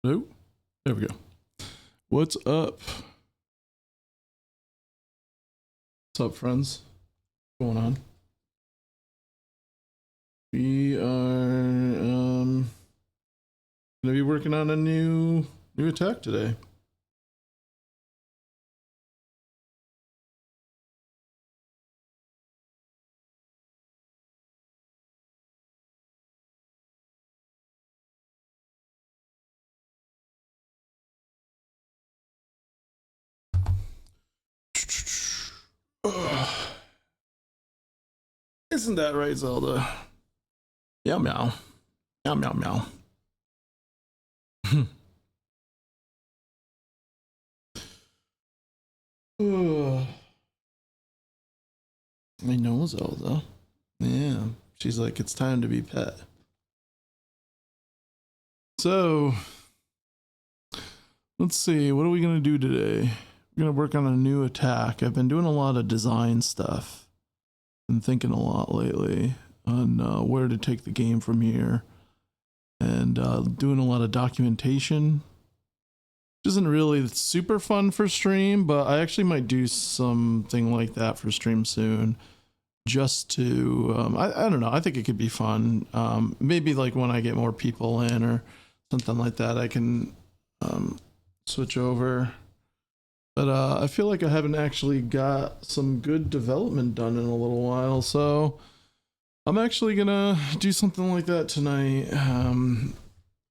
Hello? There we go. What's up? What's up, friends? What's going on? We are gonna be working on a new attack today. Isn't that right, Zelda? Meow meow. Meow meow meow. I know Zelda. Yeah. She's like, it's time to be pet. So let's see, what are we gonna do today? We're gonna work on a new attack. I've been doing a lot of design stuff. Been thinking a lot lately on where to take the game from here, and doing a lot of documentation, which isn't really super fun for stream, but I actually might do something like that for stream soon, just to I don't know, I think it could be fun. Maybe like when I get more people in or something like that, I can switch over. But I feel like I haven't actually got some good development done in a little while, so I'm actually gonna do something like that tonight.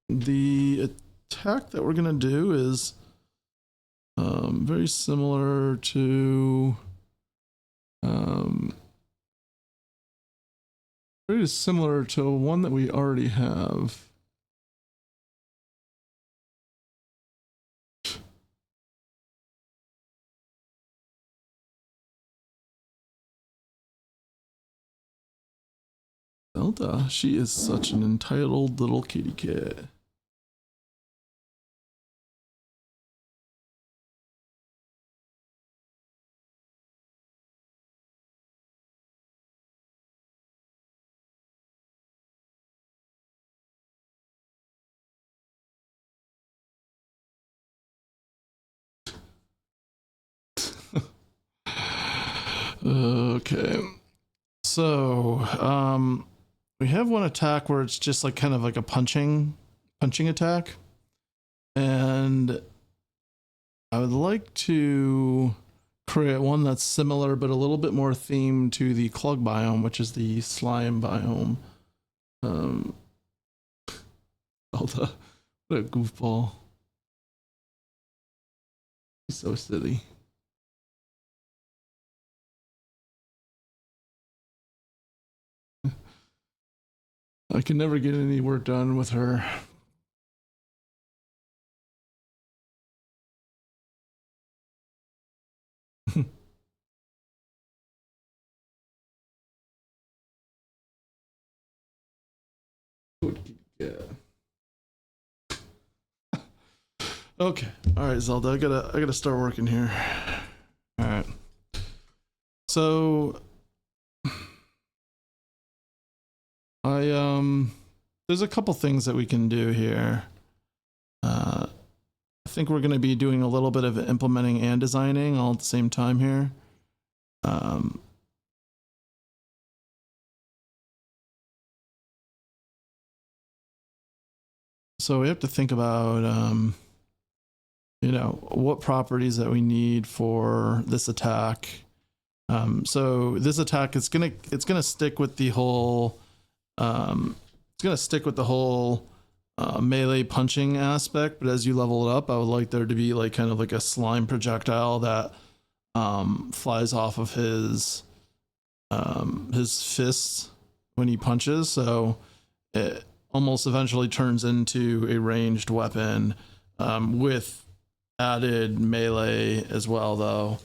The attack that we're gonna do is very similar to one that we already have. Zelda, she is such an entitled little kitty cat. Okay, so we have one attack where it's just like kind of like a punching attack, and I would like to create one that's similar but a little bit more themed to the Clug biome, which is the slime biome. Zelda, what a goofball. He's so silly. I can never get any work done with her. Yeah. Okay. All right, Zelda. I gotta start working here. All right. So there's a couple things that we can do here. I think we're going to be doing a little bit of implementing and designing all at the same time here. So we have to think about, you know, what properties that we need for this attack. So this attack is gonna stick with the whole, melee punching aspect, but as you level it up, I would like there to be like kind of like a slime projectile that flies off of his fists when he punches, so it almost eventually turns into a ranged weapon, with added melee as well, though.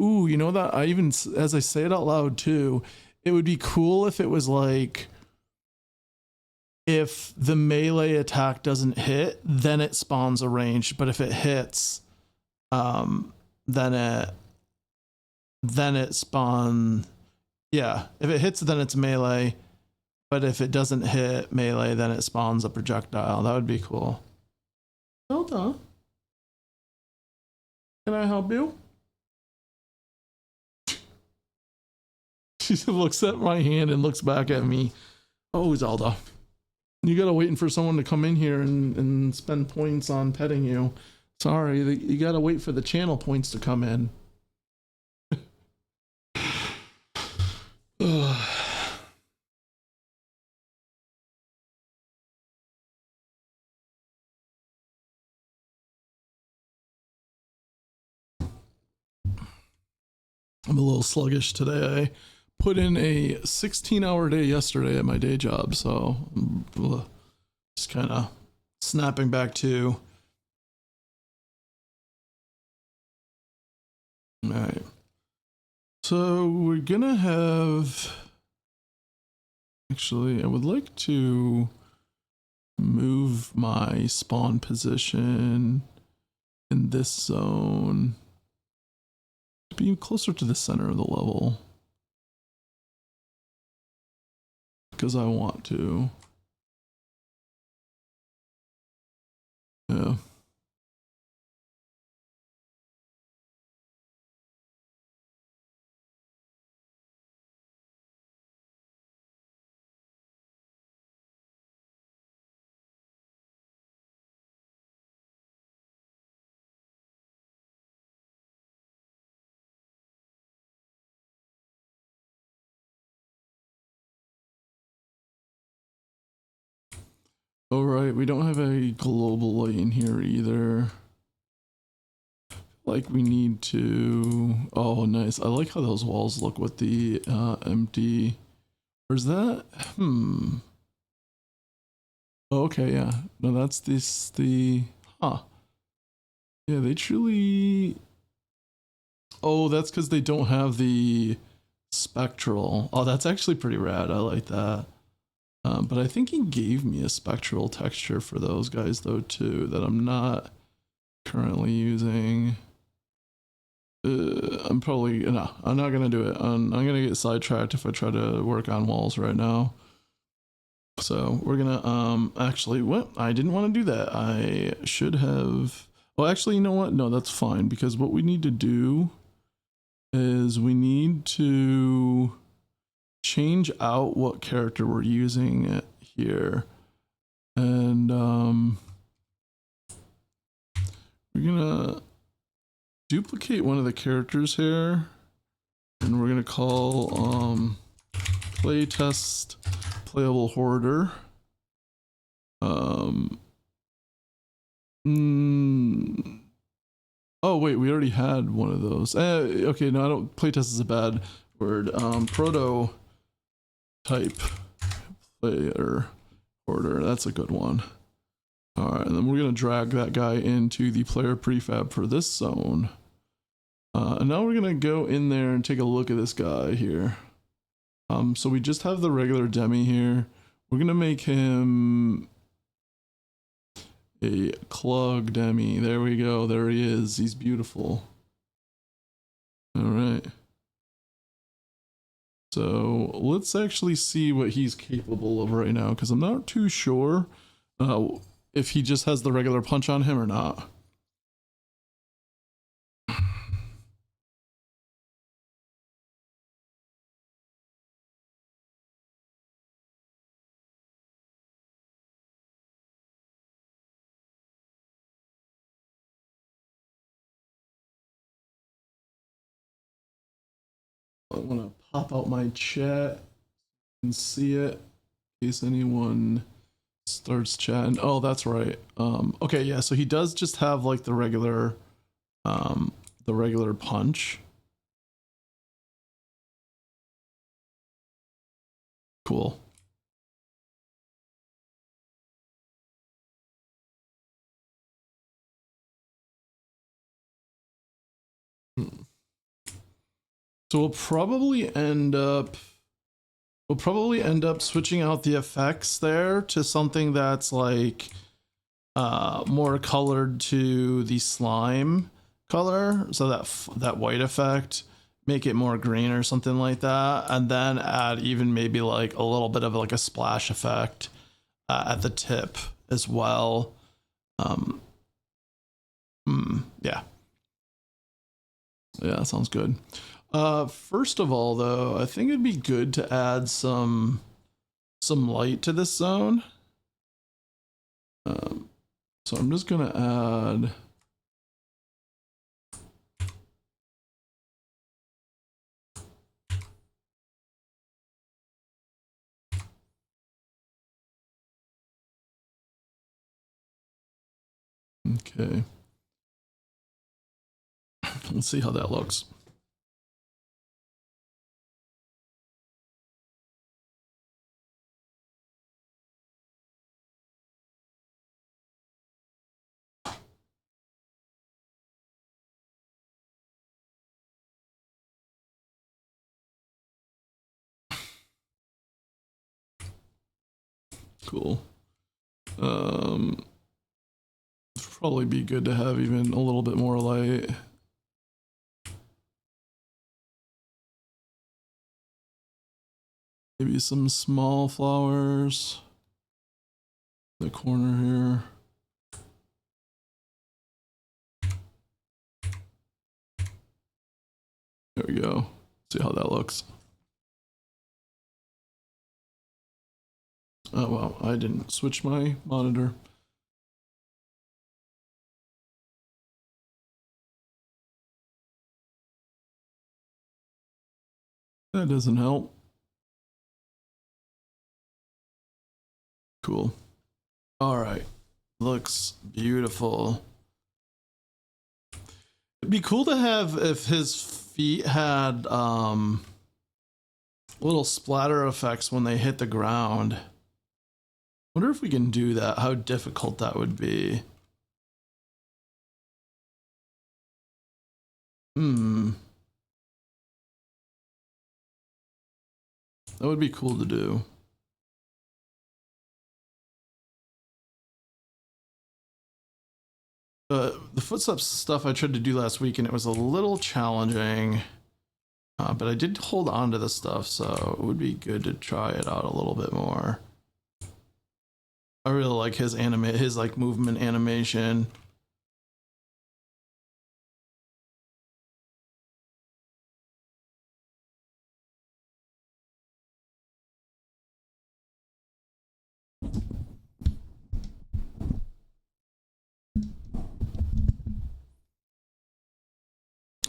Ooh, you know that, I even, as I say it out loud too, it would be cool if it was like, if the melee attack doesn't hit, then it spawns a ranged, but if it hits, then it spawn, yeah, if it hits, then it's melee, But if it doesn't hit melee, then it spawns a projectile. That would be cool. Zelda, can I help you? She looks at my hand and looks back at me. Oh, Zelda, you gotta waiting for someone to come in here and spend points on petting you. Sorry, you gotta wait for the channel points to come in. I'm a little sluggish today. I put in a 16-hour day yesterday at my day job, so I'm just kind of snapping back to. All right. So we're gonna have. Actually, I would like to move my spawn position in this zone to be closer to the center of the level. Because I want to. Yeah. All right, we don't have a global lane here either. Like we need to. Oh, nice. I like how those walls look with the empty. Where's that? Oh, okay, yeah. No, that's the. Huh. Yeah, they truly. Oh, that's because they don't have the spectral. Oh, that's actually pretty rad. I like that. But I think he gave me a spectral texture for those guys though too that I'm not currently using. I'm probably no. I'm not gonna do it. I'm gonna get sidetracked if I try to work on walls right now. So we're gonna actually what I didn't want to do that. I should have. Well, actually, you know what? No, that's fine because what we need to do is we need to change out what character we're using here, and we're gonna duplicate one of the characters here, and we're gonna call playtest playable hoarder. Oh wait, we already had one of those. Okay, no, I don't. Playtest is a bad word. Prototype player hoarder. That's a good one. All right, and then we're gonna drag that guy into the player prefab for this zone. And now we're gonna go in there and take a look at this guy here. So we just have the regular demi here. We're gonna make him a Clug demi. There we go. There he is. He's beautiful. All right. So let's actually see what he's capable of right now, because I'm not too sure if he just has the regular punch on him or not. I want to pop out my chat and see it in case anyone starts chatting. Oh, that's right. Okay, yeah, so he does just have like the regular punch. Cool. So we'll probably end up switching out the effects there to something that's like more colored to the slime color, so that white effect make it more green or something like that, and then add even maybe like a little bit of like a splash effect at the tip as well. Yeah, that sounds good. First of all, though, I think it'd be good to add some light to this zone. So I'm just gonna add. Okay. Let's see how that looks. Cool. Probably be good to have even a little bit more light. Maybe some small flowers in the corner here. There we go. See how that looks. Oh wow, I didn't switch my monitor. That doesn't help. Cool. All right. Looks beautiful. It'd be cool to have if his feet had little splatter effects when they hit the ground. Wonder if we can do that, how difficult that would be. That would be cool to do. The footsteps stuff I tried to do last week and it was a little challenging, but I did hold on to the stuff, so it would be good to try it out a little bit more. I really like his like movement animation.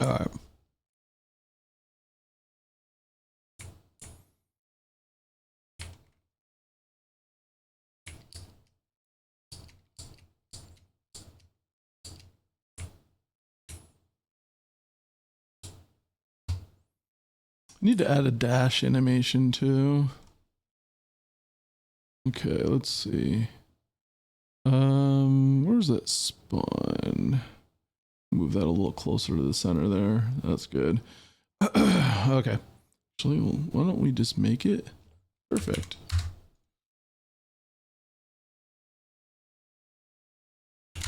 All right. Need to add a dash animation too. Okay, let's see. Where's that spawn? Move that a little closer to the center there. That's good. Okay. Actually, well, why don't we just make it perfect?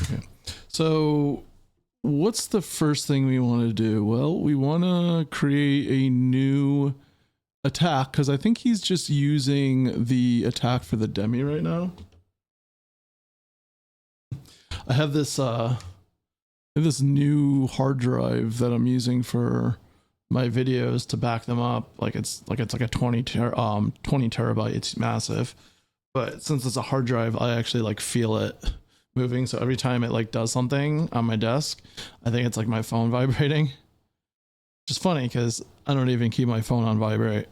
Okay. So what's the first thing we want to do? Well, we want to create a new attack because I think he's just using the attack for the demi right now. I have this new hard drive that I'm using for my videos to back them up. Like it's like a 20 terabyte. It's massive, but since it's a hard drive, I actually like feel it moving. So every time it like does something on my desk, I think it's like my phone vibrating. Which is funny because I don't even keep my phone on vibrate.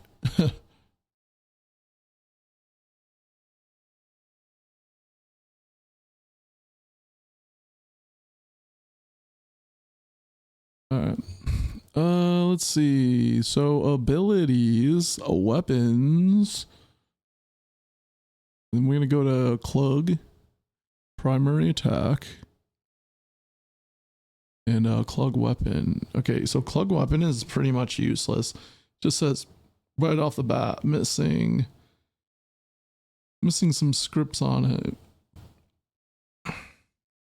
All right. Let's see. So abilities, weapons. Then we're gonna go to Klug, primary attack, and Klug weapon. Okay, so Klug weapon is pretty much useless. Just says right off the bat, missing some scripts on it.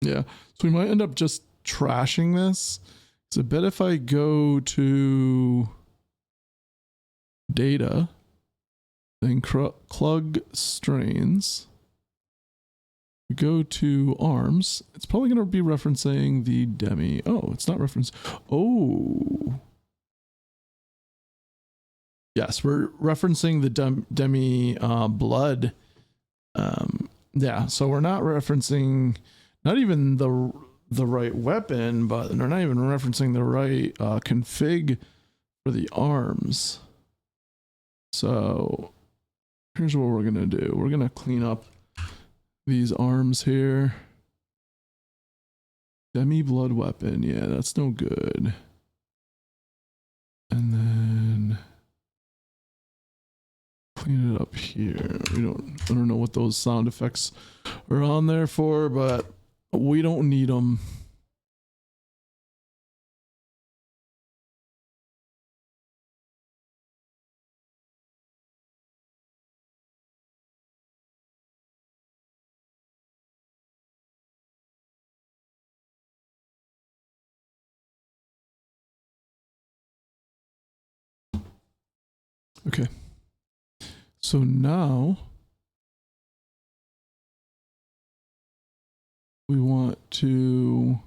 Yeah, so we might end up just trashing this. So I bet if I go to data, then clug strains. We go to arms. It's probably going to be referencing the demi. Oh, it's not reference. Oh. Yes, we're referencing the demi blood. Yeah, so we're not referencing not even the right weapon, but they're not even referencing the right config for the arms. So here's what we're gonna do. We're gonna clean up these arms here. Demi blood weapon, yeah, that's no good. And then clean it up here. I don't know what those sound effects are on there for, but we don't need them. Okay. So now we want to,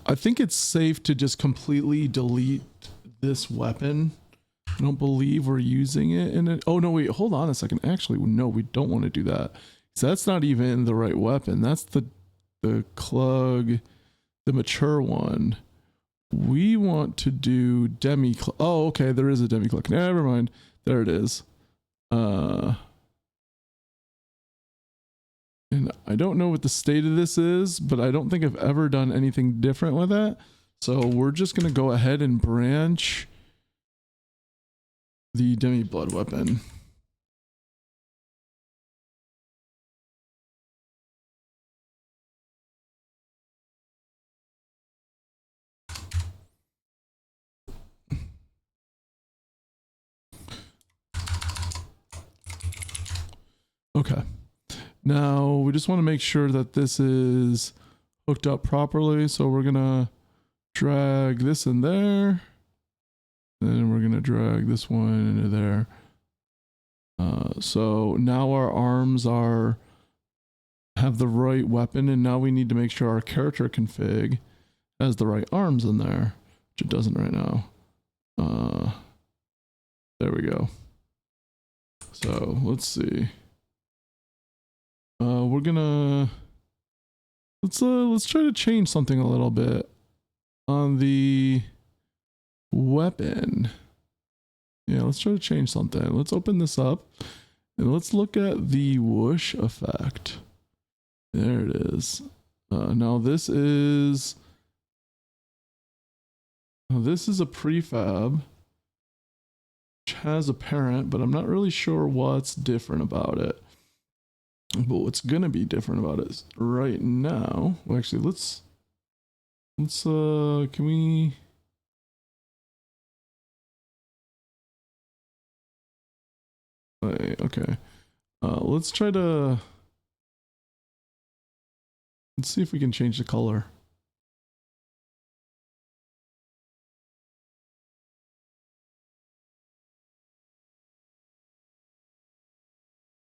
I think it's safe to just completely delete this weapon. I don't believe we're using it in it. Oh no, wait, hold on a second. Actually, no, we don't want to do that. So that's not even the right weapon. That's the clug, the mature one. We want to do demi. Oh, okay, there is a demi clug. Never mind. There it is. And I don't know what the state of this is, but I don't think I've ever done anything different with that. So we're just going to go ahead and branch the demi blood weapon. Okay. Now we just want to make sure that this is hooked up properly. So we're going to drag this in there. Then we're going to drag this one into there. So now our arms have the right weapon, and now we need to make sure our character config has the right arms in there, which it doesn't right now. There we go. So let's see. We're gonna let's try to change something a little bit on the weapon. Yeah, let's try to change something. Let's open this up and let's look at the whoosh effect. There it is. Now this is a prefab which has a parent, but I'm not really sure what's different about it. But what's gonna be different about it is right now. Well, actually, let's can we? Okay. Let's try to. Let's see if we can change the color.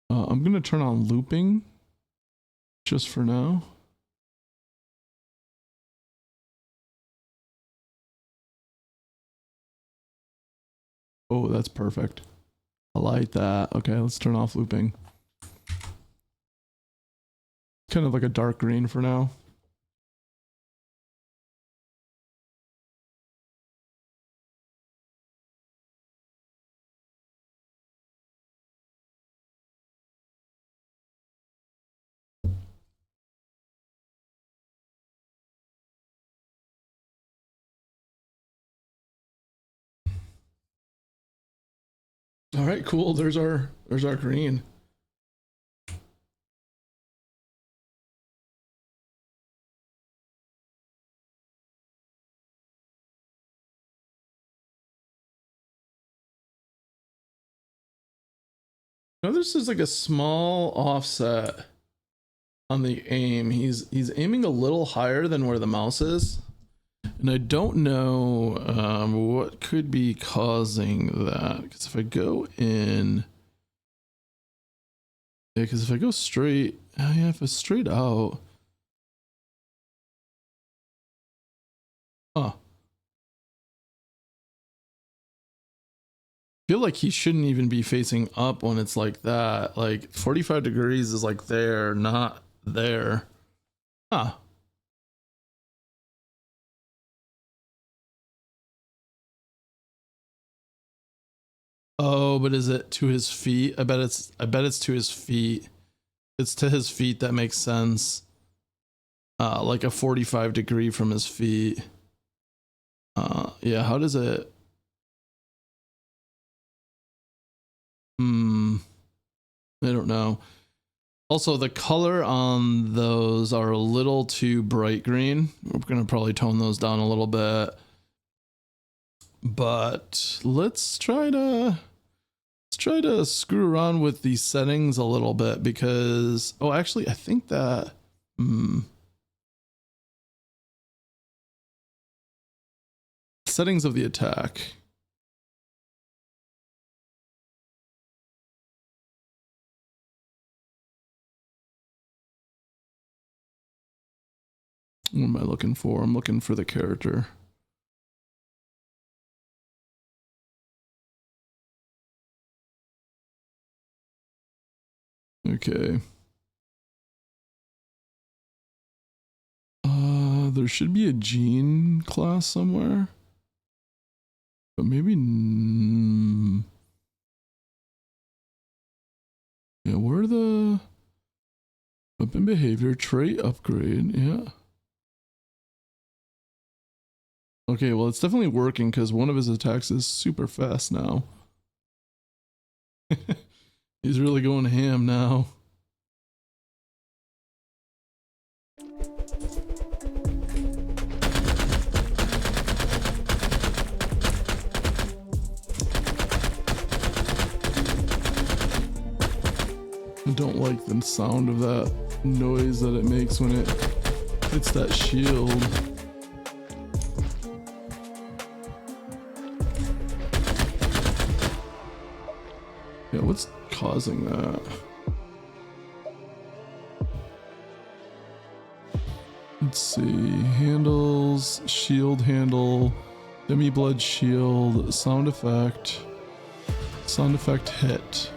I'm gonna turn on looping just for now. Oh, that's perfect. I like that. Okay, let's turn off looping. Kind of like a dark green for now. All right, cool. There's our green. Now this is like a small offset on the aim. He's aiming a little higher than where the mouse is. And I don't know what could be causing that. Because if I go in... Yeah, because if I go straight... yeah, if it's straight out... Huh. I feel like he shouldn't even be facing up when it's like that. Like 45 degrees is like there, not there. Huh. Oh, but is it to his feet? I bet it's to his feet. It's to his feet, that makes sense. Like a 45 degree from his feet. Yeah, how does it? I don't know. Also, the color on those are a little too bright green. We're gonna probably tone those down a little bit. But let's try to screw around with these settings a little bit because actually I think that settings of the attack. What am I looking for? I'm looking for the character. Okay. There should be a gene class somewhere. But maybe... yeah, where are the... weapon behavior, trait upgrade, yeah. Okay, well it's definitely working because one of his attacks is super fast now. He's really going ham now. I don't like the sound of that noise that it makes when it hits that shield. Yeah, what's causing that? Let's see, handles, shield handle, demi blood shield, sound effect hit.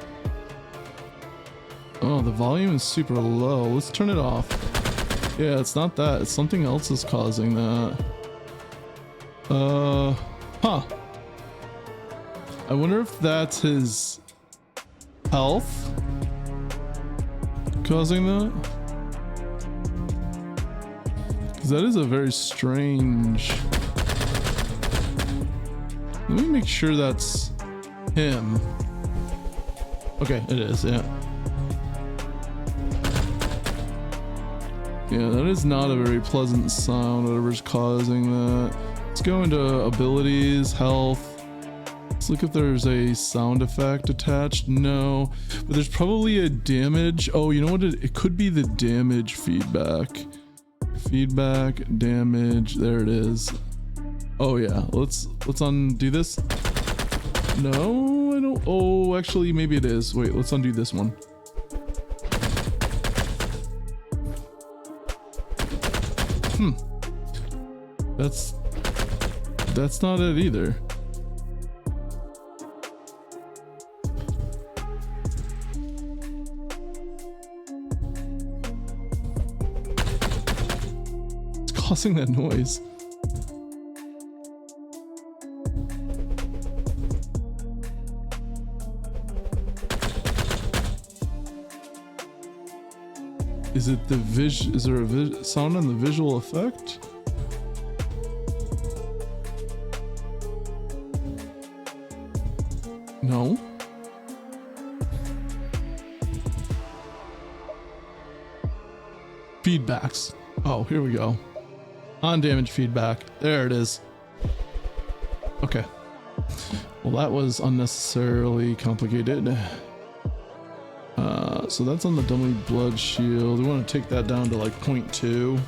Oh, the volume is super low. Let's turn it off. Yeah, it's not that. It's something else is causing that. Huh. I wonder if that's his health causing that? Because that is a very strange... Let me make sure that's him. Okay, it is, yeah. Yeah, that is not a very pleasant sound, whatever's causing that. Let's go into abilities, health. Let's look if there's a sound effect attached. No, but there's probably a damage. Oh, you know what? It could be the damage feedback. Feedback, damage, there it is. Oh yeah, let's undo this. No, I don't. Oh, actually, maybe it is. Wait, let's undo this one. That's not it either. It's causing that noise. Is it the is there a sound on the visual effect? No. Feedbacks. Oh, here we go. On damage feedback. There it is. Okay. Well, that was unnecessarily complicated. So that's on the dummy blood shield. We want to take that down to like 0.2.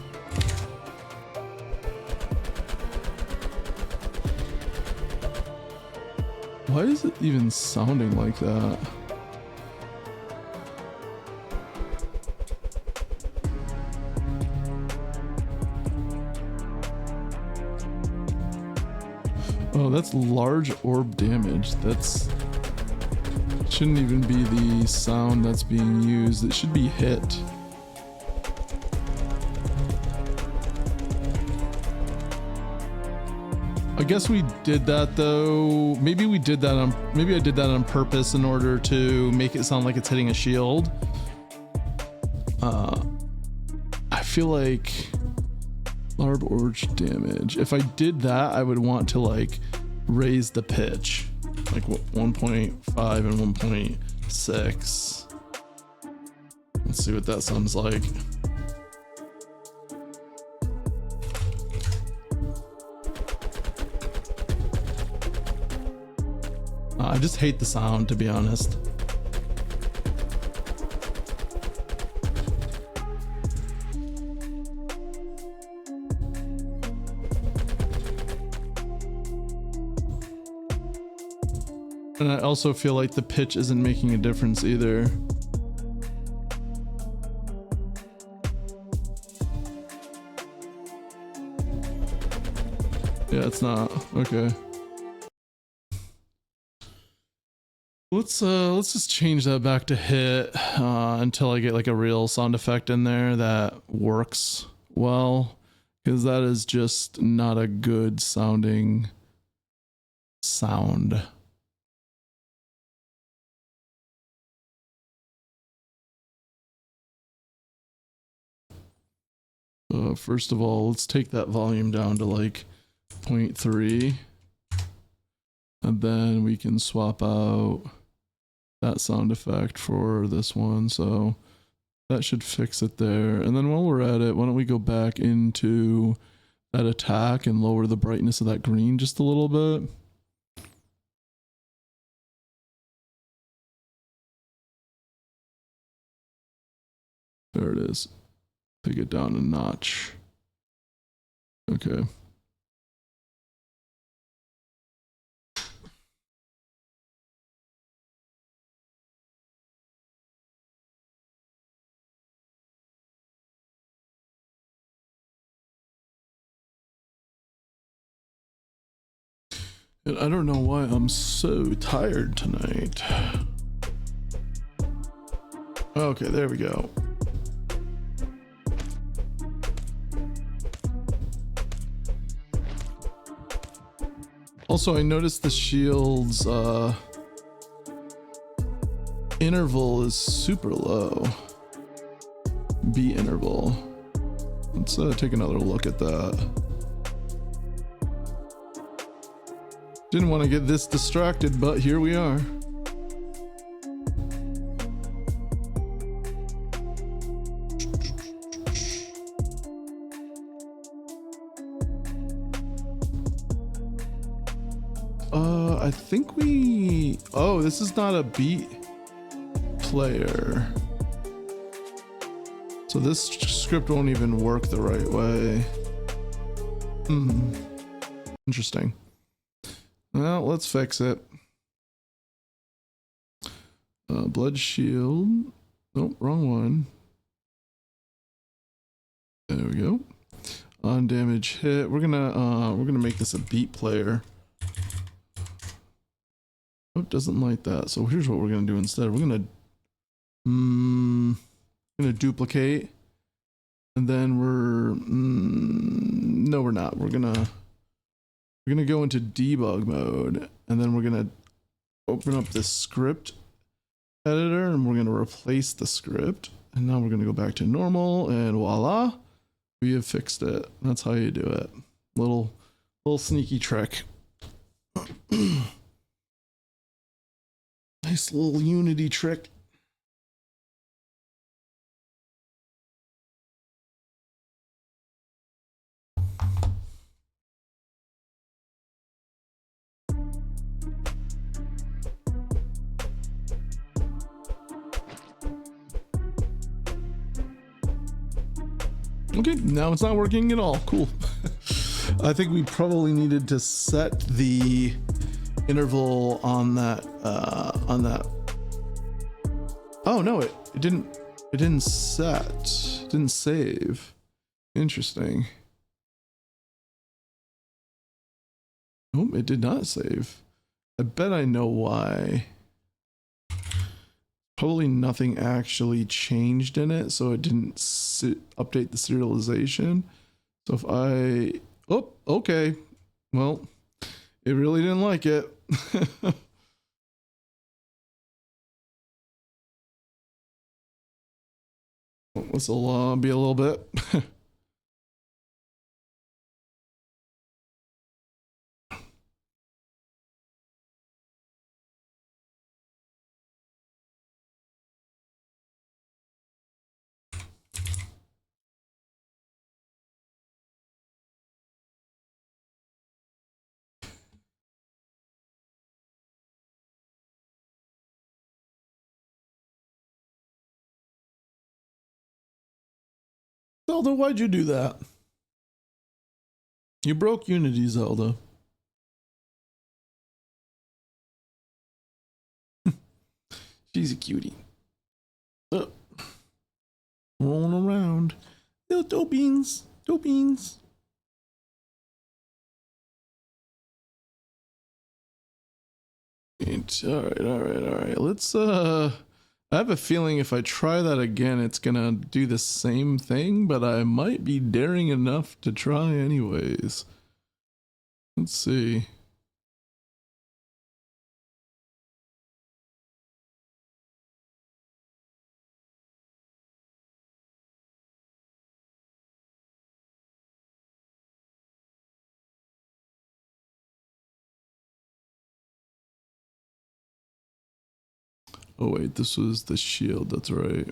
Why is it even sounding like that? Oh, that's large orb damage. That's shouldn't even be the sound that's being used. It should be hit. I guess we did that though. Maybe we did that on, maybe I did that on purpose in order to make it sound like it's hitting a shield. I feel like large orb damage. If I did that, I would want to like raise the pitch, like 1.5 and 1.6. Let's see what that sounds like. I just hate the sound, to be honest. And I also feel like the pitch isn't making a difference either. Yeah, it's not. Okay. Let's just change that back to hit until I get like a real sound effect in there that works well, because that is just not a good sounding sound. First of all, let's take that volume down to like 0.3, and then we can swap out that sound effect for this one. So that should fix it there. And then while we're at it, why don't we go back into that attack and lower the brightness of that green just a little bit. There it is. Take it down a notch. Okay. And I don't know why I'm so tired tonight. Okay, there we go. Also, I noticed the shield's interval is super low. B interval. Let's take another look at that. Didn't want to get this distracted, but here we are. I think we... Oh, this is not a beat player. So this script won't even work the right way. Interesting. Well, let's fix it. Blood shield. Nope, wrong one. There we go. On damage hit. We're gonna make this a beat player. Oh, it doesn't like that. So here's what we're gonna do instead. We're gonna duplicate, and then no, we're not. We're gonna go into debug mode, and then we're gonna open up this script editor, and we're gonna replace the script. And now we're gonna go back to normal, and voila, we have fixed it. That's how you do it. Little sneaky trick. Nice little Unity trick. Okay, now it's not working at all. Cool. I think we probably needed to set the interval on that oh no, it didn't set, didn't save. Interesting. Oh, it did not save. I bet I know why. Probably nothing actually changed in it, so it didn't update the serialization. So if I, oh, okay, well, it really didn't like it. This will be a little bit. Zelda, why'd you do that? You broke Unity, Zelda. She's a cutie. Rolling around. Little dope beans. Dope beans. Alright. Let's I have a feeling if I try that again, it's gonna do the same thing, but I might be daring enough to try anyways. Let's see. Oh wait, this was the shield, that's right.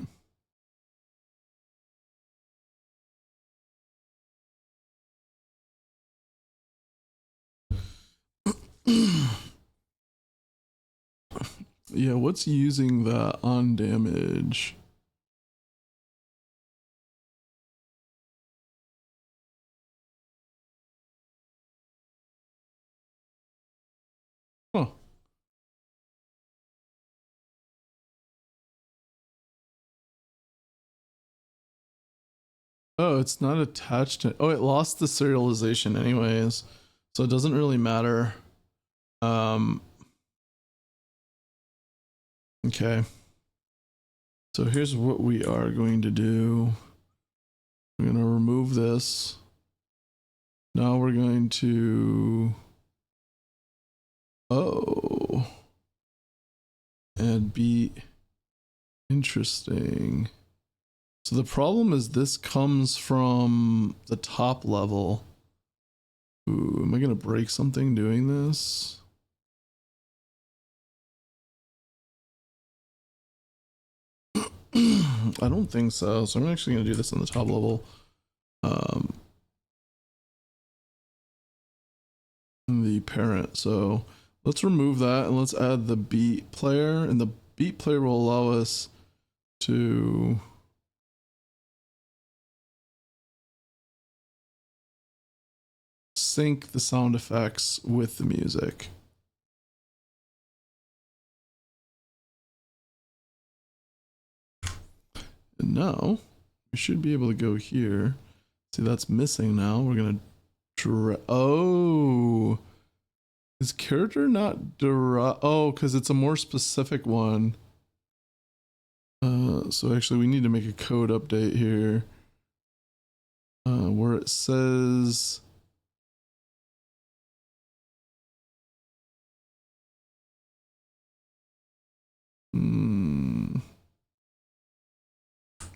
Yeah, what's using that on damage? Huh. Oh, it's not attached to, oh, it lost the serialization anyways, so it doesn't really matter. Okay. So here's what we are going to do. We're going to remove this. Now we're going to, oh, and be interesting. So the problem is this comes from the top level. Ooh, am I going to break something doing this? I don't think so. So I'm actually going to do this on the top level. The parent. So let's remove that and let's add the beat player, and the beat player will allow us to sync the sound effects with the music. And now we should be able to go here. See, that's missing now. We're gonna oh, is character not oh, because it's a more specific one. So actually we need to make a code update here. Where it says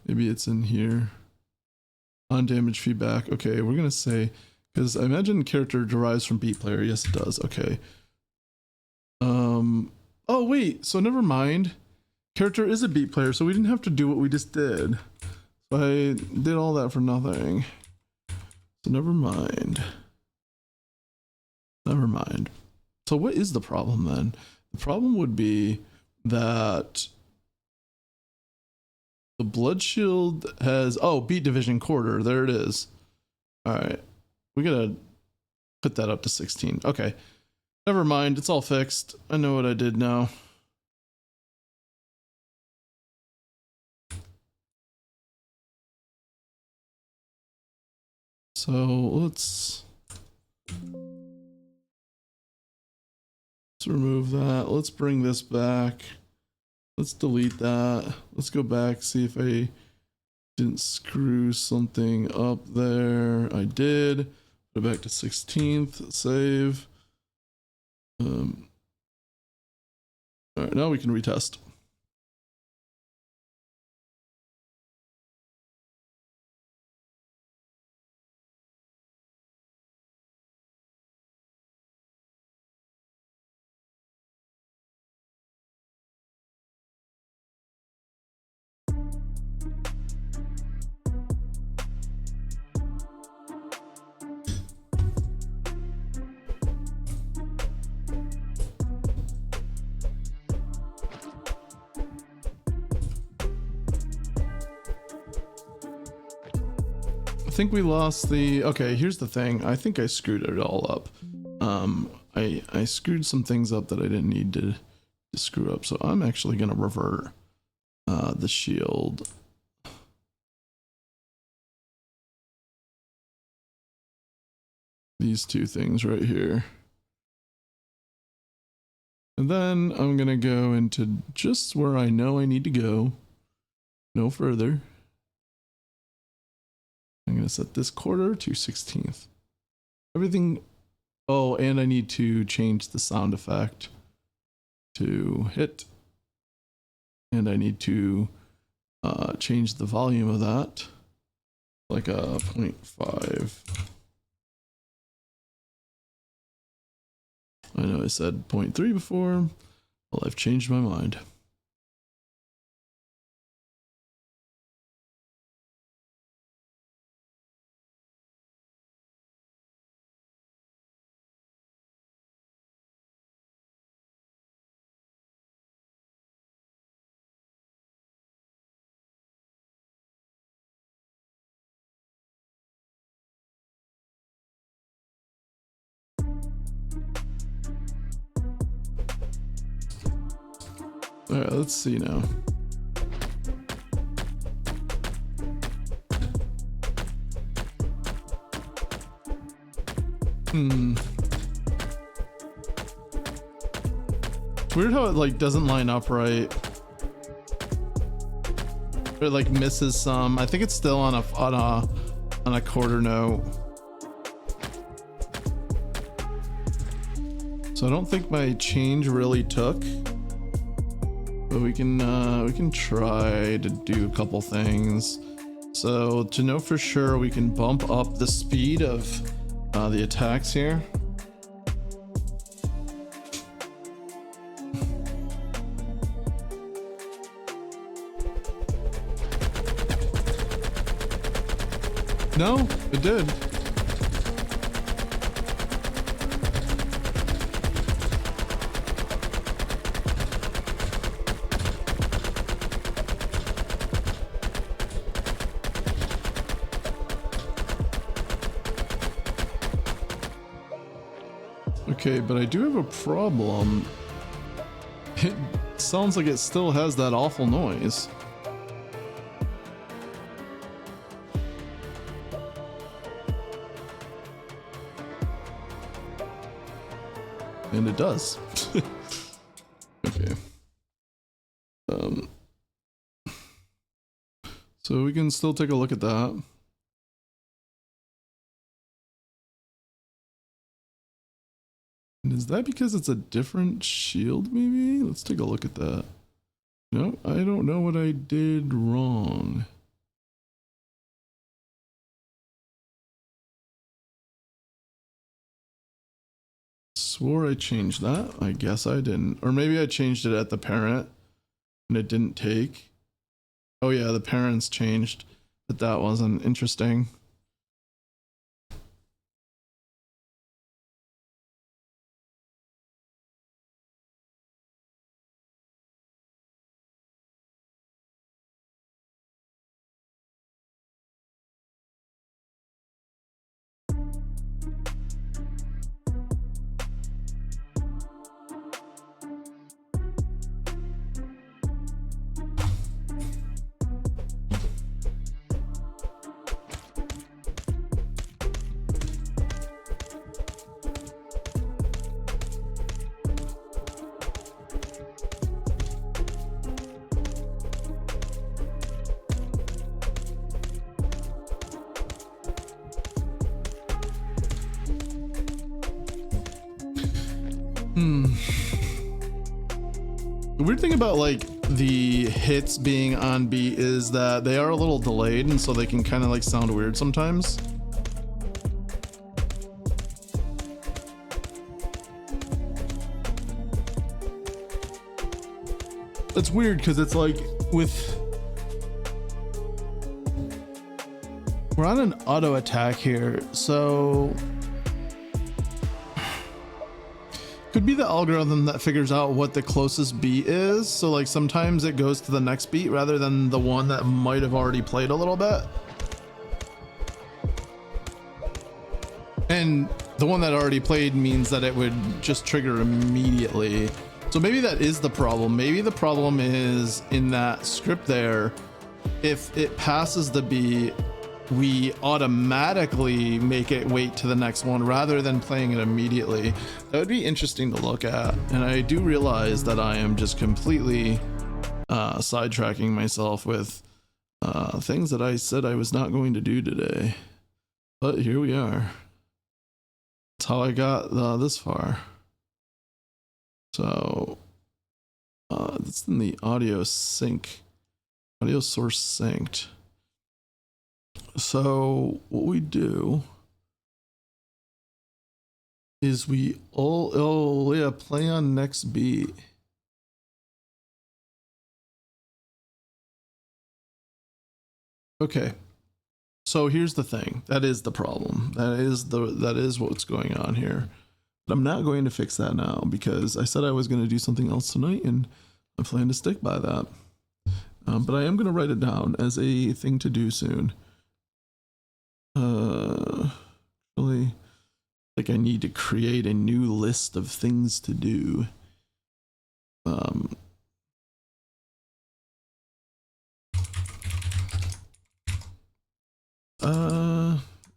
maybe it's in here. On damage feedback. Okay, we're gonna say, because I imagine character derives from beat player. Yes, it does. Okay. Oh wait, so never mind. Character is a beat player, so we didn't have to do what we just did. So I did all that for nothing. So never mind. Never mind. So what is the problem then? The problem would be that the blood shield has, oh, beat division quarter. There it is. All right. We gotta put that up to 16. Okay. Never mind, it's all fixed. I know what I did now. So let's remove that. Let's bring this back. Let's delete that. Let's go back, see if I didn't screw something up there. I did. Go back to 16th, save. All right, now we can retest. I think we lost the, okay, here's the thing. I think I screwed it all up. I screwed some things up that I didn't need to screw up. So I'm actually going to revert the shield. These two things right here. And then I'm going to go into just where I know I need to go. No further. I'm going to set this quarter to 16th. Everything. Oh, and I need to change the sound effect to hit. And I need to change the volume of that. Like a 0.5. I know I said 0.3 before. Well, I've changed my mind. All right, let's see now. It's weird how it like doesn't line up right. It like misses some. I think it's still on a quarter note. So I don't think my change really took. But we can try to do a couple things. So to know for sure, we can bump up the speed of the attacks here. No, it did. Okay, but I do have a problem. It sounds like it still has that awful noise. And it does. Okay. So we can still take a look at that. And is that because it's a different shield, maybe? Let's take a look at that. No, I don't know what I did wrong. Swore I changed that. I guess I didn't. Or maybe I changed it at the parent and it didn't take. Oh yeah, the parents changed, but that wasn't interesting. The weird thing about like the hits being on beat is that they are a little delayed, and so they can kind of like sound weird sometimes. It's weird because it's like we're on an auto attack here, so could be the algorithm that figures out what the closest beat is. So like sometimes it goes to the next beat rather than the one that might have already played a little bit. And the one that already played means that it would just trigger immediately. So maybe that is the problem. Maybe the problem is in that script there. If it passes the beat, we automatically make it wait to the next one rather than playing it immediately. That would be interesting to look at. And I do realize that I am just completely sidetracking myself with things that I said I was not going to do today. But here we are. That's how I got this far. So it's in the audio source synced. So what we do is we play on next beat. Okay. So here's the thing. That is the problem. That is what's going on here. But I'm not going to fix that now because I said I was going to do something else tonight, and I plan to stick by that. But I am going to write it down as a thing to do soon. Really, like I need to create a new list of things to do.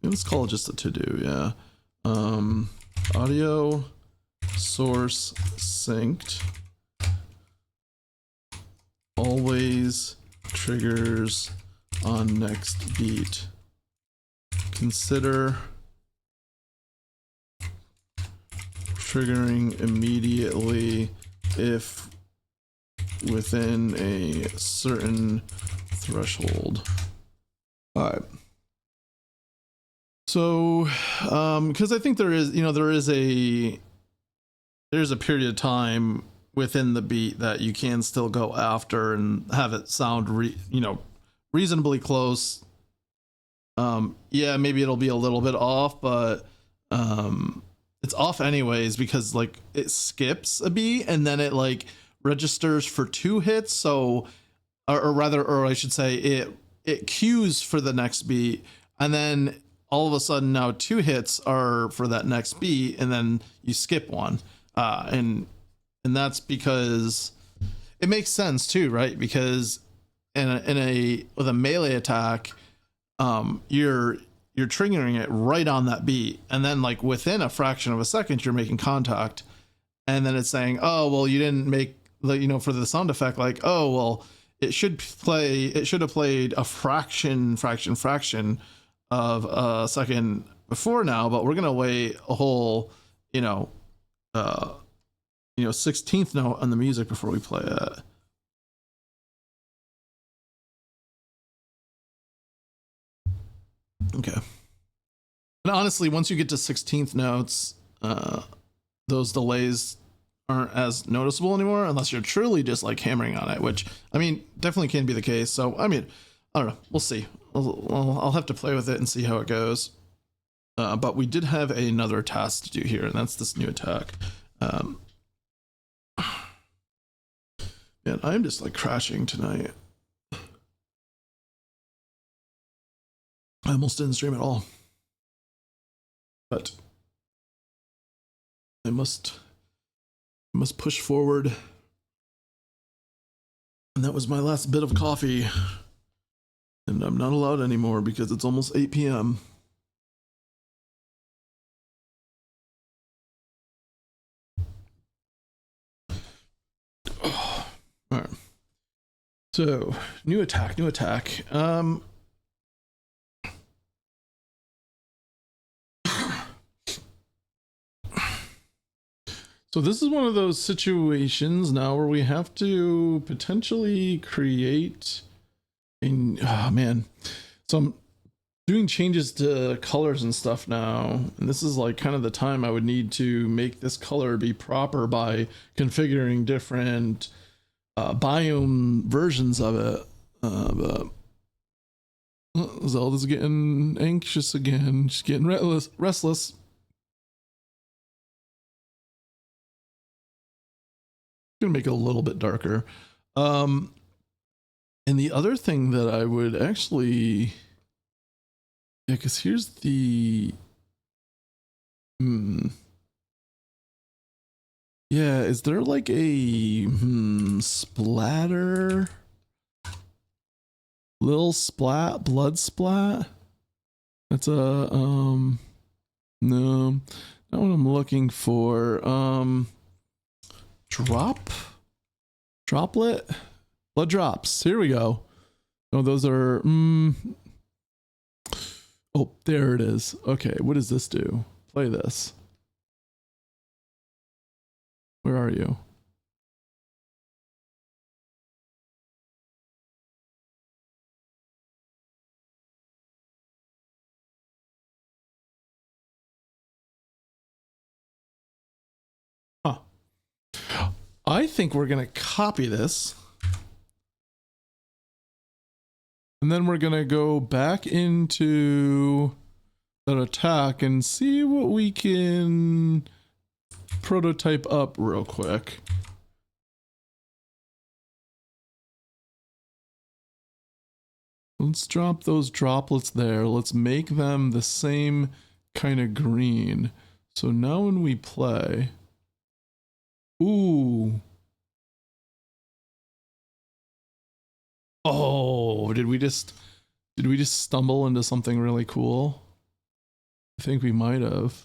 Let's call it just a to do. Yeah. Audio source synced. Always triggers on next beat. Consider triggering immediately if within a certain threshold. All right. So, because I think there is a period of time within the beat that you can still go after and have it sound reasonably close. Yeah, maybe it'll be a little bit off, but it's off anyways because like it skips a beat and then it like registers for 2 hits. So, or I should say it queues for the next beat, and then all of a sudden now 2 hits are for that next beat, and then you skip one, and that's because it makes sense too, right? Because with a melee attack, you're triggering it right on that beat, and then like within a fraction of a second you're making contact, and then it's saying, oh well, you didn't make for the sound effect, like, oh well, it should have played a fraction of a second before now, but we're gonna wait a whole 16th note on the music before we play it. Okay. And honestly, once you get to 16th notes, those delays aren't as noticeable anymore unless you're truly just like hammering on it, which I mean definitely can be the case. So I mean, I don't know, we'll see. I'll have to play with it and see how it goes. But we did have another task to do here, and that's this new attack. Man, I'm just like crashing tonight. I almost didn't stream at all, but I must push forward. And that was my last bit of coffee, and I'm not allowed anymore because it's almost 8 p.m. Oh, all right. So new attack. So this is one of those situations now where we have to potentially create oh man. So I'm doing changes to colors and stuff now, and this is like kind of the time I would need to make this color be proper by configuring different biome versions of it. But Zelda's getting anxious again. She's getting restless. Gonna make it a little bit darker. And the other thing that I would actually, yeah, because here's the, yeah, is there like a splatter, little splat, blood splat? That's a no, not what I'm looking for. Droplet, blood drops. Here we go. Oh, those are oh, there it is. Okay, what does this do? Play this. Where are you? Huh. I think we're gonna copy this. And then we're gonna go back into that attack and see what we can prototype up real quick. Let's drop those droplets there. Let's make them the same kind of green. So now when we play, ooh. Oh, did we just stumble into something really cool? I think we might have.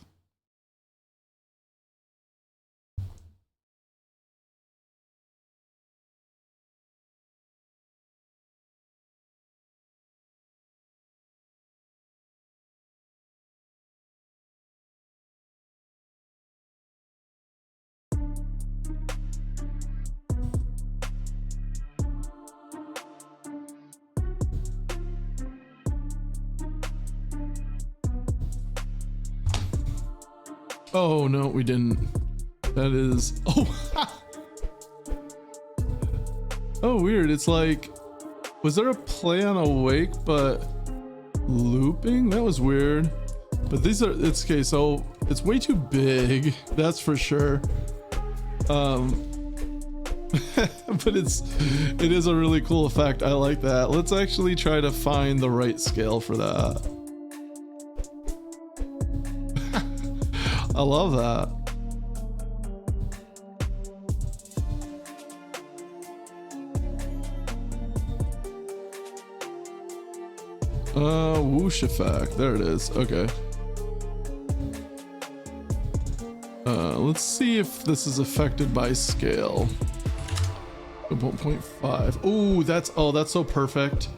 Oh, no, we didn't. That is... Oh! Oh, weird. It's like... Was there a play on Awake, but... looping? That was weird. But these are... It's okay, so... It's way too big. That's for sure. But it is a really cool effect. I like that. Let's actually try to find the right scale for that. I love that. Whoosh effect. There it is. Okay. Let's see if this is affected by scale. 1.5. Ooh, that's so perfect.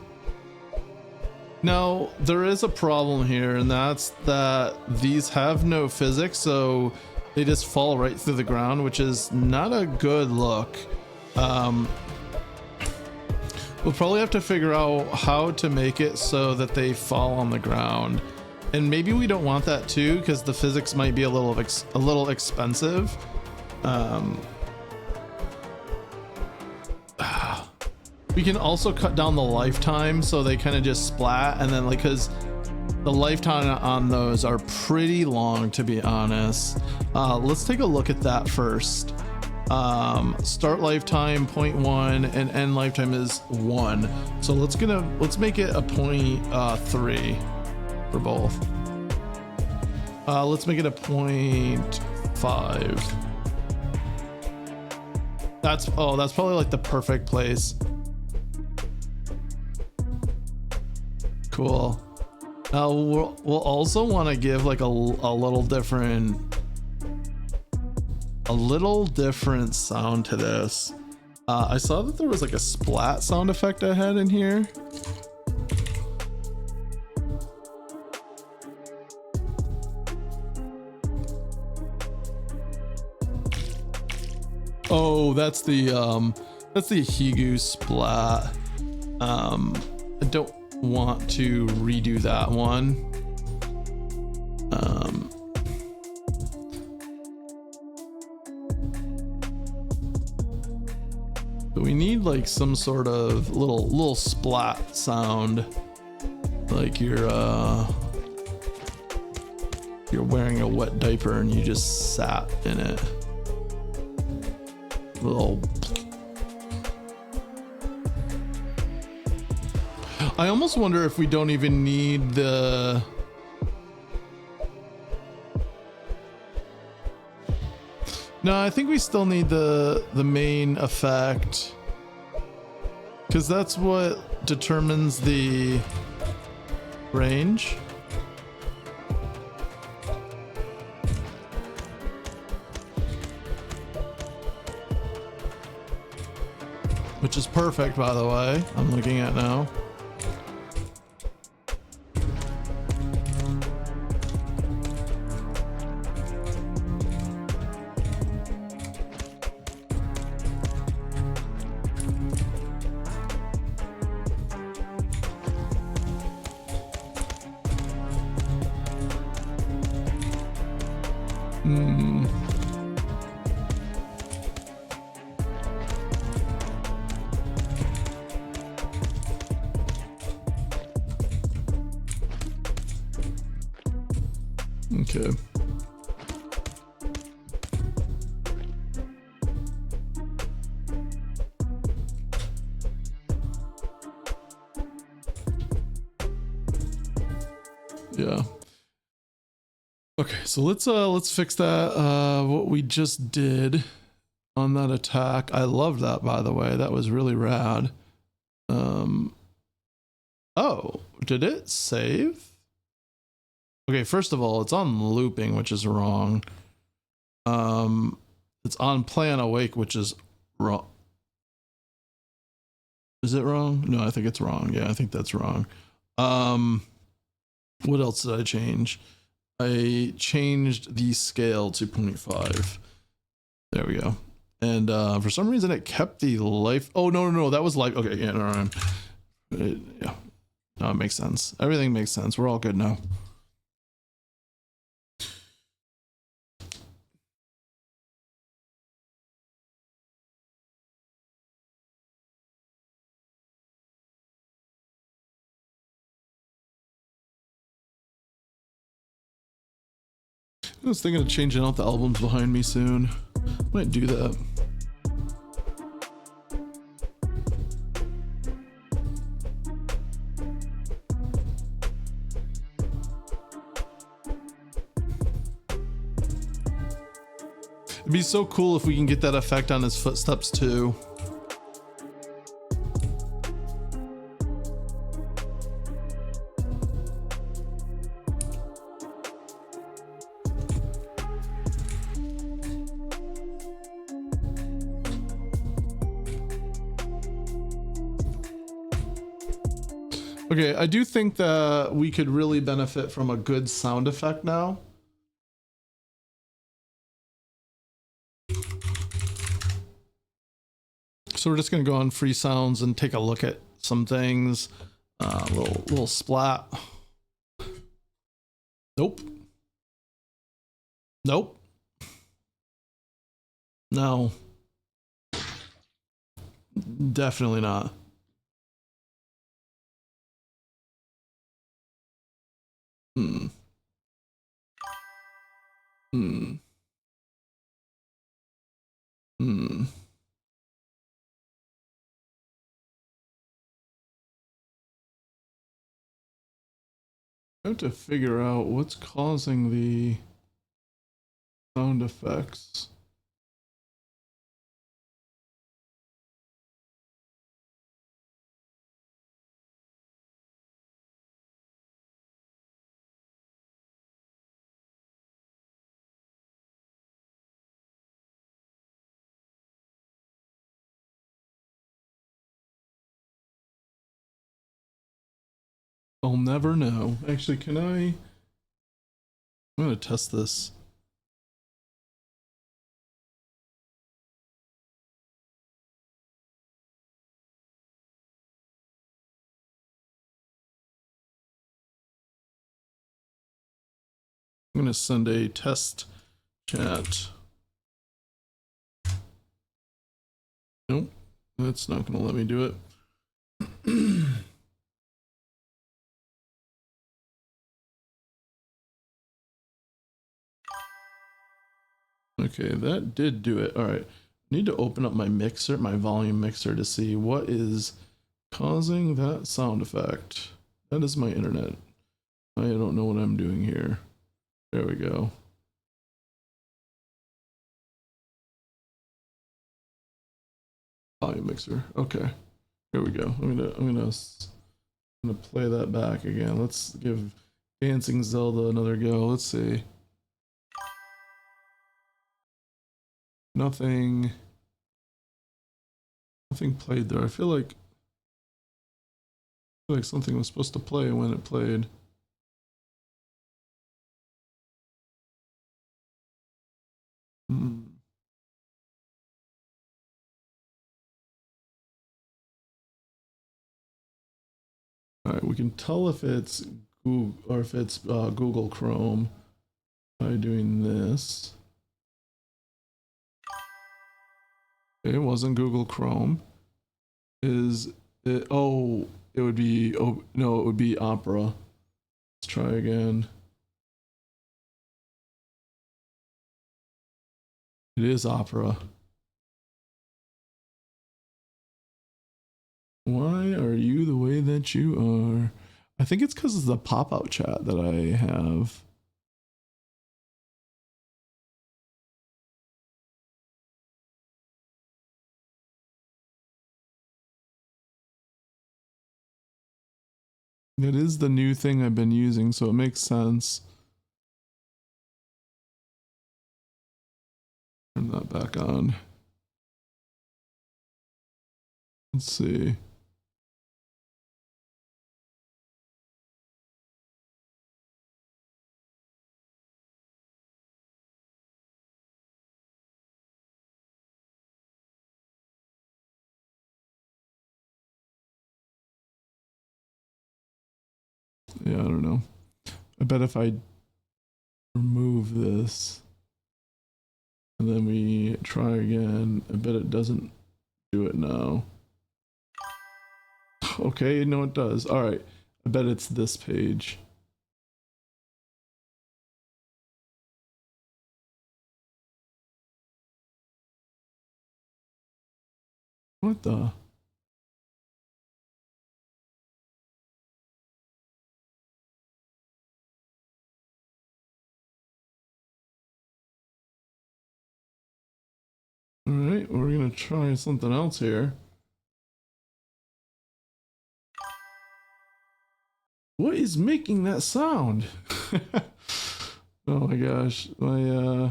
Now, there is a problem here, and that's that these have no physics, so they just fall right through the ground, which is not a good look. We'll probably have to figure out how to make it so that they fall on the ground. And maybe we don't want that too, because the physics might be a little expensive. We can also cut down the lifetime so they kind of just splat, and then like, because the lifetime on those are pretty long, to be honest. Let's take a look at that first. Start lifetime 0.1 and end lifetime is 1. So let's make it a 0.3 for both. Let's make it a 0.5. That's probably like the perfect place. Cool. Now we'll also want to give like a little different sound to this. I saw that there was like a splat sound effect I had in here. Oh, that's the Higu splat. I don't want to redo that one. But we need like some sort of little splat sound, like you're wearing a wet diaper and you just sat in it. Little. I almost wonder if we don't even need the. No, I think we still need the main effect, because that's what determines the range. Which is perfect, by the way, I'm looking at now. Okay. Yeah. Okay, so let's fix that what we just did on that attack. I love that, by the way. That was really rad. Oh, did it save? Okay, first of all, it's on looping, which is wrong. It's on play and awake, which is wrong. Is it wrong? No, I think it's wrong. Yeah, I think that's wrong. What else did I change? I changed the scale to 0.5. There we go. And for some reason it kept the life. Oh, no, that was life. Okay, yeah, no. Yeah, no, it makes sense. Everything makes sense. We're all good now. I was thinking of changing out the albums behind me soon. Might do that. It'd be so cool if we can get that effect on his footsteps too. Okay, I do think that we could really benefit from a good sound effect now. So we're just gonna go on free sounds and take a look at some things. Little splat. Nope. Nope. No. Definitely not. Hmm. Hmm. Hmm. I have to figure out what's causing the sound effects. I'll never know. Actually, can I? I'm gonna test this. I'm gonna send a test chat. Nope, that's not gonna let me do it. Okay, that did do it. All right, need to open up my mixer, my volume mixer, to see what is causing that sound effect. That is my internet. I don't know what I'm doing here. There we go. Volume mixer. Okay, here we go. I'm gonna play that back again. Let's give Dancing Zelda another go. Let's see. Nothing played there. I feel like something was supposed to play when it played. All right, we can tell if it's Google or if it's Google Chrome by doing this. Okay, it wasn't Google Chrome. Is it? Oh, it would be. Oh no, it would be Opera. Let's try again. It is Opera. Why are you the way that you are? I think it's because of the pop-out chat that I have. It is the new thing I've been using, so it makes sense. Turn that back on. Let's see. Yeah, I don't know. I bet if I remove this and then we try again, I bet it doesn't do it now. Okay, no, it does. All right. I bet it's this page. What the? All right, we're gonna try something else here. What is making that sound? Oh my gosh, my all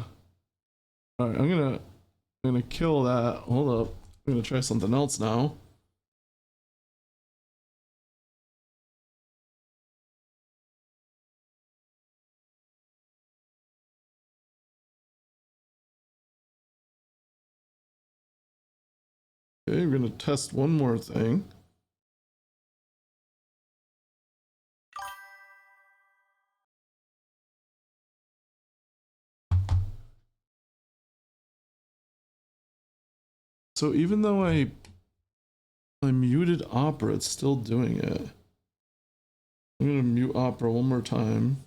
right, I'm gonna kill that. Hold up, I'm gonna try something else now. Okay, we're gonna test one more thing. So even though I muted Opera, it's still doing it. I'm gonna mute Opera one more time.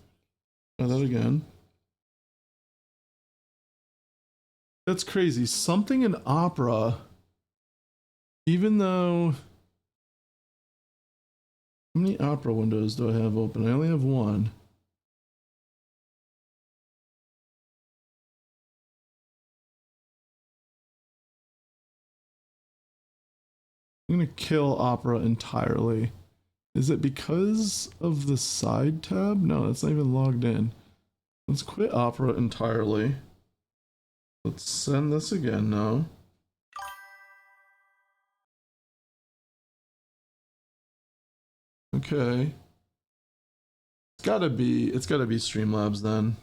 Try that again. That's crazy. Something in Opera, even though... How many Opera windows do I have open? I only have one. I'm gonna kill Opera entirely. Is it because of the side tab? No, that's not even logged in. Let's quit Opera entirely. Let's send this again now. Okay. It's gotta be Streamlabs then.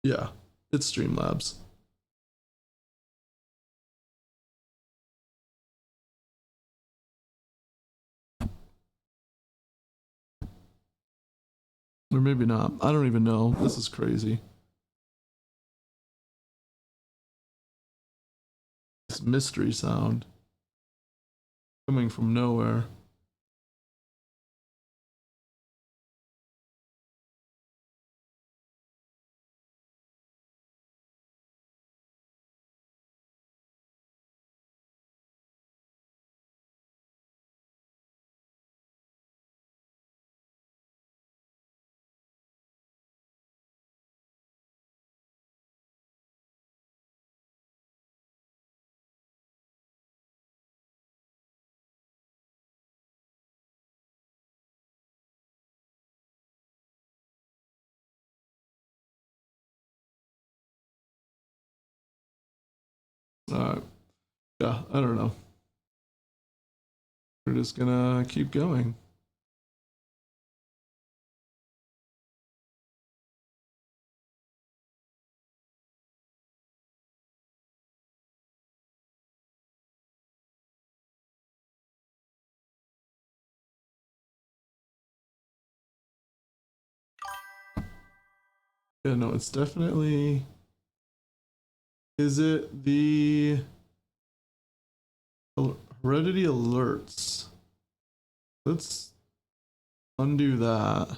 Yeah, it's Streamlabs. Or maybe not. I don't even know. This is crazy. This mystery sound coming from nowhere. Yeah, I don't know. We're just gonna keep going. Yeah, no, it's definitely. Is it the Heredity alerts? Let's undo that.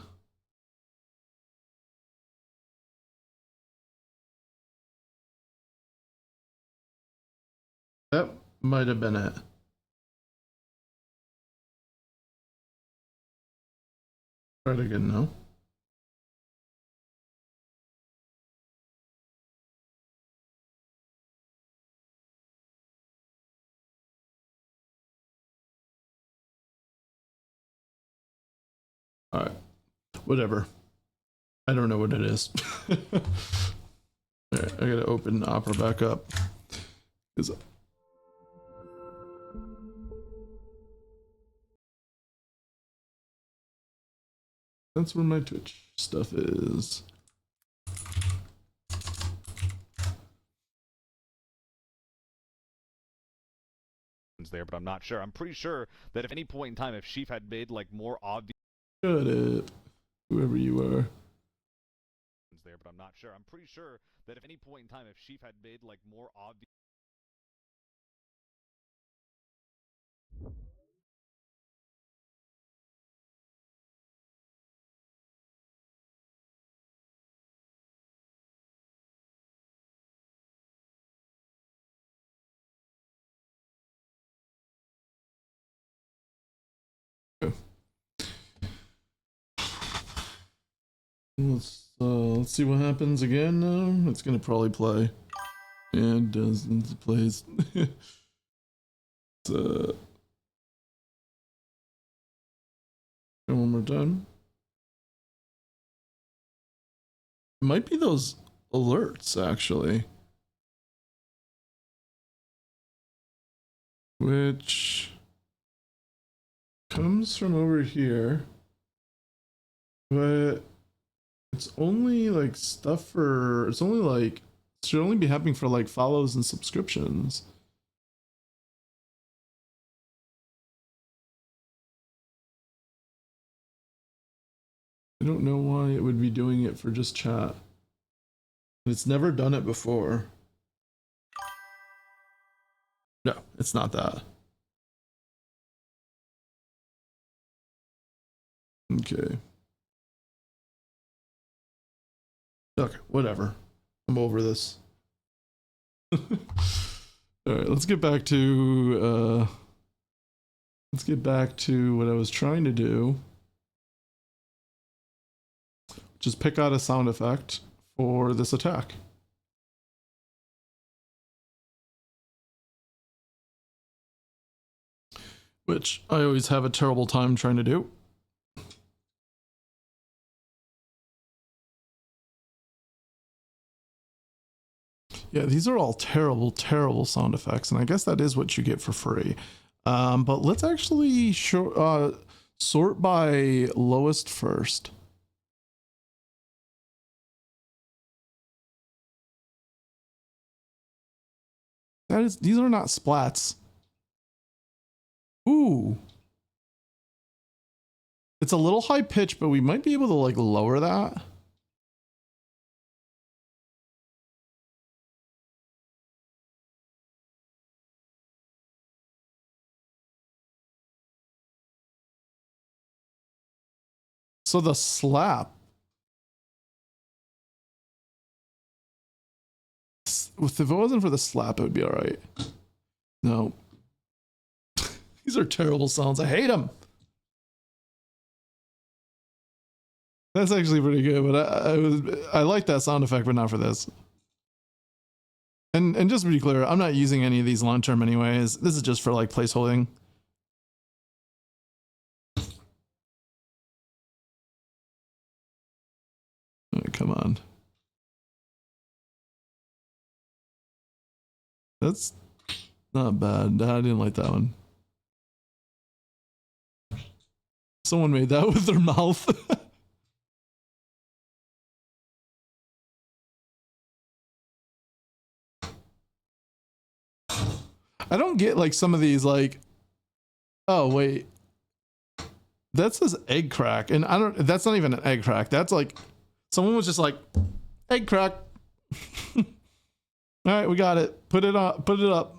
That might have been it. Try it again now. All right, whatever. I don't know what it is. All right, I gotta open Opera back up. That's where my Twitch stuff is. There, but I'm not sure. I'm pretty sure that if any point in time, if Sheaf had made like more obvious, Shut it, whoever you are. There, but I'm not sure. I'm pretty sure that if any point in time, if Sheaf had made like more obvious. Let's see what happens again now. It's gonna probably play. And doesn't it plays. One more time. It might be those alerts actually. Which comes from over here. But it's only like stuff for, it's only like, it should only be happening for like follows and subscriptions. I don't know why it would be doing it for just chat. It's never done it before. No, it's not that. Okay. Okay, whatever. I'm over this. All right, let's get back to what I was trying to do. Just pick out a sound effect for this attack. Which I always have a terrible time trying to do. Yeah, these are all terrible, terrible sound effects, and I guess that is what you get for free. But let's actually sort by lowest first. These are not splats. Ooh. It's a little high pitched, but we might be able to like lower that. So the slap, if it wasn't for the slap, it would be all right. No. These are terrible sounds. I hate them. That's actually pretty good, but I like that sound effect, but not for this. And just to be clear, I'm not using any of these long term anyways. This is just for like placeholding. Oh, come on. That's not bad. I didn't like that one. Someone made that with their mouth. I don't get like some of these like, oh wait, that says egg crack, and I don't. That's not even an egg crack. That's like someone was just like egg crack. All right, we got it. Put it up. Put it up.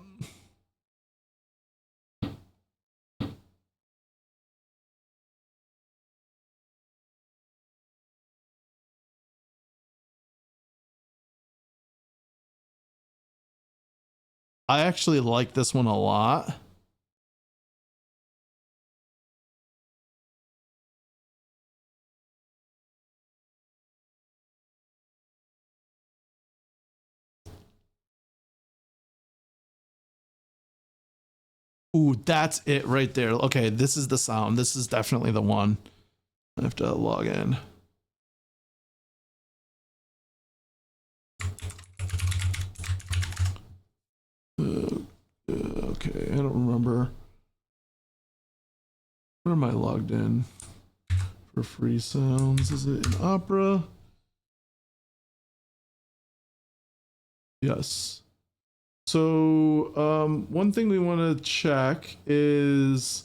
I actually like this one a lot. Ooh, that's it right there. Okay, this is the sound. This is definitely the one. I have to log in. Okay, I don't remember. Where am I logged in? For free sounds, is it in Opera? Yes. So one thing we want to check is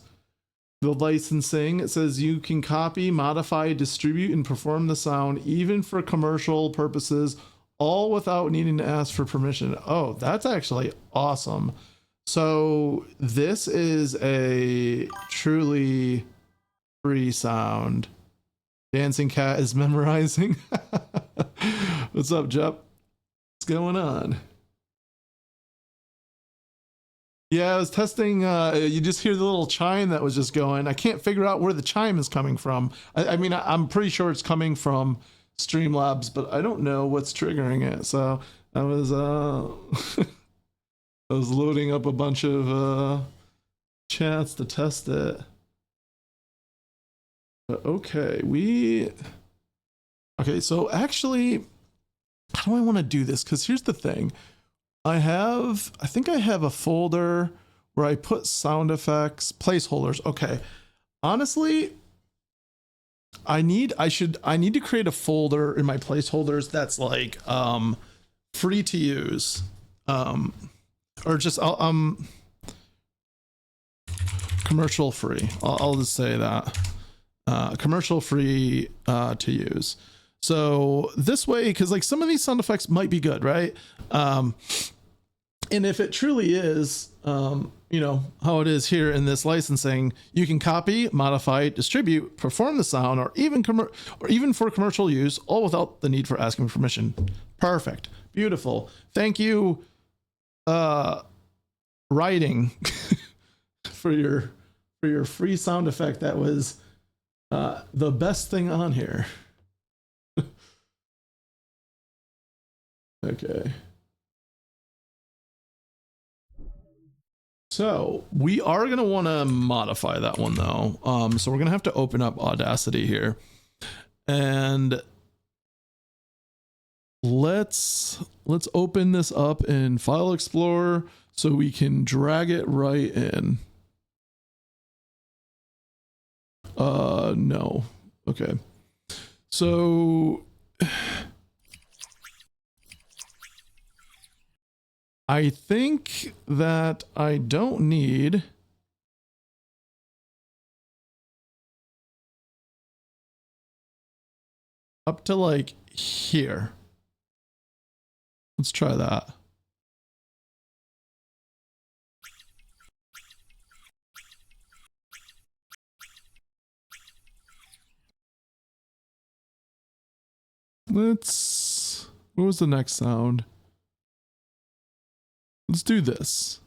the licensing. It says you can copy, modify, distribute, and perform the sound even for commercial purposes, all without needing to ask for permission. Oh, that's actually awesome. So this is a truly free sound. Dancing cat is memorizing. What's up, Jep? What's going on? Yeah, I was testing. You just hear the little chime that was just going. I can't figure out where the chime is coming from. I mean, I'm pretty sure it's coming from Streamlabs, but I don't know what's triggering it. So I was I was loading up a bunch of chats to test it. But okay, okay. So actually, how do I want to do this? Because here's the thing. I think I have a folder where I put sound effects, placeholders. Okay. Honestly, I need to create a folder in my placeholders that's like free to use. Or just commercial free. I'll just say that. Commercial free to use. So this way, because like some of these sound effects might be good, right? And if it truly is, you know, how it is here in this licensing, you can copy, modify, distribute, perform the sound, or even for commercial use, all without the need for asking permission. Perfect. Beautiful. Thank you, writing for your free sound effect. That was the best thing on here. Okay. So we are going to want to modify that one though. So we're going to have to open up Audacity here, and let's open this up in File Explorer so we can drag it right in. No. Okay. So I think that I don't need up to like here. Let's try that. Let's, what was the next sound? Let's do this.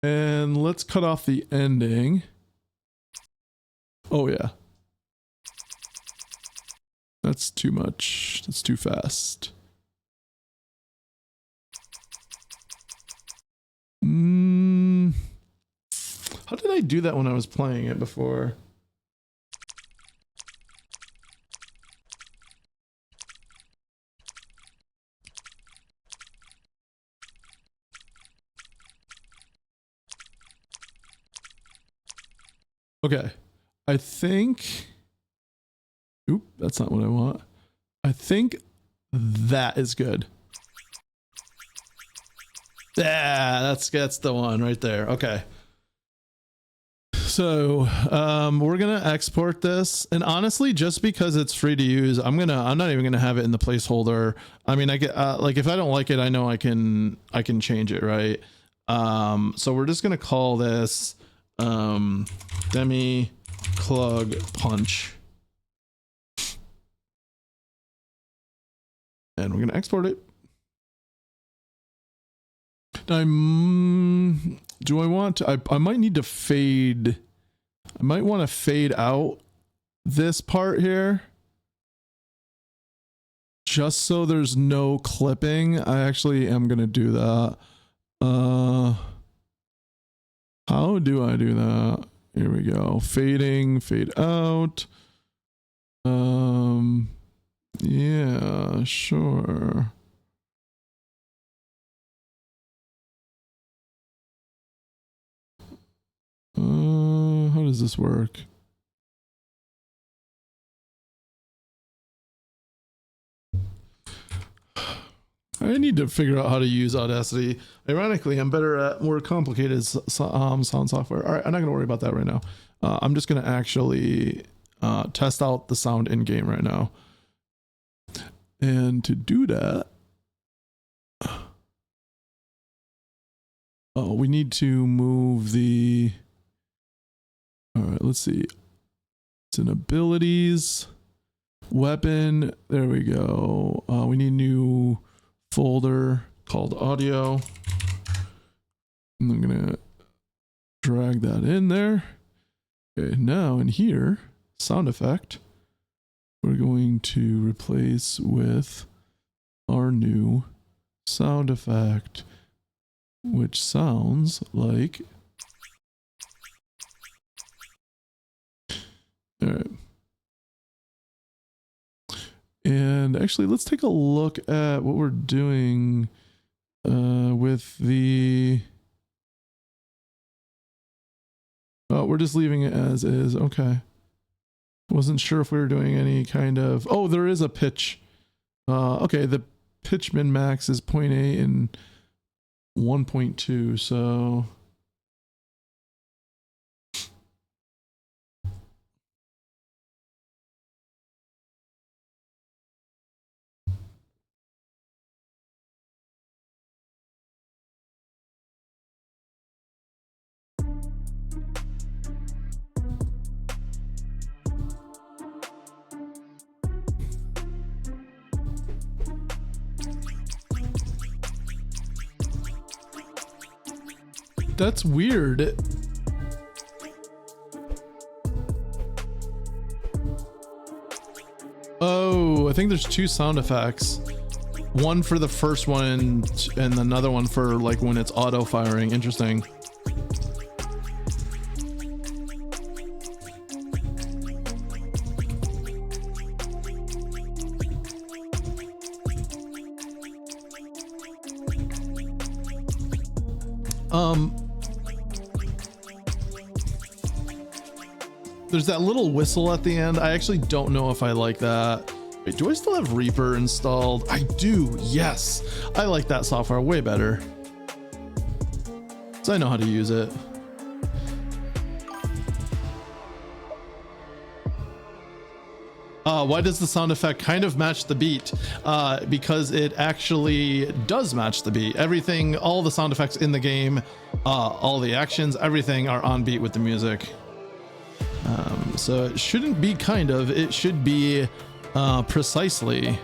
And let's cut off the ending. Oh yeah. That's too much. That's too fast. How did I do that when I was playing it before? Okay, I think, oop, that's not what I want. I think that is good. Yeah, that's the one right there. Okay. So, we're gonna export this, and honestly, just because it's free to use, I'm not even gonna have it in the placeholder. I mean, I get like if I don't like it, I know I can change it, right? So we're just gonna call this Demi Clug Punch, and we're gonna export it. Do I want to, I might need to fade. I might want to fade out this part here just so there's no clipping. I actually am going to do that. How do I do that? Here we go. Fading, fade out. Yeah, sure. How does this work? I need to figure out how to use Audacity. Ironically, I'm better at more complicated sound software. All right, I'm not going to worry about that right now. I'm just going to actually test out the sound in game right now. And to do that, oh, we need to move the. All right, let's see. It's in abilities, weapon. There we go. We need a new folder called audio. And I'm gonna drag that in there. Okay, now in here, sound effect, we're going to replace with our new sound effect, which sounds like. All right. And actually, let's take a look at what we're doing with the. Oh, we're just leaving it as is. Okay. Wasn't sure if we were doing any kind of. Oh, there is a pitch. Okay, the pitch min max is 0.8 and 1.2. So. That's weird. Oh, I think there's two sound effects. One for the first one and another one for like when it's auto firing. Interesting. There's that little whistle at the end. I actually don't know if I like that. Wait, do I still have Reaper installed? I do, yes. I like that software way better. So I know how to use it. Why does the sound effect kind of match the beat? Because it actually does match the beat. Everything, all the sound effects in the game, all the actions, everything are on beat with the music. So it shouldn't be kind of, it should be precisely.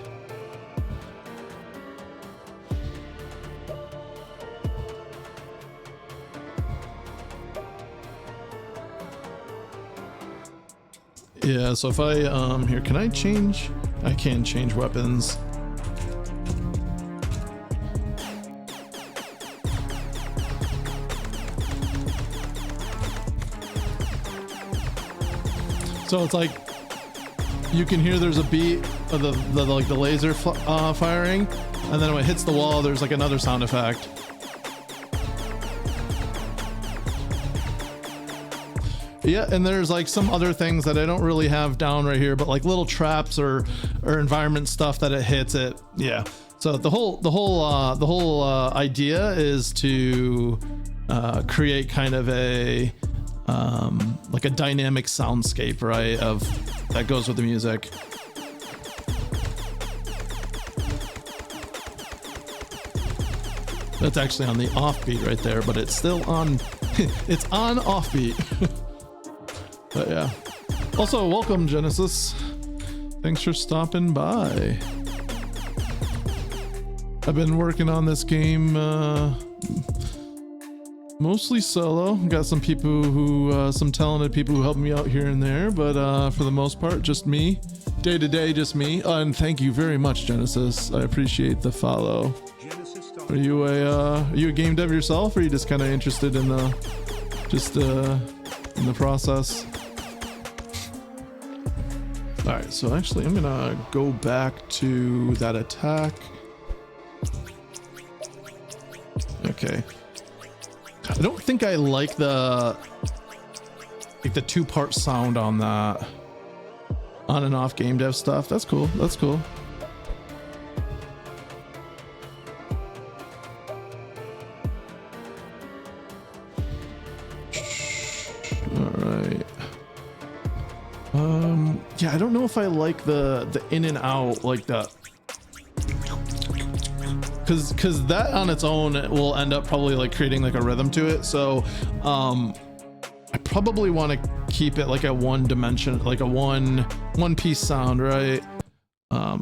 Yeah, so if I, here, can I change? I can change weapons. So it's like, you can hear there's a beat of the like the laser firing, and then when it hits the wall, there's like another sound effect. Yeah, and there's like some other things that I don't really have down right here, but like little traps or environment stuff that it hits it. Yeah. So the whole idea is to create kind of a like a dynamic soundscape, right? Of that goes with the music. That's actually on the offbeat right there, but it's still on. It's on offbeat. But yeah. Also, welcome Genesis. Thanks for stopping by. I've been working on this game mostly solo. Got some people who, some talented people who help me out here and there, but for the most part, just me. Day to day, just me. And thank you very much, Genesis. I appreciate the follow. Are you a game dev yourself, or are you just kind of interested in the in the process? All right, so actually I'm gonna go back to that attack. Okay. I don't think I like the two-part sound on that on and off game dev stuff. That's cool. That's cool. Yeah, I don't know if I like the in and out like that, because that on its own will end up probably like creating like a rhythm to it. So I probably want to keep it like a one dimension, like a one piece sound, right?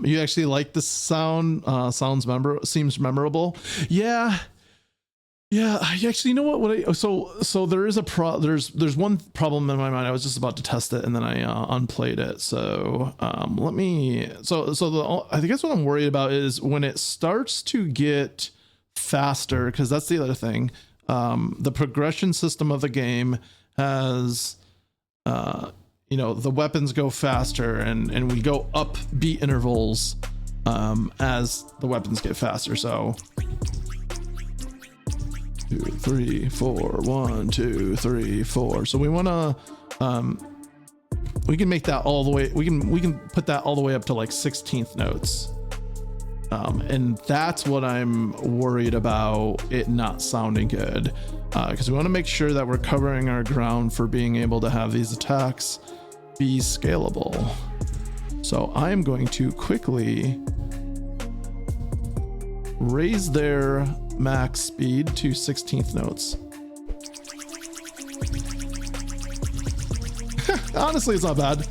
You actually like the sound? Seems memorable. Yeah, actually, you know what? So there is there's one problem in my mind. I was just about to test it, and then I unplayed it. So let me. I think that's what I'm worried about is when it starts to get faster, because that's the other thing. The progression system of the game has, the weapons go faster, and we go up beat intervals as the weapons get faster. So. 2, 3, 4, 1, 2, 3, 4. So we want to we can make that all the way, we can put that all the way up to like 16th notes, and that's what I'm worried about, it not sounding good, because we want to make sure that we're covering our ground for being able to have these attacks be scalable. So I am going to quickly raise their max speed to 16th notes. Honestly, it's not bad.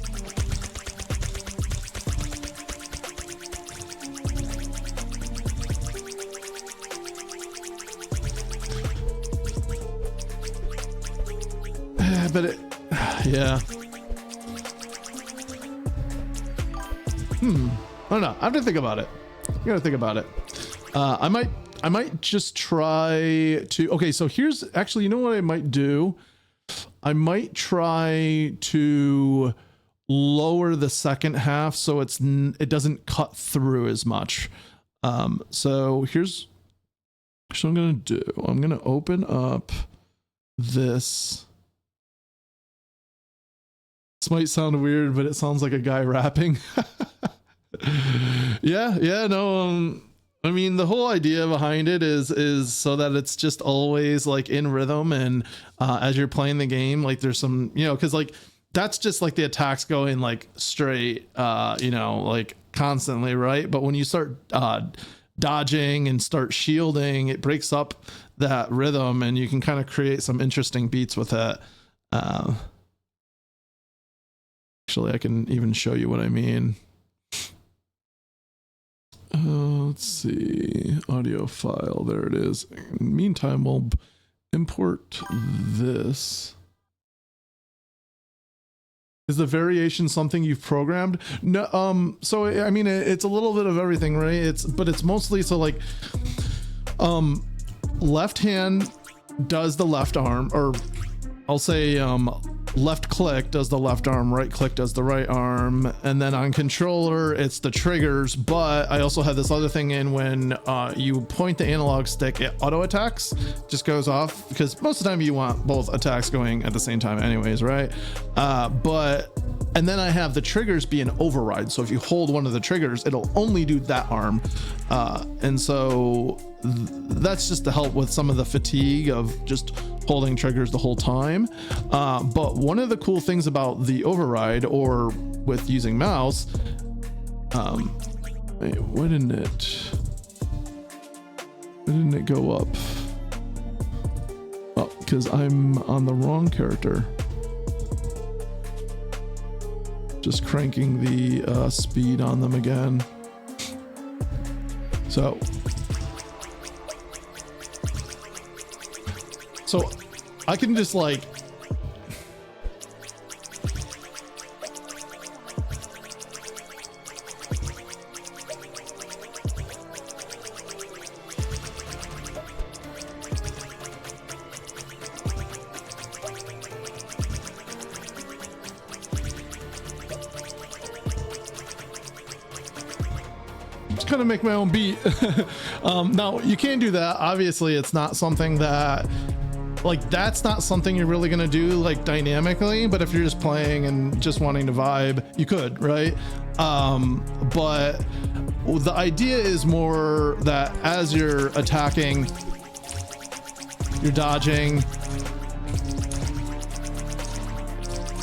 But it, yeah. I don't know. I have to think about it. I gotta think about it. I might just try to, okay, so here's actually, you know what I might do? I might try to lower the second half so it doesn't cut through as much. So here's what I'm gonna do. I'm gonna open up this. This might sound weird, but it sounds like a guy rapping. Yeah, no, I mean, the whole idea behind it is so that it's just always like in rhythm, and as you're playing the game, like there's some, because like that's just like the attacks going like straight, you know, like constantly, right? But when you start dodging and start shielding, it breaks up that rhythm, and you can kind of create some interesting beats with it. Actually, I can even show you what I mean. Let's see, audio file, there it is. Meantime, we'll import this. Is the variation something you've programmed? No. So I mean, it's a little bit of everything, right? But it's mostly so like, left hand does the left arm, or I'll say left click does the left arm, right click does the right arm, and then on controller it's the triggers. But I also have this other thing in when you point the analog stick, it auto attacks, just goes off, because most of the time you want both attacks going at the same time anyways, right? And then I have the triggers be an override, so if you hold one of the triggers, it'll only do that arm, and so that's just to help with some of the fatigue of just holding triggers the whole time. But one of the cool things about the override, or with using mouse, wait, why didn't it go up? Oh, because I'm on the wrong character. Just cranking the speed on them again. So I can just like, kind of make my own beat. Now you can't do that. Obviously, it's not something that, like, that's not something you're really gonna do like dynamically, but if you're just playing and just wanting to vibe, you could, right? But the idea is more that as you're attacking, you're dodging,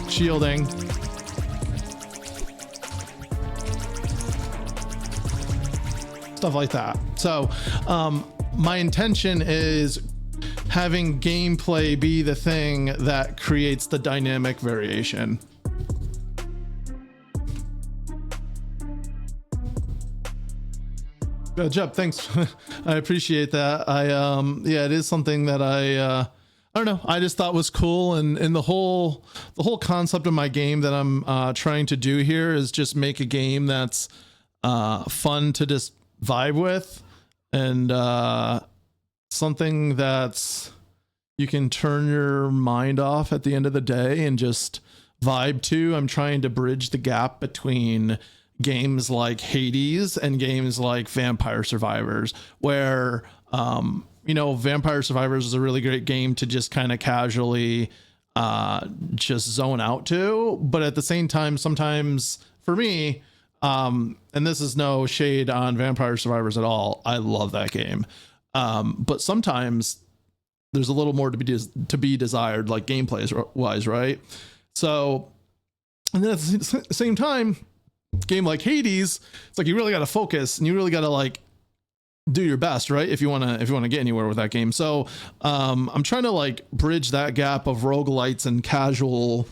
shielding, stuff like that. So my intention is having gameplay be the thing that creates the dynamic variation. Jeb, thanks. I appreciate that. Yeah, it is something that I don't know, I just thought was cool, and the whole concept of my game that I'm trying to do here is just make a game that's fun to just vibe with, and something that's you can turn your mind off at the end of the day and just vibe to. I'm trying to bridge the gap between games like Hades and games like Vampire Survivors, where you know, Vampire Survivors is a really great game to just kind of casually just zone out to, but at the same time, sometimes for me, and this is no shade on Vampire Survivors at all, I love that game, but sometimes there's a little more to be desired, like gameplay wise, right? So, and then at the same time, game like Hades, it's like you really got to focus and you really got to like do your best, right? If you want to get anywhere with that game. So I'm trying to like bridge that gap of roguelites and casual,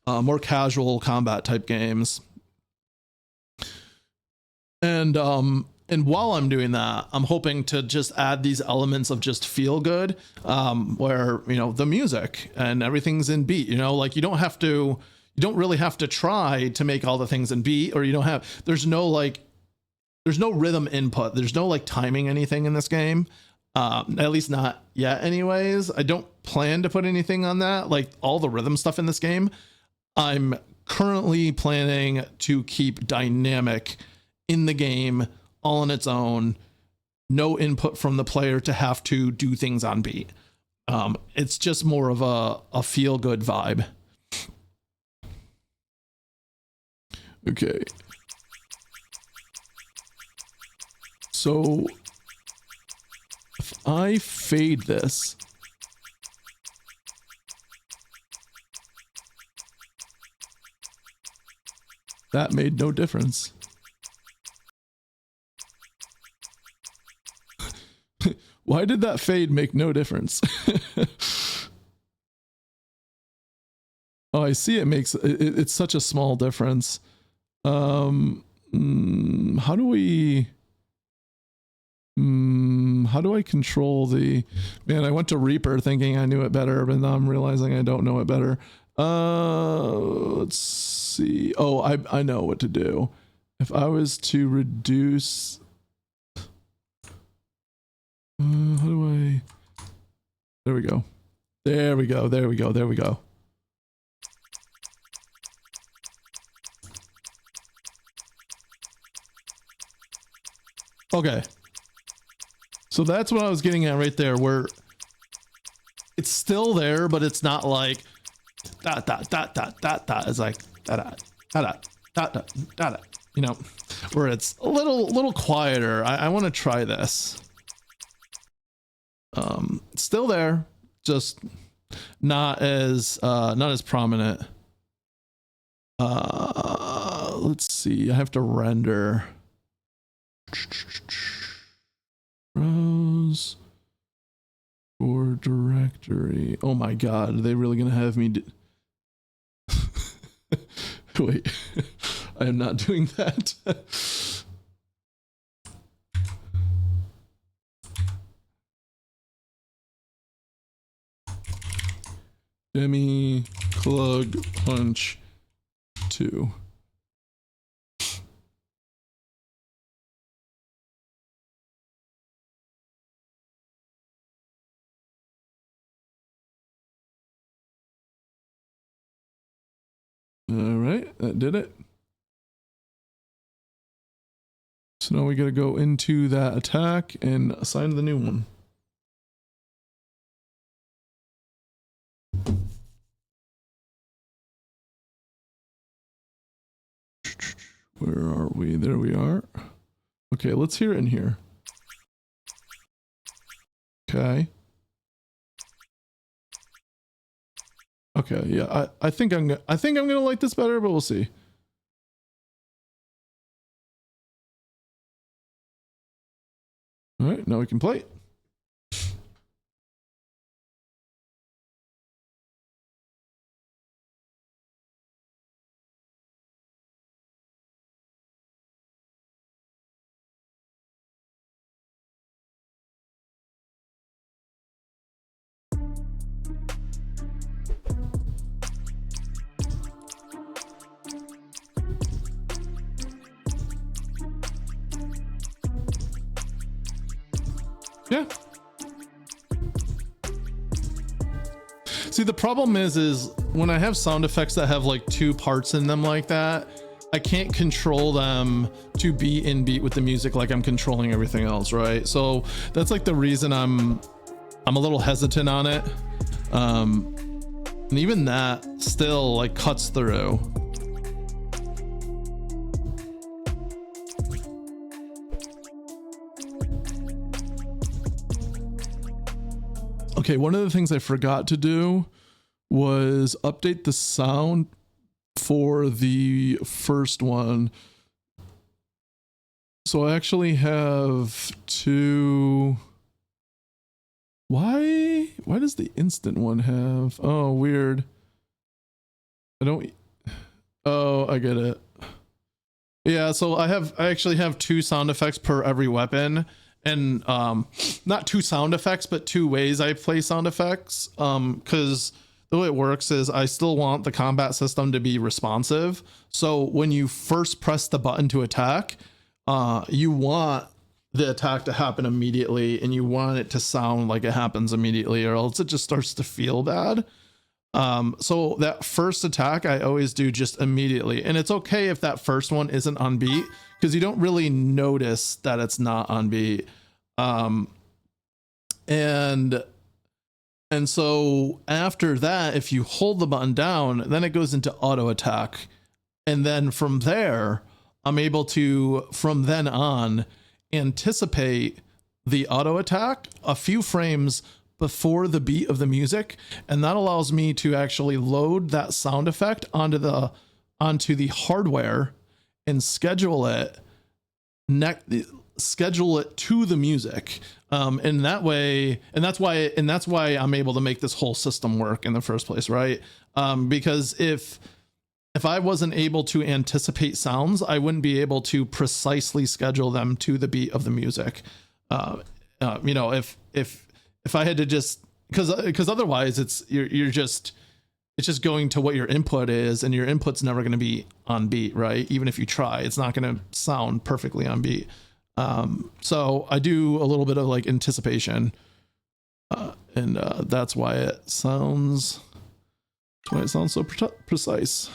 more casual combat type games. And while I'm doing that, I'm hoping to just add these elements of just feel good, where, you know, the music and everything's in beat, you know, like you don't really have to try to make all the things in beat, or there's no rhythm input. There's no like timing anything in this game. At least not yet anyways. I don't plan to put anything on that. Like all the rhythm stuff in this game, I'm currently planning to keep dynamic in the game all on its own. No input from the player to have to do things on beat. It's just more of a feel good vibe. Okay. So if I fade this, That made no difference. Why did that fade make no difference? Oh, I see. It makes it's such a small difference. How do I control the, man, I went to Reaper thinking I knew it better, but now I'm realizing I don't know it better. Let's see. Oh, I know what to do. If I was to reduce, how do I, there we go. There we go. There we go. There we go. Okay. So that's what I was getting at right there, where it's still there, but it's not like dot dot dot dot dot dot. It's like dot dot dot dot dot dot, you know, where it's a little quieter. I want to try this. It's still there, just not as prominent. Let's see. I have to render. Browse or directory. Oh my god, are they really gonna have me wait, I am not doing that. Demi Clug Punch 2. All right, that did it. So now we got to go into that attack and assign the new one. Where are we? There we are. Okay, let's hear it in here. Okay. Okay, yeah, I think I'm gonna like this better, but we'll see. All right, now we can play it. Yeah. See, the problem is when I have sound effects that have like two parts in them like that, I can't control them to be in beat with the music like I'm controlling everything else, right? So that's like the reason I'm a little hesitant on it. And even that still like cuts through. Okay, one of the things I forgot to do was update the sound for the first one. So I actually have two. Why does the instant one have? Oh, weird. Oh, I get it. Yeah, so I actually have two sound effects per every weapon. And not two sound effects, but two ways I play sound effects, because the way it works is I still want the combat system to be responsive. So when you first press the button to attack, you want the attack to happen immediately, and you want it to sound like it happens immediately, or else it just starts to feel bad. So that first attack I always do just immediately, and it's okay if that first one isn't on beat, because you don't really notice that it's not on beat. And so after that, if you hold the button down, then it goes into auto attack. And then from there, I'm able to, from then on, anticipate the auto attack a few frames before the beat of the music. And that allows me to actually load that sound effect onto the hardware and schedule it to the music. And that way, and that's why I'm able to make this whole system work in the first place, right? Because if I wasn't able to anticipate sounds, I wouldn't be able to precisely schedule them to the beat of the music. You know, if I had to just, because otherwise it's just going to what your input is, and your input's never going to be on beat, right? Even if you try, it's not going to sound perfectly on beat. So I do a little bit of like anticipation, and that's why it sounds so precise.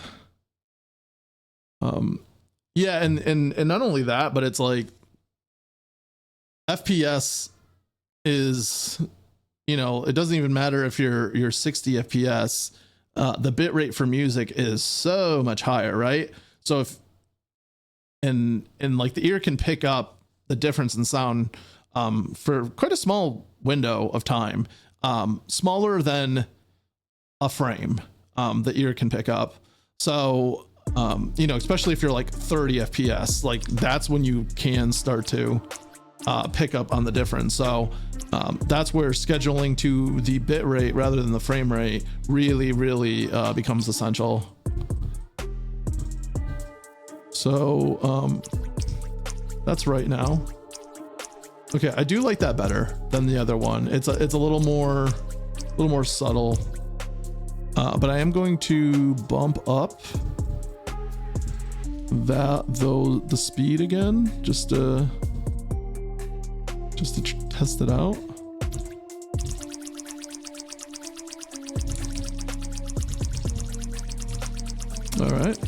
Yeah, and not only that, but it's like FPS is, you know, it doesn't even matter if you're 60 FPS. The bit rate for music is so much higher, right? So if and like the ear can pick up the difference in sound for quite a small window of time, smaller than a frame, the ear can pick up. So you know, especially if you're like 30 FPS, like that's when you can start to pick up on the difference. So that's where scheduling to the bit rate rather than the frame rate really becomes essential. So that's right now. Okay, I do like that better than the other one. It's a little more subtle, but I am going to bump up the speed again, just to test it out. All right.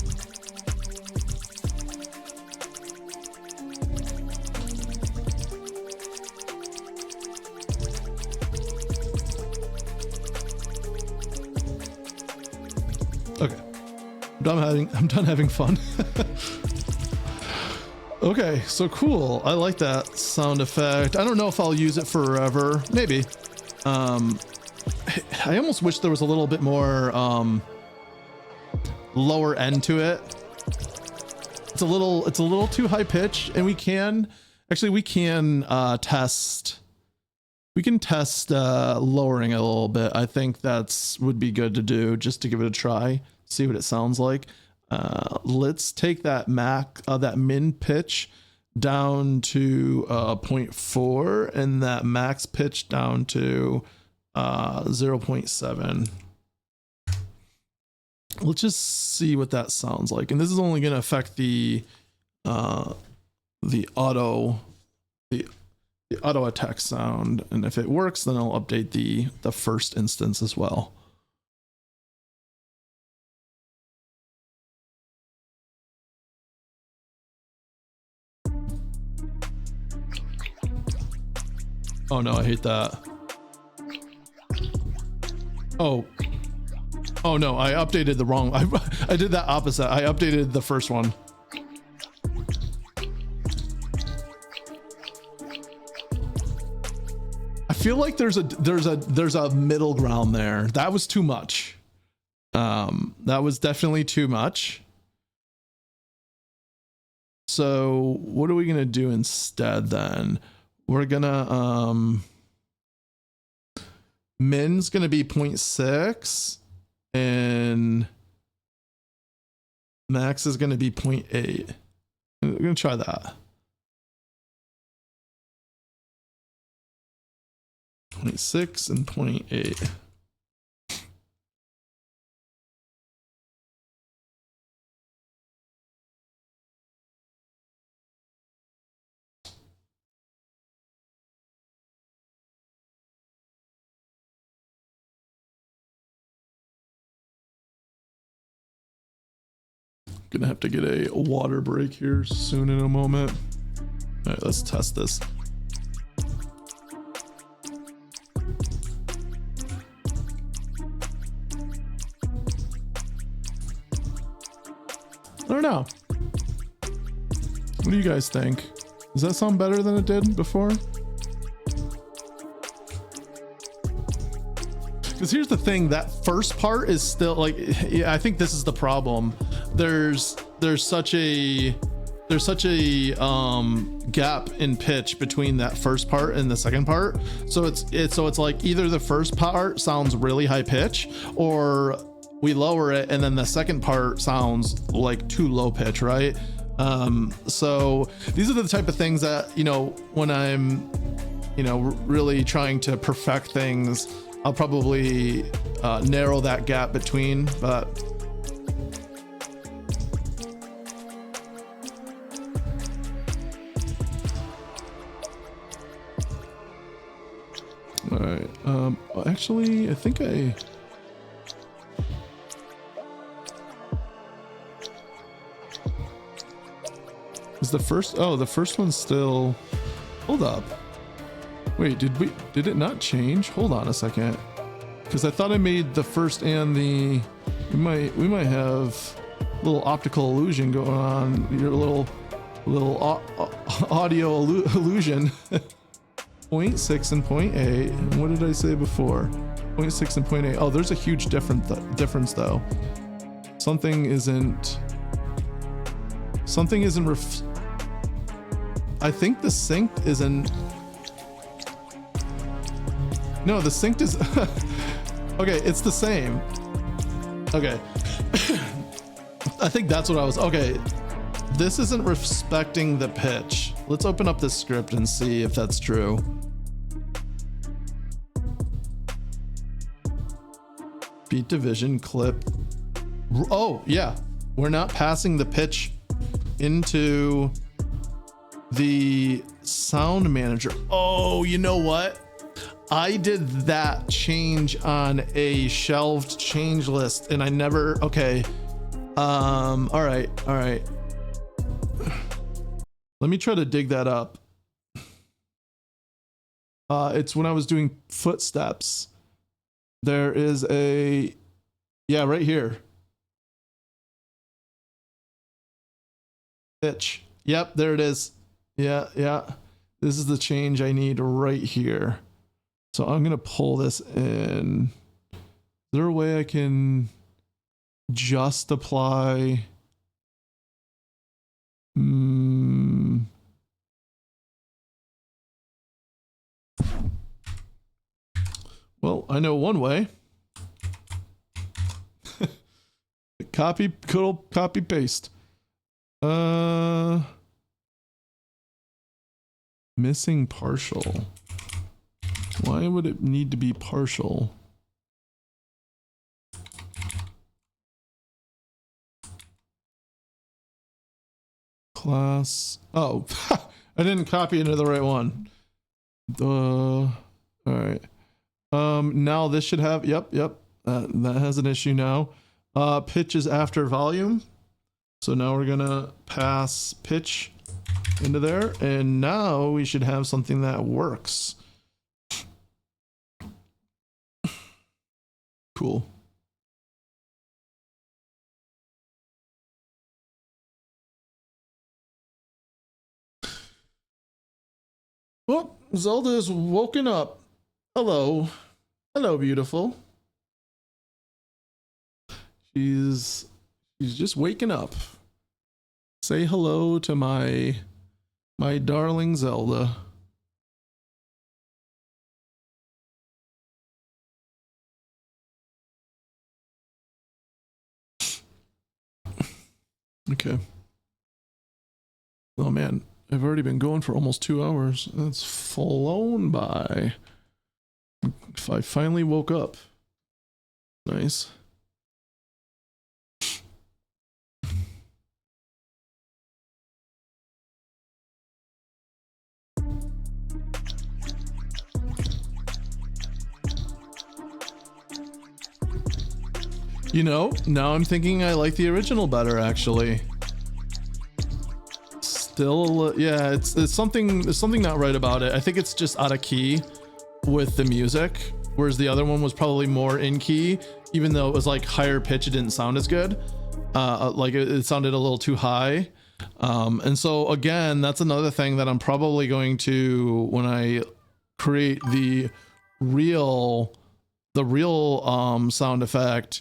Okay. I'm done having fun. Okay, so cool. I like that sound effect. I don't know if I'll use it forever. Maybe. I almost wish there was a little bit more lower end to it. It's a little too high pitch, and we can test lowering it a little bit. I think would be good to do, just to give it a try, see what it sounds like. Let's take that min pitch down to 0.4 and that max pitch down to 0.7. Let's just see what that sounds like. And this is only going to affect the auto attack sound. And if it works, then I'll update the first instance as well. Oh no, I hate that. Oh no, I updated the wrong. I did that opposite. I updated the first one. I feel like there's a middle ground there. That was too much. That was definitely too much. So what are we gonna do instead then? We're gonna min's gonna be 0.6 and max is gonna be 0.8. I'm gonna try that. 0.6 and 0.8. Gonna have to get a water break here soon in a moment. All right, let's test this. I don't know. What do you guys think? Does that sound better than it did before? Because here's the thing, that first part is still like, yeah, I think this is the problem. There's such a there's such a gap in pitch between that first part and the second part. So it's like either the first part sounds really high pitch, or we lower it and then the second part sounds like too low pitch, right? So these are the type of things that, you know, when I'm, you know, really trying to perfect things, I'll probably narrow that gap between, but all right. Actually, I think is the first, oh, the first one's still, hold up. Wait, did it not change? Hold on a second. Because I thought I made the first and the, we might have a little optical illusion going on. Your little audio illusion. 0.6 and 0.8. What did I say before? 0.6 and 0.8. Oh, there's a huge difference though. Something isn't I think the sync isn't. No, the sync is. Okay, it's the same. Okay. I think that's what I was. Okay. This isn't respecting the pitch. Let's open up this script and see if that's true. Beat division clip. Oh, yeah. We're not passing the pitch into the sound manager. Oh, you know what? I did that change on a shelved change list and I never, okay. All right. Let me try to dig that up. It's when I was doing footsteps. There is a, yeah, right here. Pitch. Yep, there it is. Yeah. This is the change I need right here. So I'm going to pull this in. Is there a way I can just apply? Well, I know one way. Copy, good old copy paste. Missing partial. Why would it need to be partial? Class. Oh, I didn't copy into the right one. All right. Now this should have, yep. That has an issue now. Pitch is after volume. So now we're gonna pass pitch into there, and now we should have something that works. Cool. Oh, Zelda is woken up. Hello, beautiful. She's just waking up. Say hello to my darling Zelda. Okay. Oh man, I've already been going for almost 2 hours. That's flown by. If I finally woke up. Nice. You know, now I'm thinking I like the original better, actually. Still, yeah, it's something, there's something not right about it. I think it's just out of key with the music, whereas the other one was probably more in key, even though it was like higher pitch, it didn't sound as good. Like it sounded a little too high. And so again, that's another thing that I'm probably going to, when I create the real sound effect,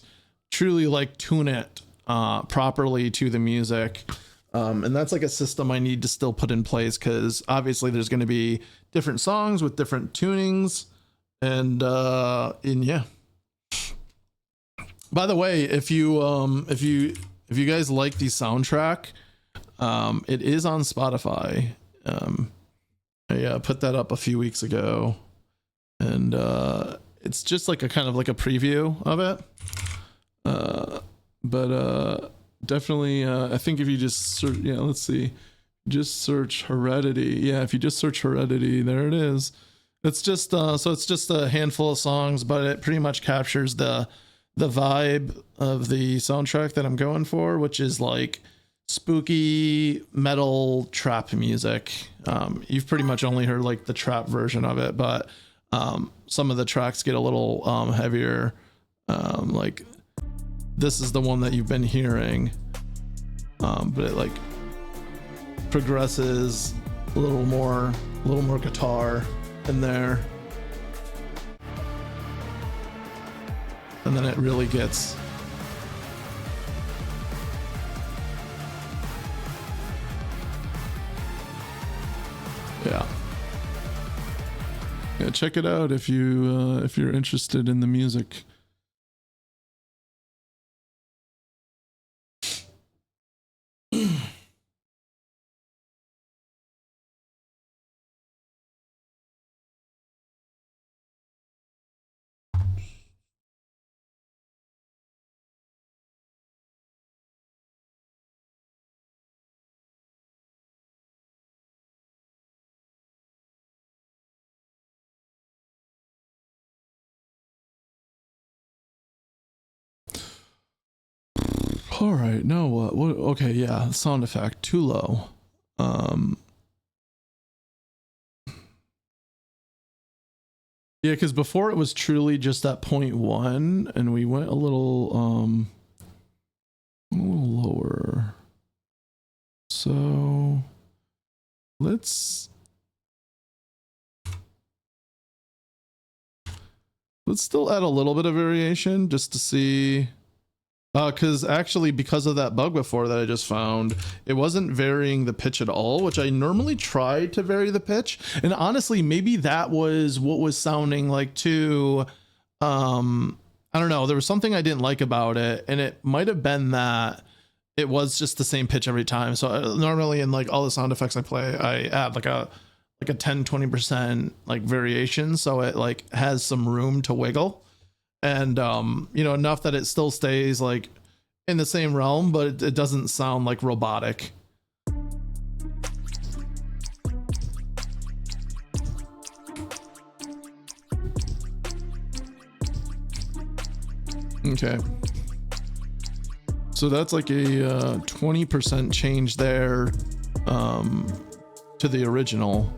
truly like tune it properly to the music. And that's like a system I need to still put in place, because obviously there's going to be different songs with different tunings, and yeah. By the way, if you guys like the soundtrack, it is on Spotify. I put that up a few weeks ago, and it's just like a kind of like a preview of it. But definitely, I think if you just search, yeah, let's see, just search Heredity. Yeah, if you just search Heredity, there it is. It's just so it's just a handful of songs, but it pretty much captures the vibe of the soundtrack that I'm going for, which is like spooky metal trap music. You've pretty much only heard like the trap version of it, but some of the tracks get a little heavier. Like this is the one that you've been hearing, but it like progresses a little more guitar in there, and then it really gets yeah, check it out if you're interested in the music. All right, now what? Okay, yeah, sound effect too low. Yeah, because before it was truly just at 0.1, and we went a little lower. So let's still add a little bit of variation just to see. Because actually, because of that bug before that I just found, it wasn't varying the pitch at all, which I normally try to vary the pitch. And honestly, maybe that was what was sounding like too. I don't know. There was something I didn't like about it, and it might have been that it was just the same pitch every time. So normally in like all the sound effects I play, I add like a 10-20% like variation, so it like has some room to wiggle. And enough that it still stays like in the same realm, but it doesn't sound like robotic. Okay, so that's like a 20% change there to the original,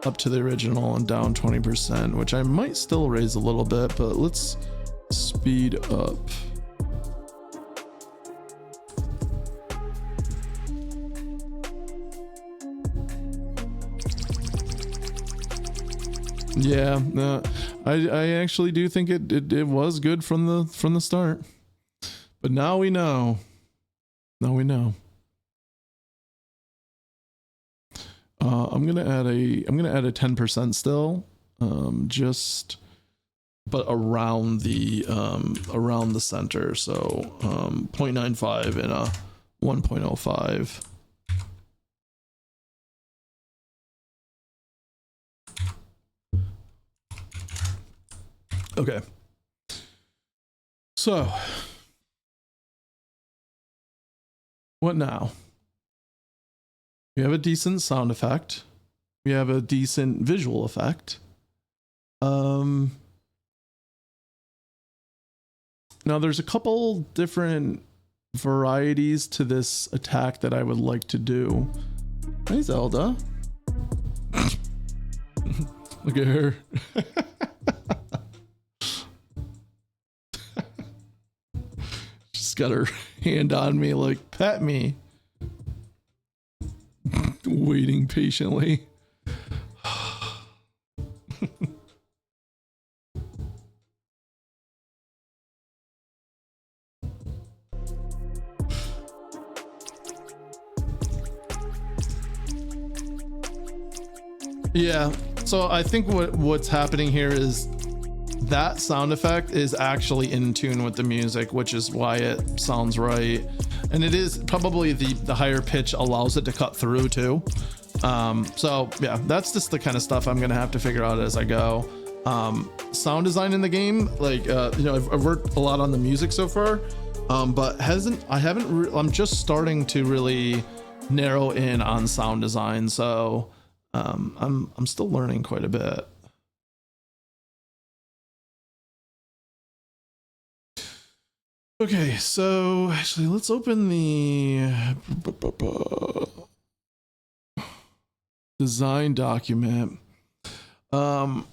up to the original and down 20%, which I might still raise a little bit, but let's speed up. Yeah, I actually do think it was good from the start, but now we know. Now we know. I'm gonna add a 10% still, but around the center. So 0.95 and a 1.05. Okay. So what now? We have a decent sound effect. We have a decent visual effect. Now there's a couple different varieties to this attack that I would like to do. Hey, Zelda. Look at her. She's got her hand on me like, pet me. Waiting patiently. Yeah. So I think what's happening here is that sound effect is actually in tune with the music, which is why it sounds right. And it is probably the higher pitch allows it to cut through too. So yeah, that's just the kind of stuff I'm gonna have to figure out as I go. Sound design in the game, like you know, I've worked a lot on the music so far, but I'm just starting to really narrow in on sound design. So I'm still learning quite a bit. Okay, so actually let's open the design document. All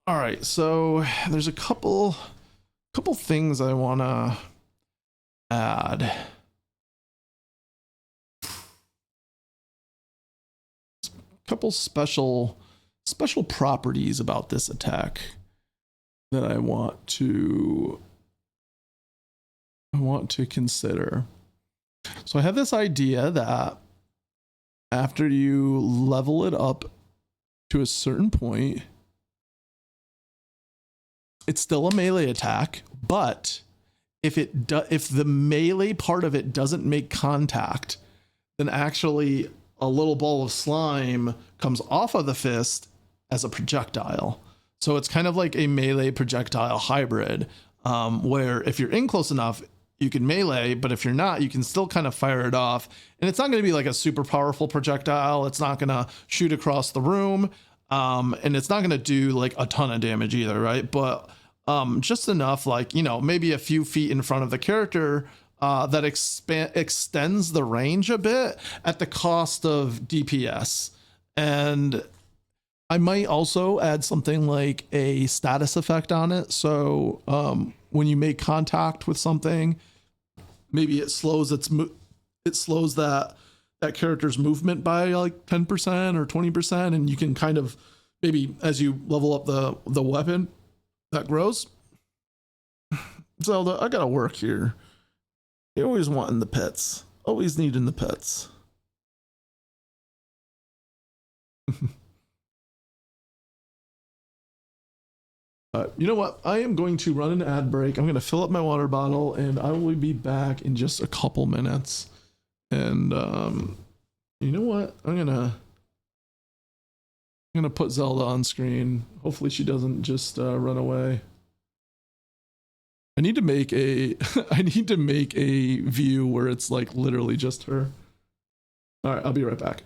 right, so there's a couple things I want to add. Couple special properties about this attack that I want to consider. So I have this idea that after you level it up to a certain point, it's still a melee attack, but if the melee part of it doesn't make contact, then actually a little ball of slime comes off of the fist as a projectile. So it's kind of like a melee projectile hybrid, where if you're in close enough, you can melee, but if you're not, you can still kind of fire it off. And it's not going to be like a super powerful projectile. It's not going to shoot across the room. And it's not going to do like a ton of damage either, right? But just enough, like, you know, maybe a few feet in front of the character, that extends the range a bit at the cost of DPS. And I might also add something like a status effect on it. So when you make contact with something, maybe it slows that character's movement by like 10% or 20%, and you can kind of maybe as you level up the weapon that grows. Zelda, I gotta work here. You always wanting the pets, always needing the pets. You know what? I am going to run an ad break. I'm going to fill up my water bottle, and I will be back in just a couple minutes. And you know what? I'm gonna put Zelda on screen. Hopefully, she doesn't just run away. I need to make a I need to make a view where it's like literally just her. All right, I'll be right back.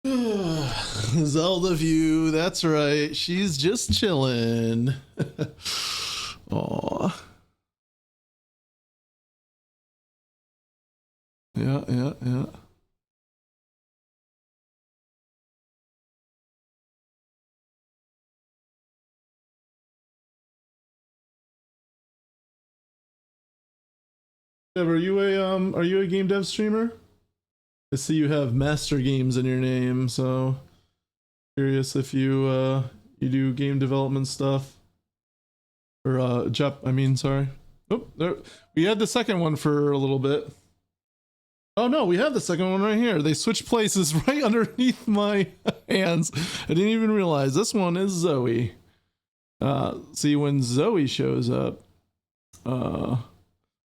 Zelda view, that's right. She's just chilling. Aw. Yeah. Dev, are you a game dev streamer? I see you have Master Games in your name, so curious if you do game development stuff. Or I mean, sorry. Oh, there, we had the second one for a little bit. Oh no, we have the second one right here. They switched places right underneath my hands. I didn't even realize this one is Zoe. See, when Zoe shows up,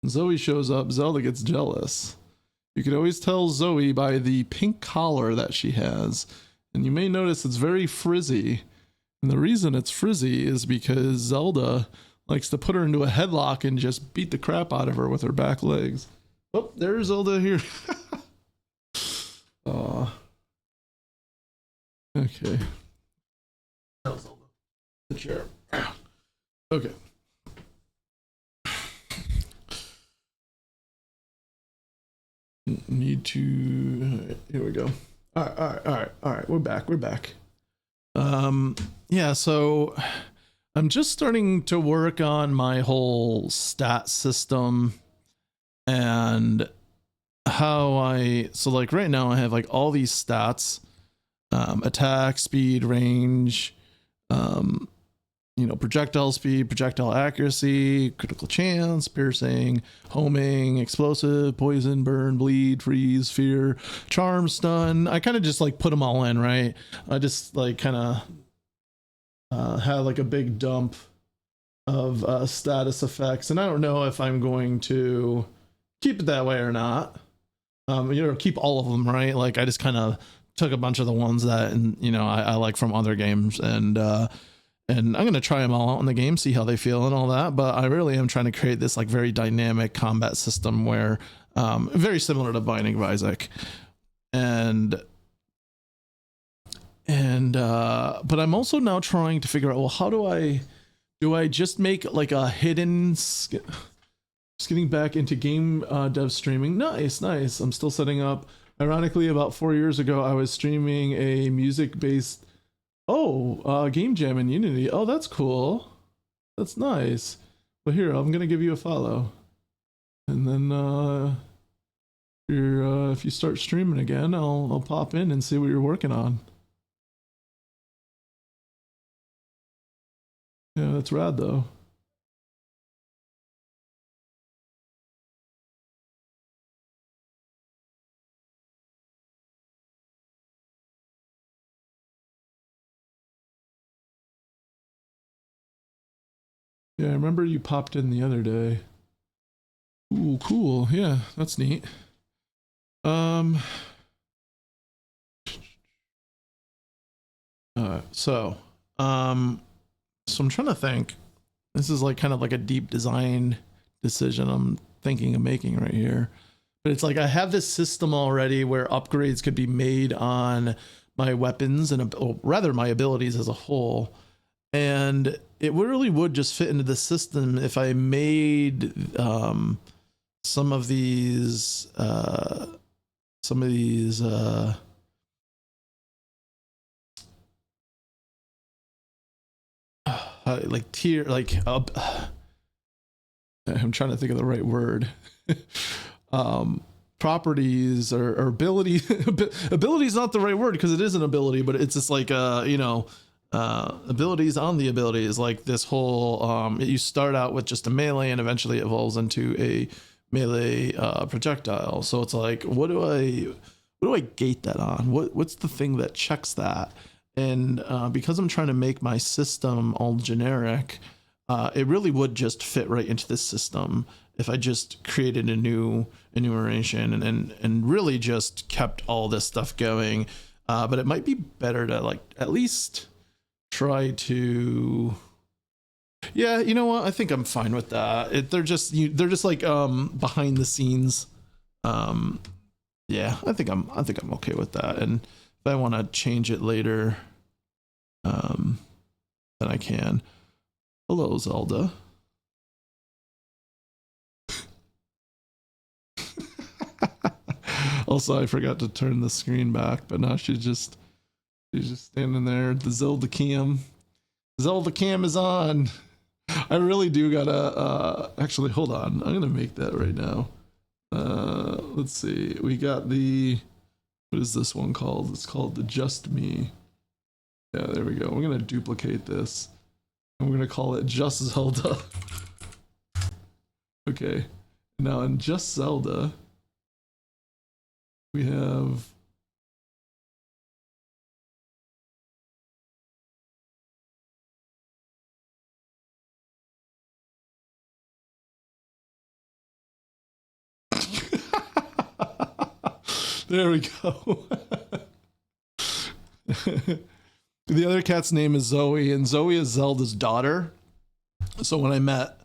Zelda gets jealous. You can always tell Zoe by the pink collar that she has. And you may notice it's very frizzy. And the reason it's frizzy is because Zelda likes to put her into a headlock and just beat the crap out of her with her back legs. Oh, there's Zelda here. Aw. Okay. That was Zelda. The chair. Okay. Need to. Here we go. All right. We're back. Yeah. So I'm just starting to work on my whole stat system and so like right now I have like all these stats, attack, speed, range, projectile speed, projectile accuracy, critical chance, piercing, homing, explosive, poison, burn, bleed, freeze, fear, charm, stun. I kind of just like put them all in, right? I just like kind of had like a big dump of status effects, and I don't know if I'm going to keep it that way or not. Keep all of them, right? Like I just kind of took a bunch of the ones that, and I like from other games, and I'm going to try them all out in the game, see how they feel and all that. But I really am trying to create this like very dynamic combat system where very similar to Binding of Isaac. But I'm also now trying to figure out, well, how do I just make like a hidden, just getting back into game dev streaming. Nice. I'm still setting up. Ironically, about 4 years ago, I was streaming a music-based game jam in Unity. Oh, that's cool. That's nice. But here, I'm gonna give you a follow, and then if you start streaming again, I'll pop in and see what you're working on. Yeah, that's rad though. Yeah, I remember you popped in the other day. Ooh, cool. Yeah, that's neat. So I'm trying to think. This is like kind of like a deep design decision I'm thinking of making right here. But it's like I have this system already where upgrades could be made on my weapons and rather my abilities as a whole. And it really would just fit into the system if I made some of these like tier I'm trying to think of the right word. Properties or ability. Ability is not the right word because it is an ability, but it's just like abilities on the ability is like this whole you start out with just a melee and eventually it evolves into a melee projectile. So it's like what do I gate that on? What's the thing that checks that? And because I'm trying to make my system all generic, it really would just fit right into this system if I just created a new enumeration and really just kept all this stuff going. But it might be better to like at least try to. Yeah, you know what? I think I'm fine with that. They're just like behind the scenes. Yeah, I think I'm okay with that. And if I want to change it later, then I can. Hello, Zelda. Also, I forgot to turn the screen back, but now she's just standing there. The Zelda cam is on. I really do gotta actually hold on. I'm gonna make that right now. Let's see. We got the, what is this one called? It's called the Just Me. Yeah, there we go. We're gonna duplicate this and we're gonna call it Just Zelda. Okay. Now in Just Zelda, we have there we go. The other cat's name is Zoe, and Zoe is Zelda's daughter. So when I met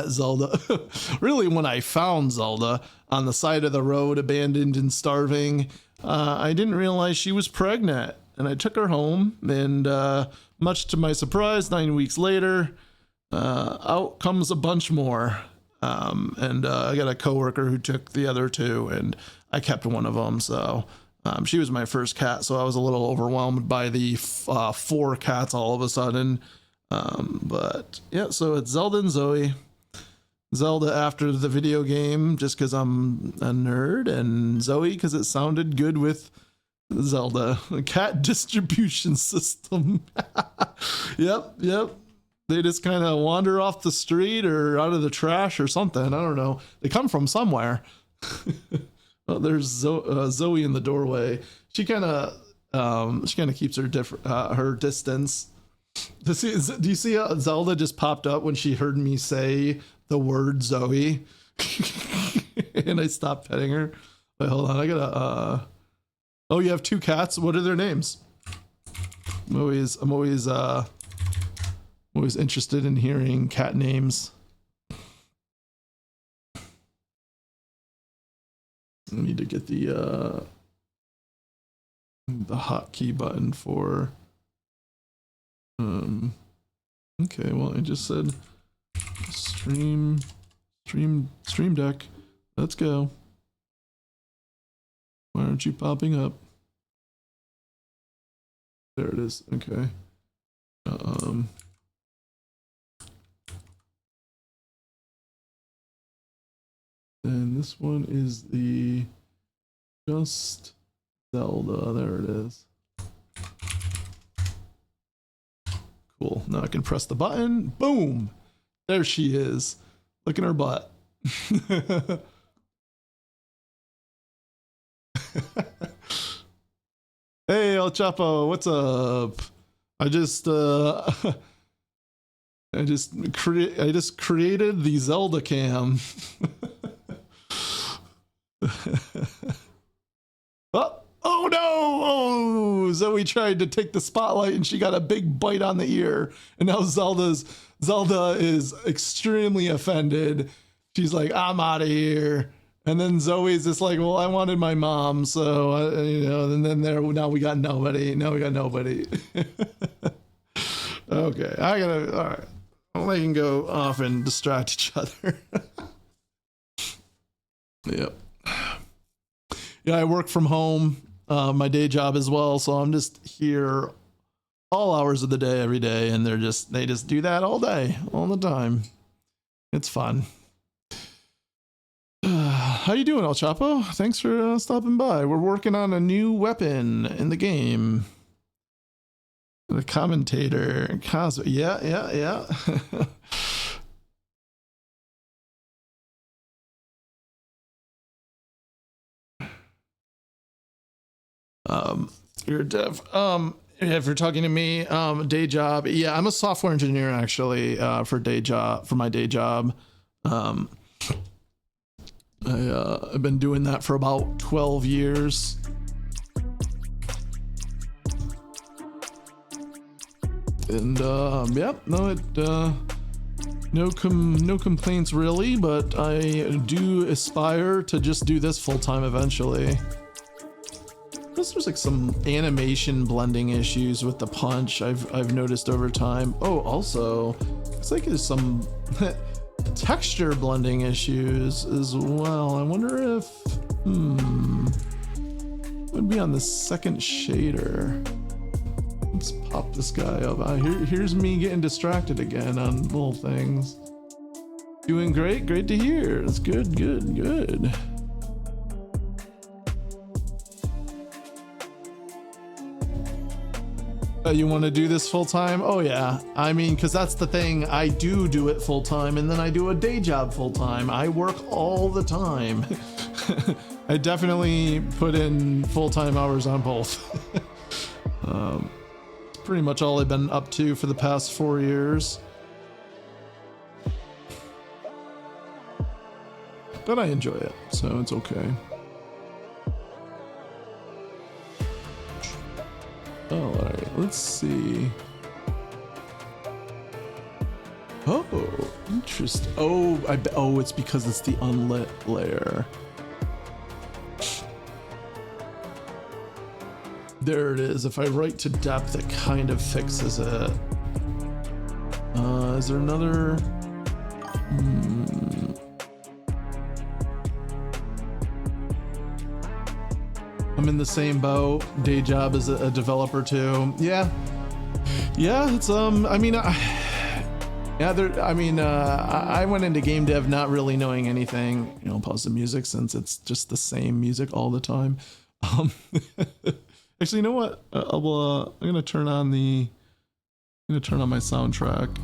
Zelda, really when I found Zelda on the side of the road, abandoned and starving, I didn't realize she was pregnant, and I took her home, and much to my surprise, 9 weeks later, out comes a bunch more. And I got a coworker who took the other two, and I kept one of them. So she was my first cat, so I was a little overwhelmed by the 4 cats all of a sudden. But yeah, so it's Zelda and Zoe. Zelda after the video game, just because I'm a nerd, and Zoe because it sounded good with Zelda. A cat distribution system. Yep. They just kind of wander off the street or out of the trash or something. I don't know. They come from somewhere. Oh, there's Zoe in the doorway. She kind of keeps her distance. Do you see how Zelda just popped up when she heard me say the word Zoe? And I stopped petting her. Wait, hold on. I gotta. Oh, you have 2 cats. What are their names? I'm always interested in hearing cat names. I need to get the hotkey button for. Okay, well, I just said stream deck. Let's go. Why aren't you popping up? There it is. Okay. And this one is the Just Zelda. There it is. Cool. Now I can press the button. Boom. There she is. Look at her butt. Hey, El Chapo, what's up? I just created the Zelda cam. Oh no! Oh, Zoe tried to take the spotlight and she got a big bite on the ear. And now Zelda is extremely offended. She's like, I'm out of here. And then Zoe's just like, well, I wanted my mom, so and then now we got nobody. Okay, all right. Well, they can go off and distract each other. Yep. Yeah, I work from home, my day job as well, so I'm just here all hours of the day, every day, and they just do that all day, all the time. It's fun. How you doing, El Chapo? Thanks for stopping by. We're working on a new weapon in the game. The commentator, Cosmo. Yeah. You're a dev. If you're talking to me, day job. Yeah, I'm a software engineer actually, for my day job. I've been doing that for about 12 years. And yep, no complaints really, but I do aspire to just do this full time eventually. Plus there's like some animation blending issues with the punch I've noticed over time. Oh, also, it's like there's some texture blending issues as well. I wonder if, would be on the second shader. Let's pop this guy up. Here's me getting distracted again on little things. Doing great, great to hear. It's good, good, good. You want to do this full time? Oh yeah. I mean, because that's the thing. I do it full time, and then I do a day job full time. I work all the time. I definitely put in full-time hours on both. It's pretty much all I've been up to for the past 4 years. But I enjoy it, so it's okay. All right, let's see. Oh, interesting. Oh, it's because it's the unlit layer. There it is. If I write to depth, it kind of fixes it. Is there another? I'm in the same boat. Day job as a developer too. Yeah. It's I mean, I went into game dev not really knowing anything. You know, pause the music since it's just the same music all the time. Actually, you know what? I'm gonna turn on my soundtrack.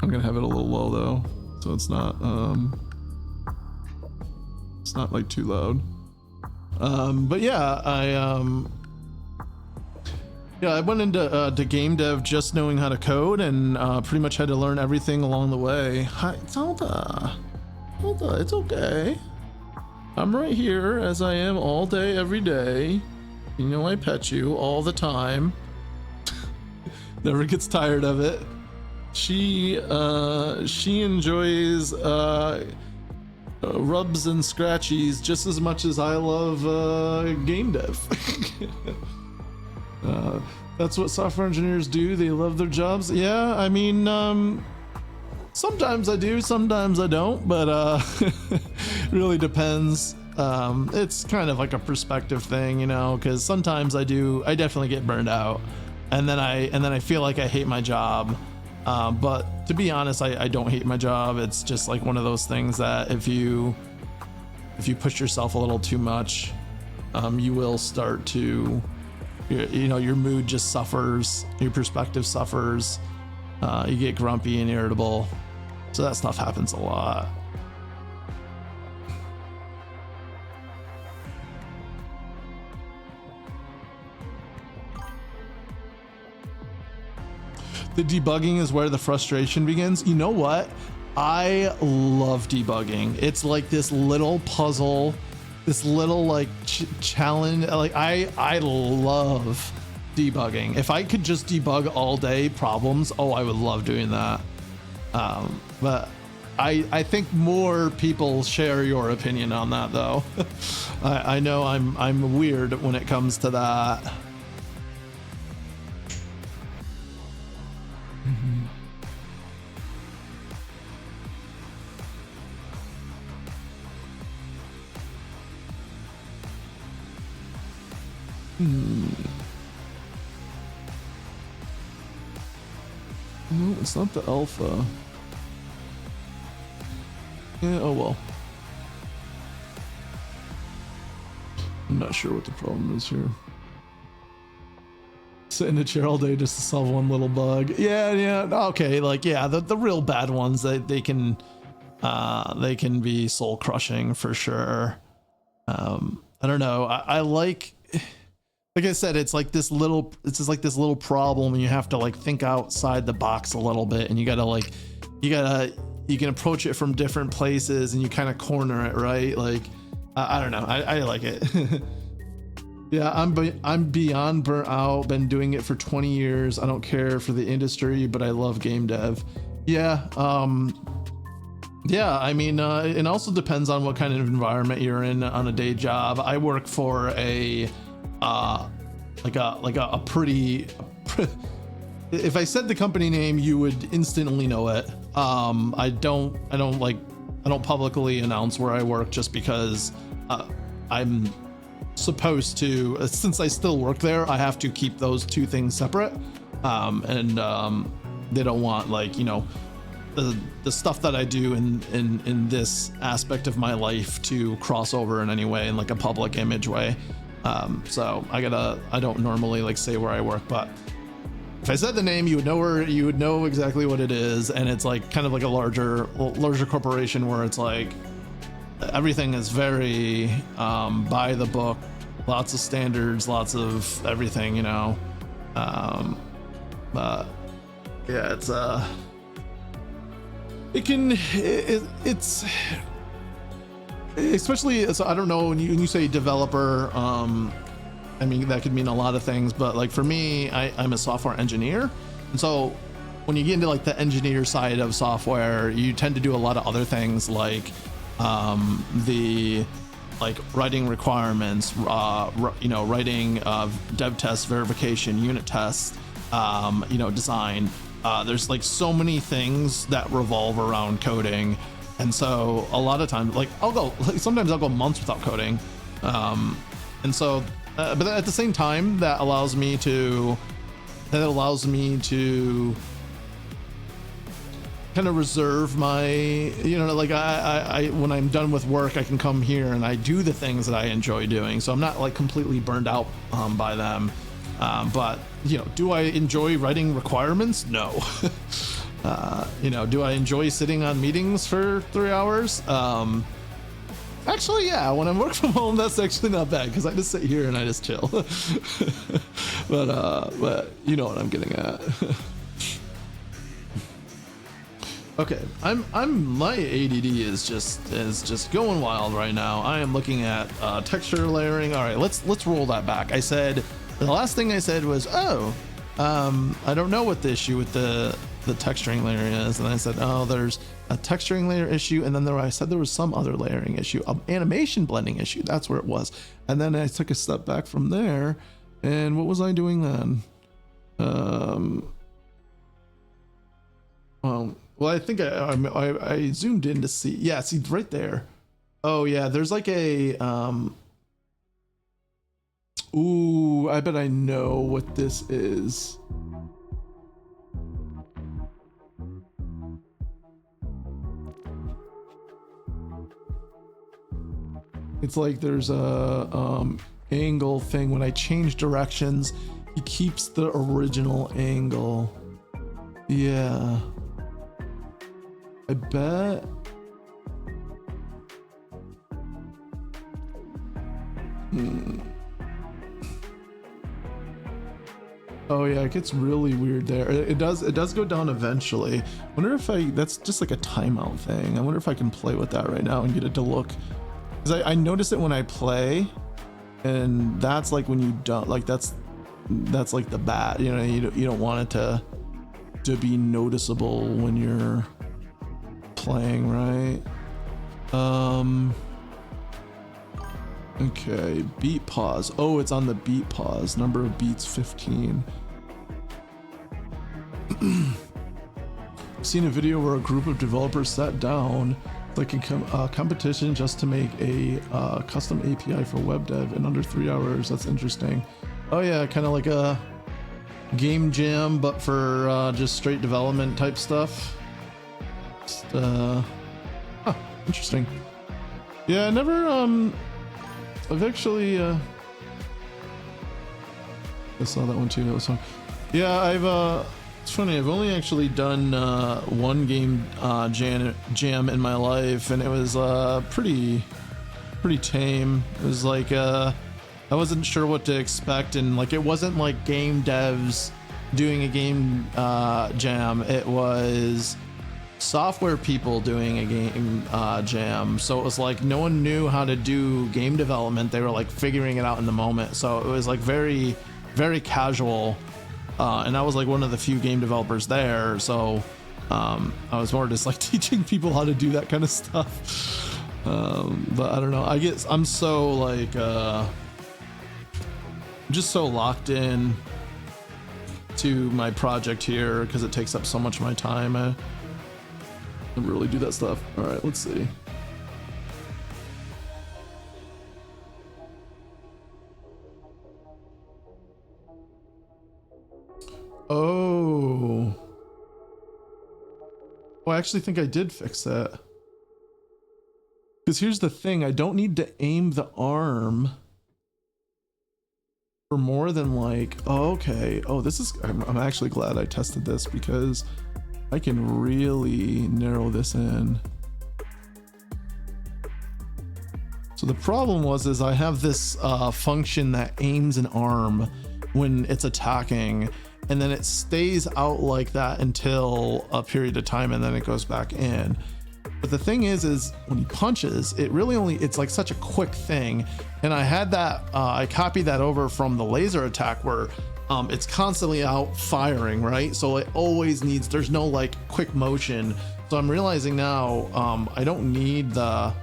I'm gonna have it a little low though, so it's not like too loud. But yeah, I went into game dev just knowing how to code, and pretty much had to learn everything along the way. Hi, Zelda, it's okay. I'm right here as I am all day, every day. You know, I pet you all the time. Never gets tired of it. She enjoys rubs and scratchies just as much as I love game dev. That's what software engineers do. They love their jobs. Yeah, I mean, sometimes I do, sometimes I don't, but really depends. It's kind of like a perspective thing, you know, because sometimes I definitely get burned out, and then I feel like I hate my job. But to be honest, I don't hate my job. It's just like one of those things that if you push yourself a little too much, you will start to, you know, your mood just suffers, your perspective suffers, you get grumpy and irritable. So that stuff happens a lot. The debugging is where the frustration begins. You know what? I love debugging. It's like this little puzzle, this little like challenge. Like I love debugging. If I could just debug all day problems, oh, I would love doing that. But I think more people share your opinion on that though. I know I'm weird when it comes to that. No, it's not the alpha. Yeah, oh well. I'm not sure what the problem is here. Sit in a chair all day just to solve one little bug. Yeah, okay, like yeah, the real bad ones, they can be soul crushing for sure. I don't know. I like I said, it's just like this little problem, and you have to like think outside the box a little bit, and you can approach it from different places, and you kind of corner it, right? Like I don't know, I like it. Yeah, I'm beyond burnt out, been doing it for 20 years. I don't care for the industry, but I love game dev. Yeah, yeah, I mean, it also depends on what kind of environment you're in on a day job. I work for a a pretty. If I said the company name, you would instantly know it. I don't publicly announce where I work just because I'm supposed to, since I still work there, I have to keep those two things separate. And they don't want, like, you know, the stuff that I do in this aspect of my life to cross over in any way, in like a public image way. So I don't normally like say where I work, but if I said the name, you would know exactly what it is. And it's like kind of like a larger corporation where it's like everything is very by the book, lots of standards, lots of everything, you know. But yeah, it's especially, so I don't know, when you say developer, I mean, that could mean a lot of things, but like for me, I'm a software engineer. And so when you get into like the engineer side of software, you tend to do a lot of other things like writing requirements, you know, writing dev tests, verification, unit tests, you know, design. There's like so many things that revolve around coding. And so a lot of times, like sometimes I'll go months without coding. And so, but at the same time, that allows me to kind of reserve my, you know, like I when I'm done with work, I can come here and I do the things that I enjoy doing. So I'm not like completely burned out by them. But you know, do I enjoy writing requirements? No. You know, do I enjoy sitting on meetings for 3 hours? Actually, yeah, when I work from home, that's actually not bad because I just sit here and I just chill. But you know what I'm getting at. Okay, my ADD is just going wild right now. I am looking at texture layering. All right, let's roll that back. The last thing I said was, I don't know what the issue with the texturing layer is, and I said, oh, there's a texturing layer issue, and then I said there was some other layering issue, animation blending issue. That's where it was. And then I took a step back from there, and what was I doing then? Well, I think I zoomed in to see. Yeah, see right there. Oh yeah, there's like a ooh, I bet I know what this is. It's like there's a angle thing. When I change directions, he keeps the original angle. Yeah. I bet. Oh yeah, it gets really weird there. It does go down eventually. Wonder if that's just like a timeout thing. I wonder if I can play with that right now and get it to look, because I notice it when I play, and that's like when you don't, like that's like the bad, you know, you don't want it to be noticeable when you're playing, right? Okay, beat pause. Oh, it's on the beat pause. Number of beats 15. Seen a video where a group of developers sat down like a competition just to make a custom API for web dev in under 3 hours. That's interesting. Oh yeah, kind of like a game jam, but for just straight development type stuff. Just, interesting. Yeah, I never I've actually I saw that one too. That was fun. Yeah, it's funny, I've only actually done one game jam in my life, and it was pretty tame. It was like I wasn't sure what to expect, and like it wasn't like game devs doing a game jam. It was software people doing a game jam. So it was like no one knew how to do game development. They were like figuring it out in the moment. So it was like very, very casual. And I was like one of the few game developers there. So I was more just like teaching people how to do that kind of stuff. But I don't know. I guess I'm so like I'm just so locked in to my project here because it takes up so much of my time. I don't really do that stuff. All right, let's see. Oh, I actually think I did fix that. Because here's the thing, I don't need to aim the arm for more than like, oh, okay. Oh, this is, I'm actually glad I tested this because I can really narrow this in. So the problem is I have this function that aims an arm when it's attacking, and then it stays out like that until a period of time, and then it goes back in. But the thing is when he punches, it really only, it's like such a quick thing. And I had that, I copied that over from the laser attack where it's constantly out firing, right? So it always needs, there's no like quick motion. So I'm realizing now I don't need the,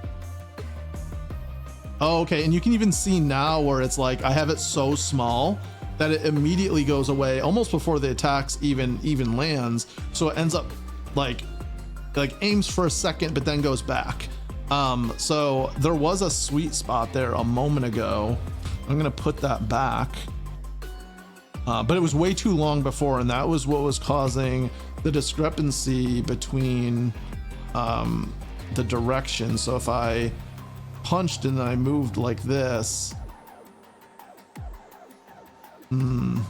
oh, okay. And you can even see now where it's like, I have it so small that it immediately goes away almost before the attacks even lands. So it ends up like aims for a second, but then goes back. So there was a sweet spot there a moment ago. I'm gonna put that back. But it was way too long before, and that was what was causing the discrepancy between the direction. So if I punched and then I moved like this, I'm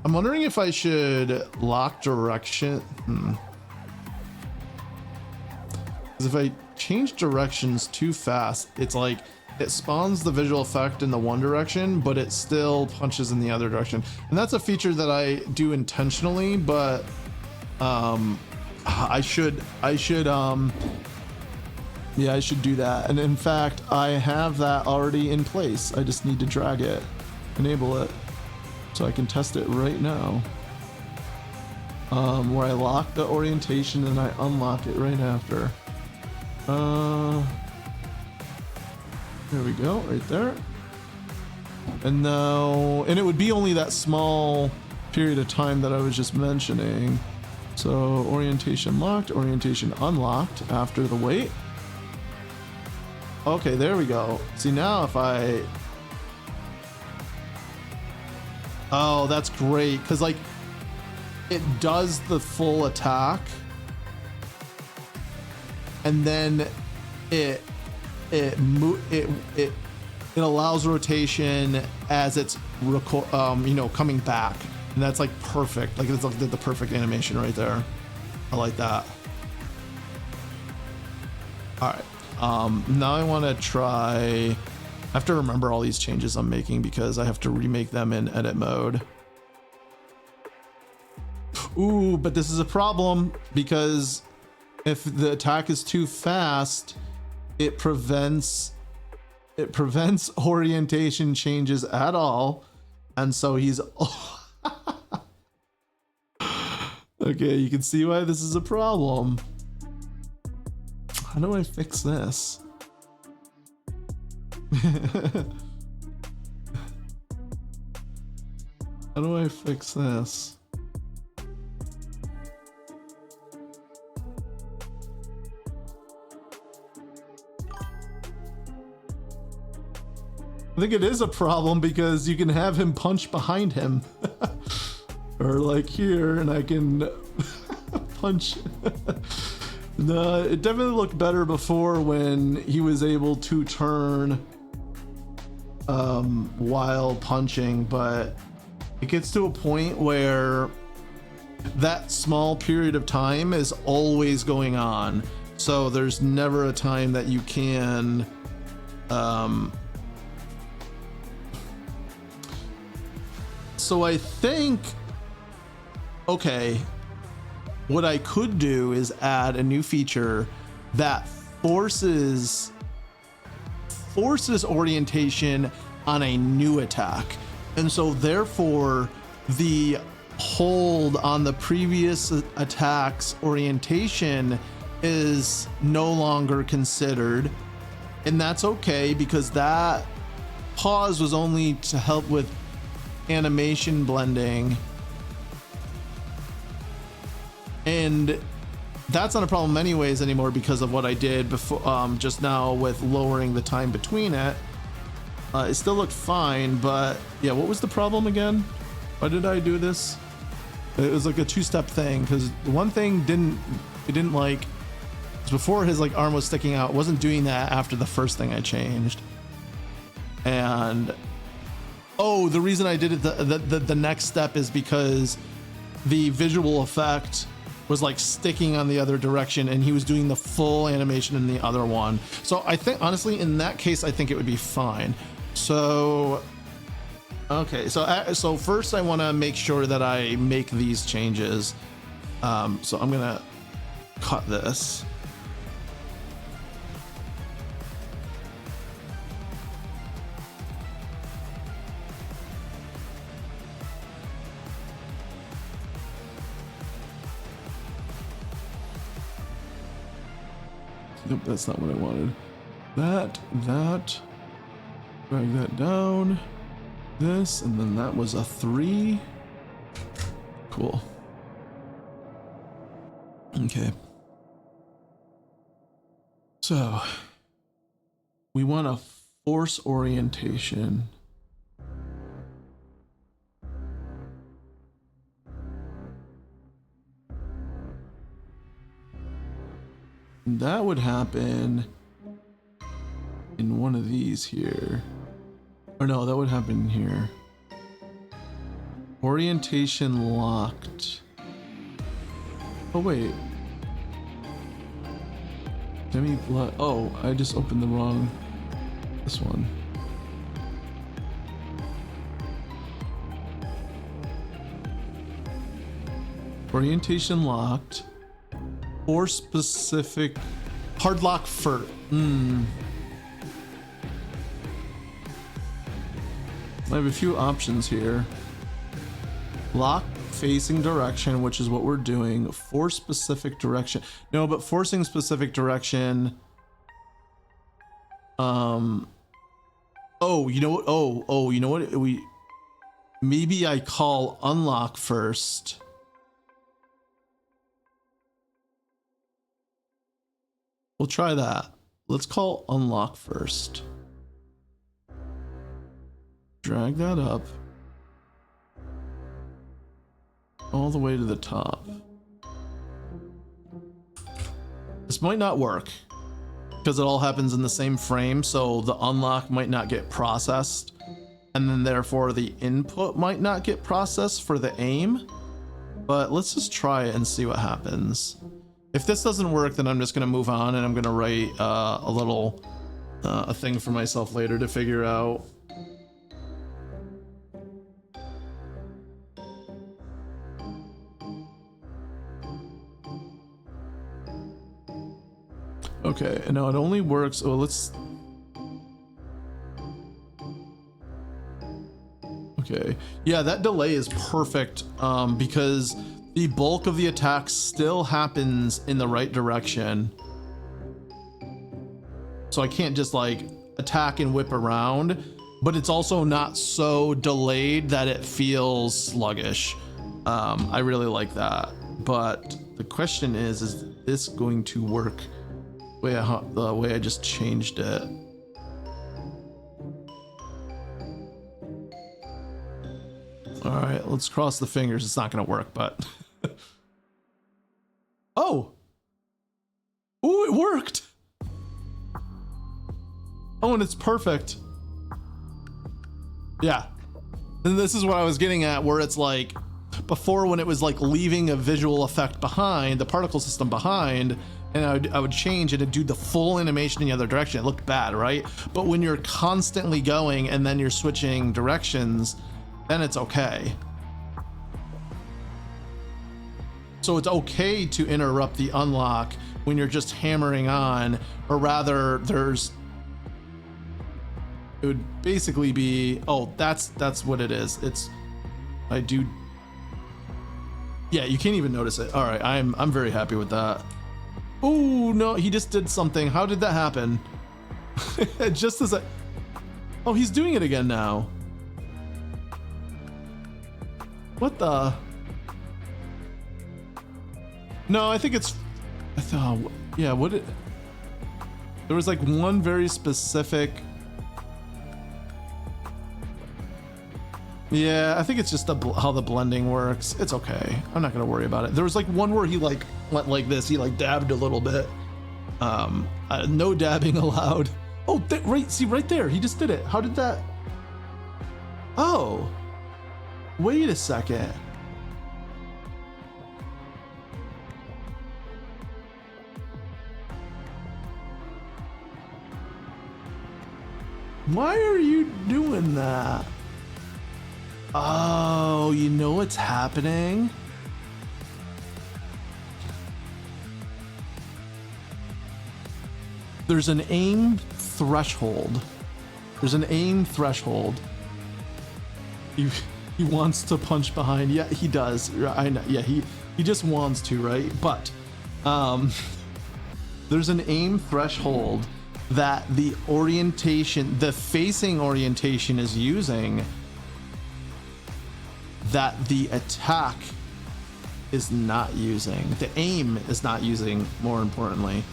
wondering if I should lock direction. Because if I change directions too fast, it's like it spawns the visual effect in the one direction, but it still punches in the other direction. And that's a feature that I do intentionally, but I should yeah, I should do that. And in fact, I have that already in place. I just need to drag it, enable it, so I can test it right now. Where I lock the orientation and I unlock it right after. There we go, right there. And now, and it would be only that small period of time that I was just mentioning. So orientation locked, orientation unlocked after the wait. Okay, there we go. See, now if I, oh, that's great, because like it does the full attack, and then it allows rotation as it's coming back, and that's like perfect. Like it's like the perfect animation right there. I like that. All right. Now I want to try, I have to remember all these changes I'm making because I have to remake them in edit mode. Ooh, but this is a problem because if the attack is too fast, it prevents orientation changes at all. And so he's, okay, you can see why this is a problem. How do I fix this? How do I fix this? I think it is a problem because you can have him punch behind him. Or like here, and I can punch. No, it definitely looked better before when he was able to turn while punching, but it gets to a point where that small period of time is always going on. So there's never a time that you can so I think, okay, what I could do is add a new feature that forces orientation on a new attack. And so therefore the hold on the previous attack's orientation is no longer considered. And that's okay because that pause was only to help with animation blending, and that's not a problem anyways anymore because of what I did before, just now with lowering the time between it. It still looked fine, but yeah, what was the problem again? Why did I do this? It was like a two-step thing, because one thing didn't like, before his like arm was sticking out, it wasn't doing that after the first thing I changed. And oh, the reason I did it the next step is because the visual effect was like sticking on the other direction, and he was doing the full animation in the other one. So I think honestly in that case I think it would be fine. So okay, so first I want to make sure that I make these changes. So I'm gonna cut this. Nope, that's not what I wanted. That, drag that down, this, and then that was a 3. Cool. Okay. So, we want a force orientation. That would happen in one of these here. Or no, that would happen here. Orientation locked. Oh wait. Demi blood. Oh, I just opened the wrong. This one. Orientation locked. Or specific hard lock for I have a few options here. Lock facing direction, which is what we're doing. Force specific direction. No, but forcing specific direction. Oh, you know what? Oh, you know what? Maybe I call unlock first. We'll try that. Let's call unlock first. Drag that up all the way to the top. This might not work because it all happens in the same frame, so the unlock might not get processed, and then therefore the input might not get processed for the aim. But let's just try it and see what happens. If this doesn't work, then I'm just gonna move on, and I'm gonna write a little a thing for myself later to figure out. Okay, and now it only works. Oh, let's. Okay, yeah, that delay is perfect because the bulk of the attack still happens in the right direction. So I can't just like attack and whip around, but it's also not so delayed that it feels sluggish. I really like that. But the question is this going to work the way I just changed it? All right, let's cross the fingers. It's not going to work, but oh, it worked. Oh, and it's perfect. Yeah, and this is what I was getting at, where it's like before, when it was like leaving a visual effect behind, the particle system behind, and I would change it and do the full animation in the other direction. It looked bad, right? But when you're constantly going and then you're switching directions, then it's okay. So it's okay to interrupt the unlock when you're just hammering on, or rather it would basically be, oh, that's what it is. Yeah, you can't even notice it. All right, I'm very happy with that. Oh no, he just did something. How did that happen? Just as oh, he's doing it again now. What the? No, I think it's, I thought, yeah, what it, there was like one very specific. Yeah, I think it's just how the blending works. It's okay. I'm not gonna worry about it. There was like one where he like went like this. He like dabbed a little bit. No dabbing allowed. Oh, right. See right there. He just did it. How did that? Oh, wait a second. Why are you doing that? Oh, you know what's happening? There's an aim threshold. There's an aim threshold. He wants to punch behind. Yeah, he does. I know. Yeah, he just wants to, right? But there's an aim threshold that the orientation, the facing orientation is using, that the attack is not using. The aim is not using, more importantly.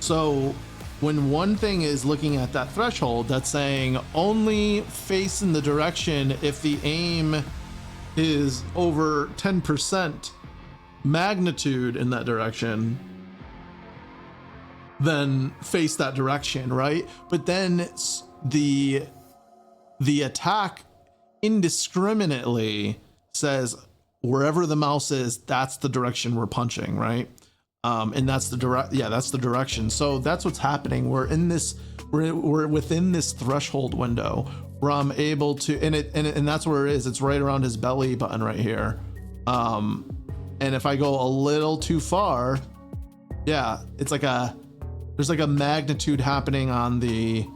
So when one thing is looking at that threshold, that's saying only face in the direction if the aim is over 10% magnitude in that direction, then face that direction, right? But then the attack indiscriminately says wherever the mouse is, that's the direction we're punching, right? And that's the that's the direction. So that's what's happening. We're within this threshold window where I'm able to, and that's where it is. It's right around his belly button right here. And if I go a little too far, yeah, it's like there's like a magnitude happening on the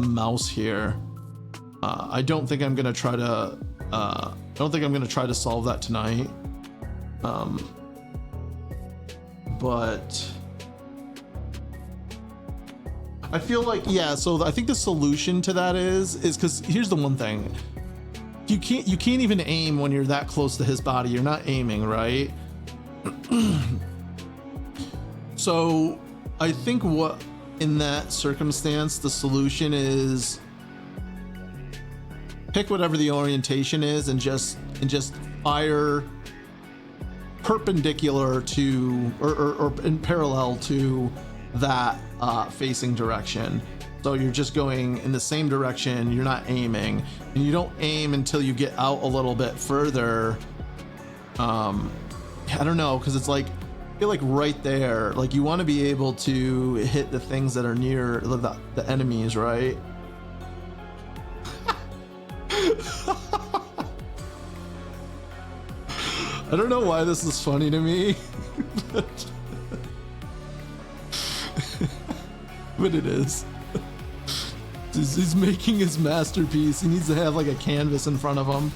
mouse here. I don't think I'm gonna try to. I don't think I'm gonna try to solve that tonight. But I feel like, yeah. So I think the solution to that is because here's the one thing: you can't even aim when you're that close to his body. You're not aiming, right? So I think what in that circumstance the solution is pick whatever the orientation is and just fire perpendicular to or in parallel to that facing direction. So you're just going in the same direction, you're not aiming, and you don't aim until you get out a little bit further. I don't know, because it's like, I feel like right there, like you want to be able to hit the things that are near the enemies, right? I don't know why this is funny to me, but it is. He's making his masterpiece. He needs to have like a canvas in front of him.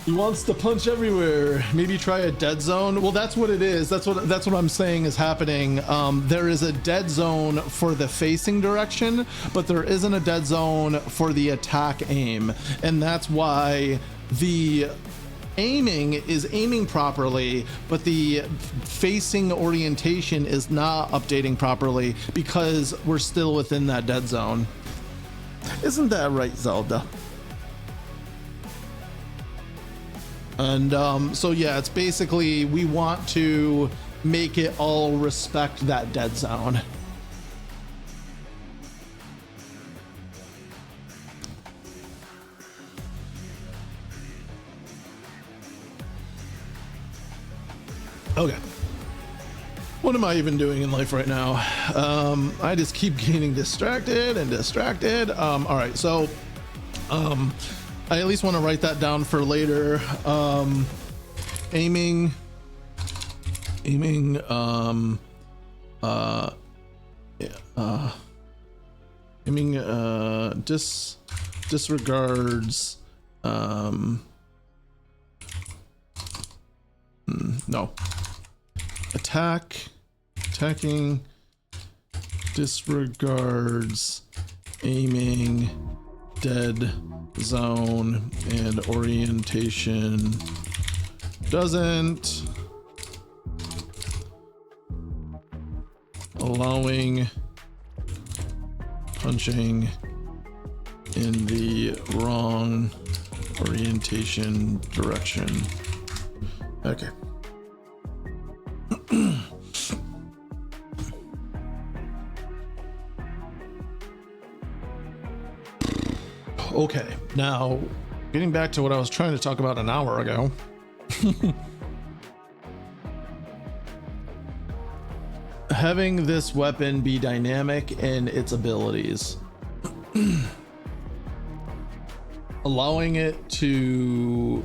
He wants to punch everywhere. Maybe try a dead zone. Well, that's what it is. That's what I'm saying is happening. There is a dead zone for the facing direction, but there isn't a dead zone for the attack aim, and that's why the aiming is aiming properly, but the facing orientation is not updating properly because we're still within that dead zone. Isn't that right, Zelda? And so yeah, it's basically we want to make it all respect that dead zone. Okay. What am I even doing in life right now? I just keep getting distracted and distracted. All right, so I at least want to write that down for later. Aiming, disregards, no, attacking disregards aiming, dead zone, and orientation. Doesn't. Allowing punching in the wrong orientation direction. Okay. Okay, now getting back to what I was trying to talk about an hour ago. Having this weapon be dynamic in its abilities. allowing it to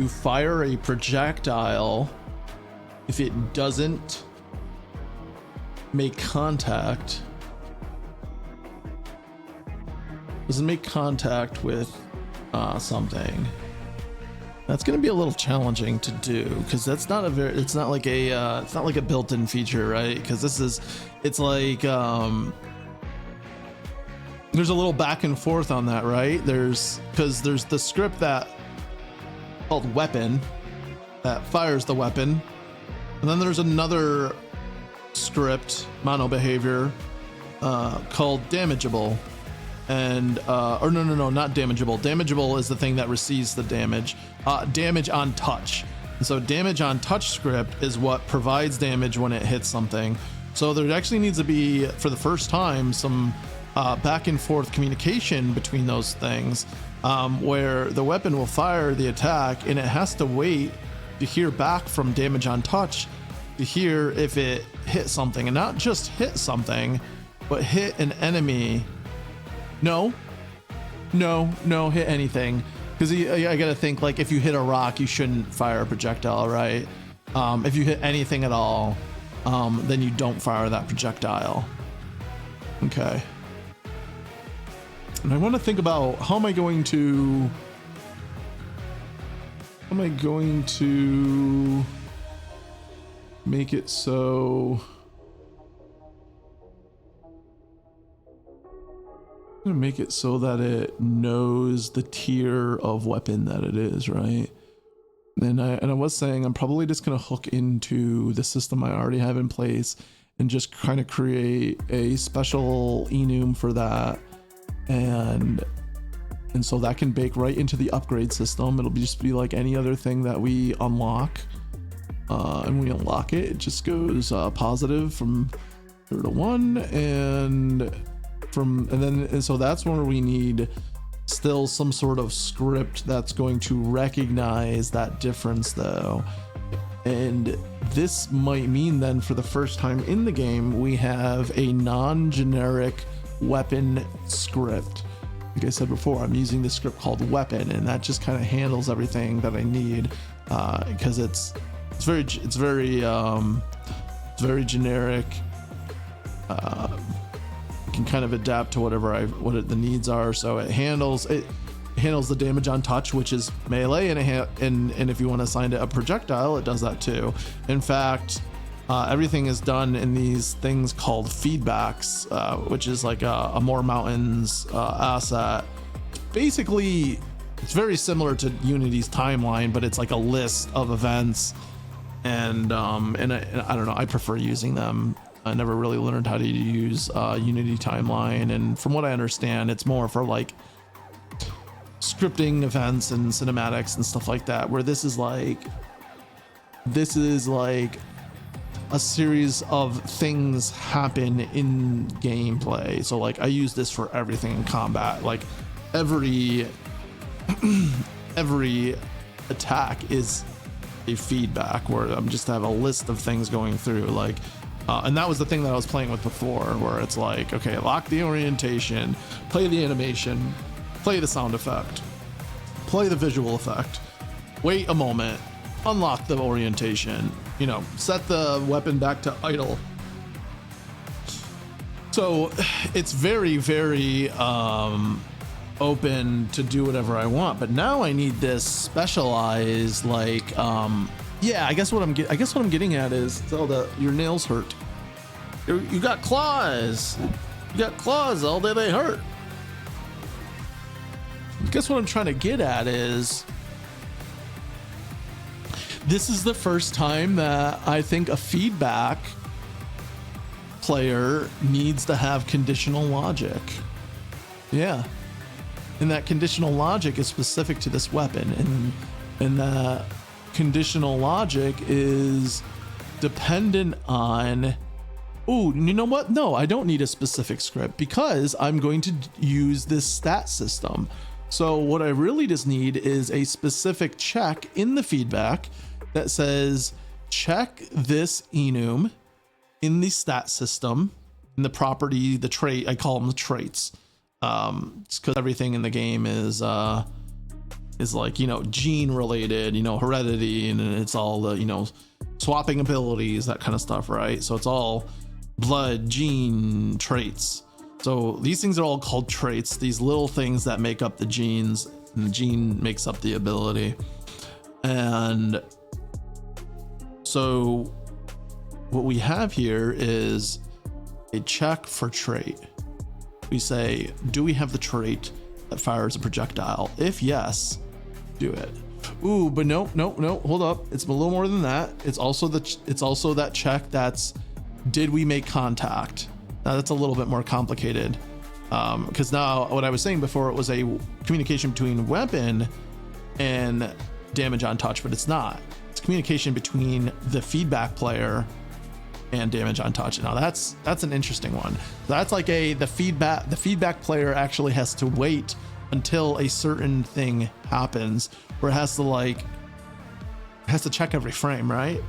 fire a projectile if it doesn't make contact with something. That's going to be a little challenging to do because it's not like a built-in feature, right? Because it's like there's a little back and forth on that, right? There's the script that called weapon that fires the weapon, and then there's another script mono behavior called damageable. And or no, not damageable. Damageable is the thing that receives the damage. Damage on touch. And so damage on touch script is what provides damage when it hits something. So there actually needs to be, for the first time, some back and forth communication between those things, where the weapon will fire the attack and it has to wait to hear back from damage on touch to hear if it hit something, and not just hit something, but hit an enemy. No, hit anything. Because I gotta think, like, if you hit a rock, you shouldn't fire a projectile, right? If you hit anything at all, then you don't fire that projectile. Okay. And I want to think about how am I going to make it so. I'm gonna make it so that it knows the tier of weapon that it is, right? And I was saying I'm probably just gonna hook into the system I already have in place and just kind of create a special enum for that, and so that can bake right into the upgrade system. It'll just be like any other thing that we unlock, and when we unlock it, it just goes positive from 0 to 1, and so that's where we need still some sort of script that's going to recognize that difference, though. And this might mean then for the first time in the game we have a non-generic weapon script. Like I said before, I'm using this script called weapon, and that just kind of handles everything that I need, because it's very generic. Can kind of adapt to what the needs are. So it handles the damage on touch, which is melee, and if you want to assign it a projectile, it does that too. In fact, everything is done in these things called feedbacks, which is like a More Mountains asset. Basically, it's very similar to Unity's timeline, but it's like a list of events, and I don't know, I prefer using them. I never really learned how to use Unity timeline, and from what I understand, it's more for like scripting events and cinematics and stuff like that, where this is like a series of things happen in gameplay. So like I use this for everything in combat. Like every attack is a feedback where I'm just have a list of things going through, like and that was the thing that I was playing with before, where it's like, okay, lock the orientation, play the animation, play the sound effect, play the visual effect, wait a moment, unlock the orientation, set the weapon back to idle. So it's very, very open to do whatever I want, but now I need this specialized, like yeah, I guess what I'm getting at is, Zelda, your nails hurt. You got claws. You got claws. All day they hurt. I guess what I'm trying to get at is, this is the first time that I think a feedback player needs to have conditional logic. Yeah. And that conditional logic is specific to this weapon, and that conditional logic is dependent on, oh, you know what? No, I don't need a specific script because I'm going to use this stat system. So what I really just need is a specific check in the feedback that says, check this enum in the stat system, in the property, the trait, I call them the traits. It's because everything in the game is like, you know, gene related, you know, heredity, and it's all the, you know, swapping abilities, that kind of stuff, right? So it's all blood, gene, traits. So these things are all called traits, these little things that make up the genes, and the gene makes up the ability. And so what we have here is a check for trait. We say, do we have the trait that fires a projectile? If yes, do it. Ooh, but no, hold up. It's a little more than that. It's also that check that's, did we make contact? Now that's a little bit more complicated. Because now what I was saying before, it was a communication between weapon and damage on touch, but it's not. It's communication between the feedback player and damage on touch. Now that's an interesting one. That's like the feedback player actually has to wait until a certain thing happens, where it has to check every frame, right?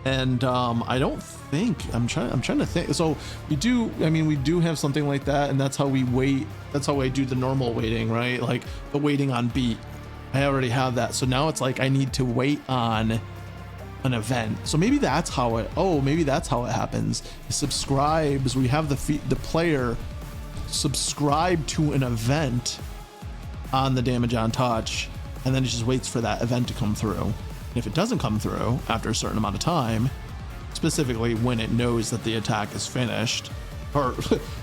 And I don't think, I'm trying to think. So we do have something like that, and that's how we wait. That's how I do the normal waiting, right? Like the waiting on beat. I already have that. So now it's like I need to wait on an event. So maybe that's how it happens. It subscribes. We have the player subscribe to an event on the damage on touch, and then it just waits for that event to come through. And if it doesn't come through after a certain amount of time, specifically when it knows that the attack is finished, or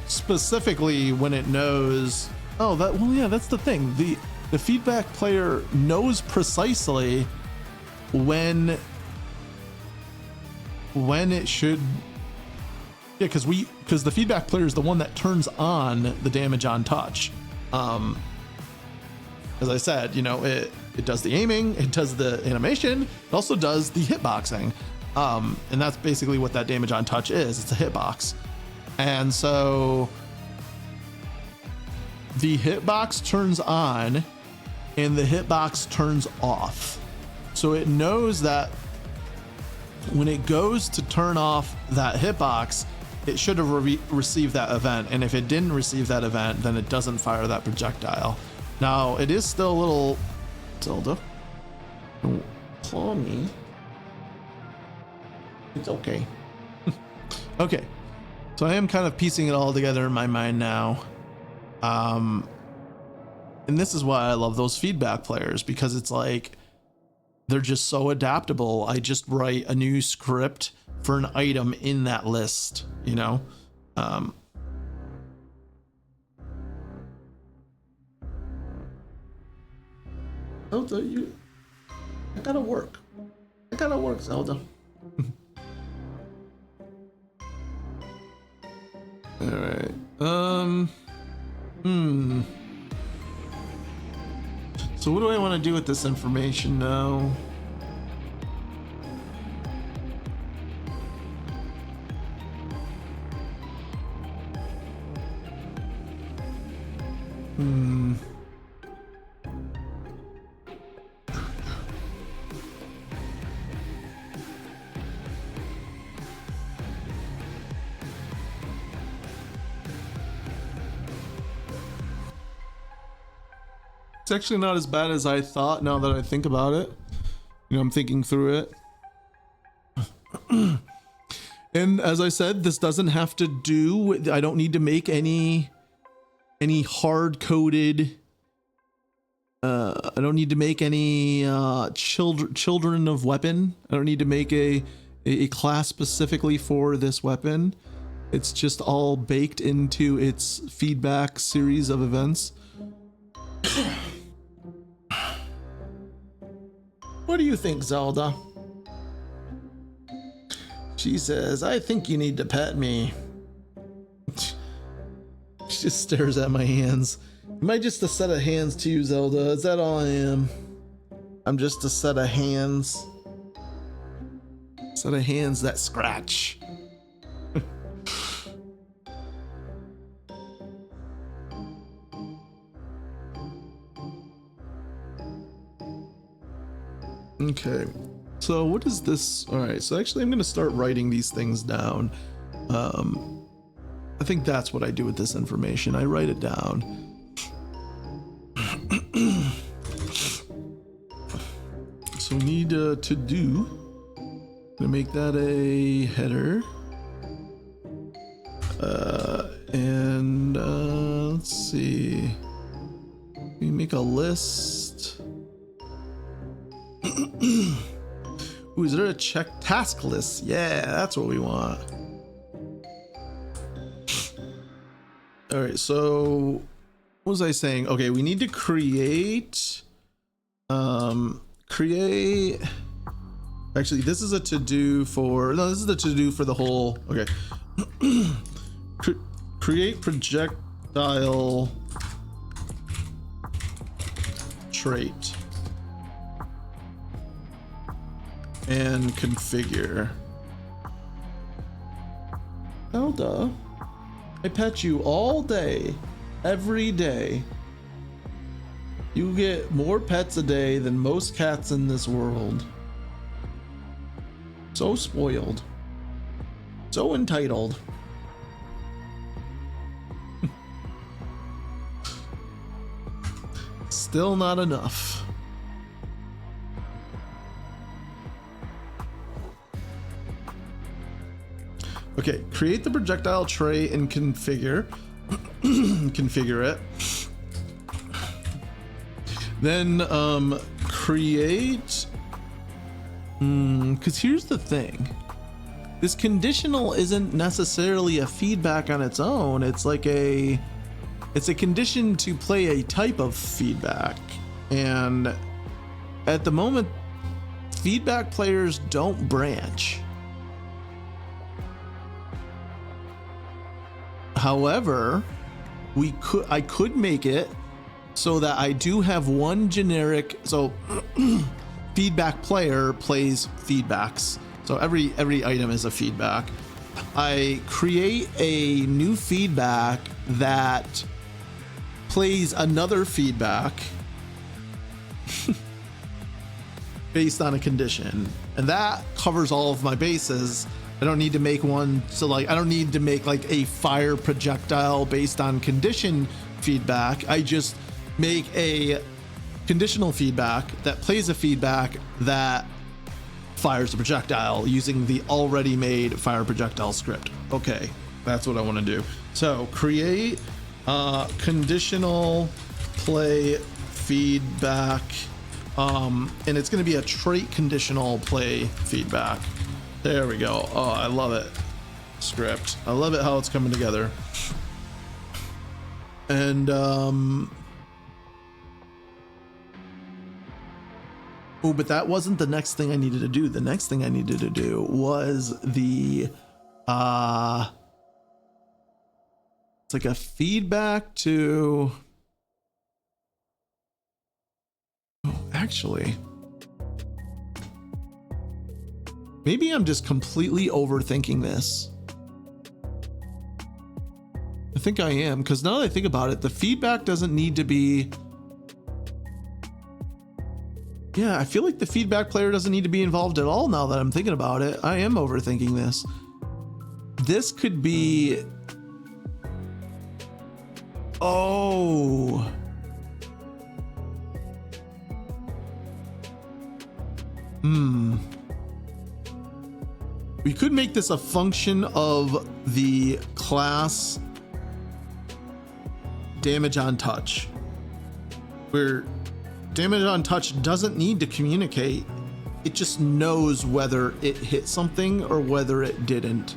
specifically when it knows, that's the thing. The feedback player knows precisely when it should, because the feedback player is the one that turns on the damage on touch. As I said, you know, it does the aiming, it does the animation, it also does the hitboxing, and that's basically what that damage on touch is. It's a hitbox. And so the hitbox turns on and the hitbox turns off. So it knows that when it goes to turn off that hitbox, it should have received that event. And if it didn't receive that event, then it doesn't fire that projectile. Now, it is still a little... Zelda, don't claw me. It's okay. Okay. So I am kind of piecing it all together in my mind now. And this is why I love those feedback players, because it's like, they're just so adaptable. I just write a new script for an item in that list, you know? Zelda, I gotta work, Zelda. All right. So what do I want to do with this information now? It's actually not as bad as I thought now that I think about it. You know, I'm thinking through it. And as I said, this doesn't have to do with, I don't need to make any hard-coded I don't need to make any children of weapon. I don't need to make a class specifically for this weapon. It's just all baked into its feedback series of events. What do you think, Zelda? She says, I think you need to pet me. She just stares at my hands. Am I just a set of hands to you, Zelda? Is that all I am? I'm just a set of hands. Set of hands that scratch. Okay, so what is this? All right, so actually I'm going to start writing these things down. I think that's what I do with this information. I write it down. So we need to do. I'm gonna make that a header. Let's see. We make a list. Ooh, is there a check task list? Yeah, that's what we want. All right, so what was I saying? Okay, we need to create. Actually, this is a to-do for. No, this is the to-do for the whole. Okay. Create projectile trait and configure. Zelda, I pet you all day, every day. You get more pets a day than most cats in this world. So spoiled. So entitled. Still not enough. Okay, create the projectile tray and configure. Configure it. Then create, because here's the thing. This conditional isn't necessarily a feedback on its own. It's like it's a condition to play a type of feedback. And at the moment, feedback players don't branch. However, I could make it so that I do have one generic, so feedback player plays feedbacks. So every item is a feedback. I create a new feedback that plays another feedback based on a condition. And that covers all of my bases. I don't need to make one, so like I don't need to make like a fire projectile based on condition feedback. I just make a conditional feedback that plays a feedback that fires a projectile using the already made fire projectile script. Okay, that's what I want to do. So create conditional play feedback, and it's going to be a trait conditional play feedback. There we go. Oh, I love it. Script. I love it how it's coming together. And oh, but that wasn't the next thing I needed to do. The next thing I needed to do was the it's like a feedback to, oh, actually, maybe I'm just completely overthinking this. I think I am, because now that I think about it, the feedback doesn't need to be. Yeah, I feel like the feedback player doesn't need to be involved at all now that I'm thinking about it. I am overthinking this. This could be. Oh. We could make this a function of the class damage on touch, where damage on touch doesn't need to communicate. It just knows whether it hit something or whether it didn't.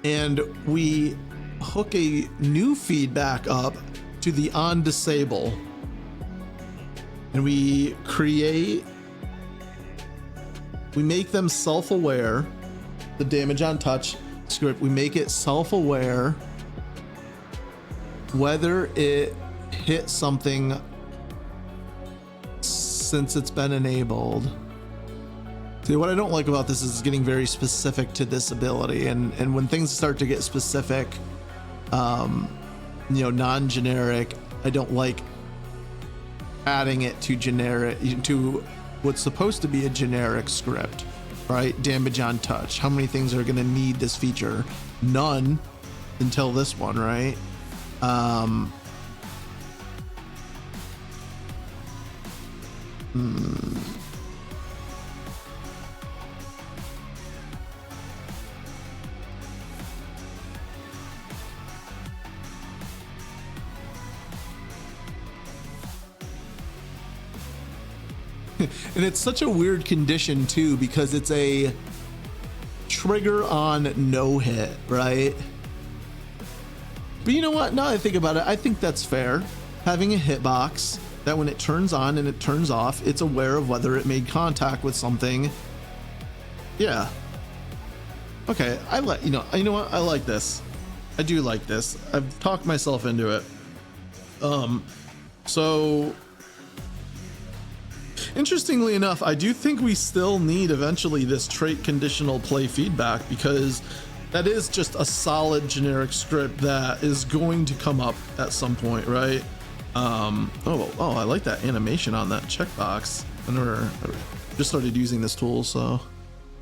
And we hook a new feedback up to the on disable. And we make them self-aware. The damage on touch script, we make it self-aware whether it hit something since it's been enabled. See, what I don't like about this is getting very specific to this ability, and when things start to get specific, non-generic, I don't like adding it to generic, to what's supposed to be a generic script, right? Damage on touch. How many things are going to need this feature? None until this one, right? And it's such a weird condition too, because it's a trigger on no hit, right? But you know what? Now I think about it, I think that's fair. Having a hitbox that when it turns on and it turns off, it's aware of whether it made contact with something. Yeah. Okay, you know what? I like this. I do like this. I've talked myself into it. So interestingly enough, I do think we still need eventually this trait conditional play feedback, because that is just a solid generic script that is going to come up at some point, right? I like that animation on that checkbox. I never just started using this tool, so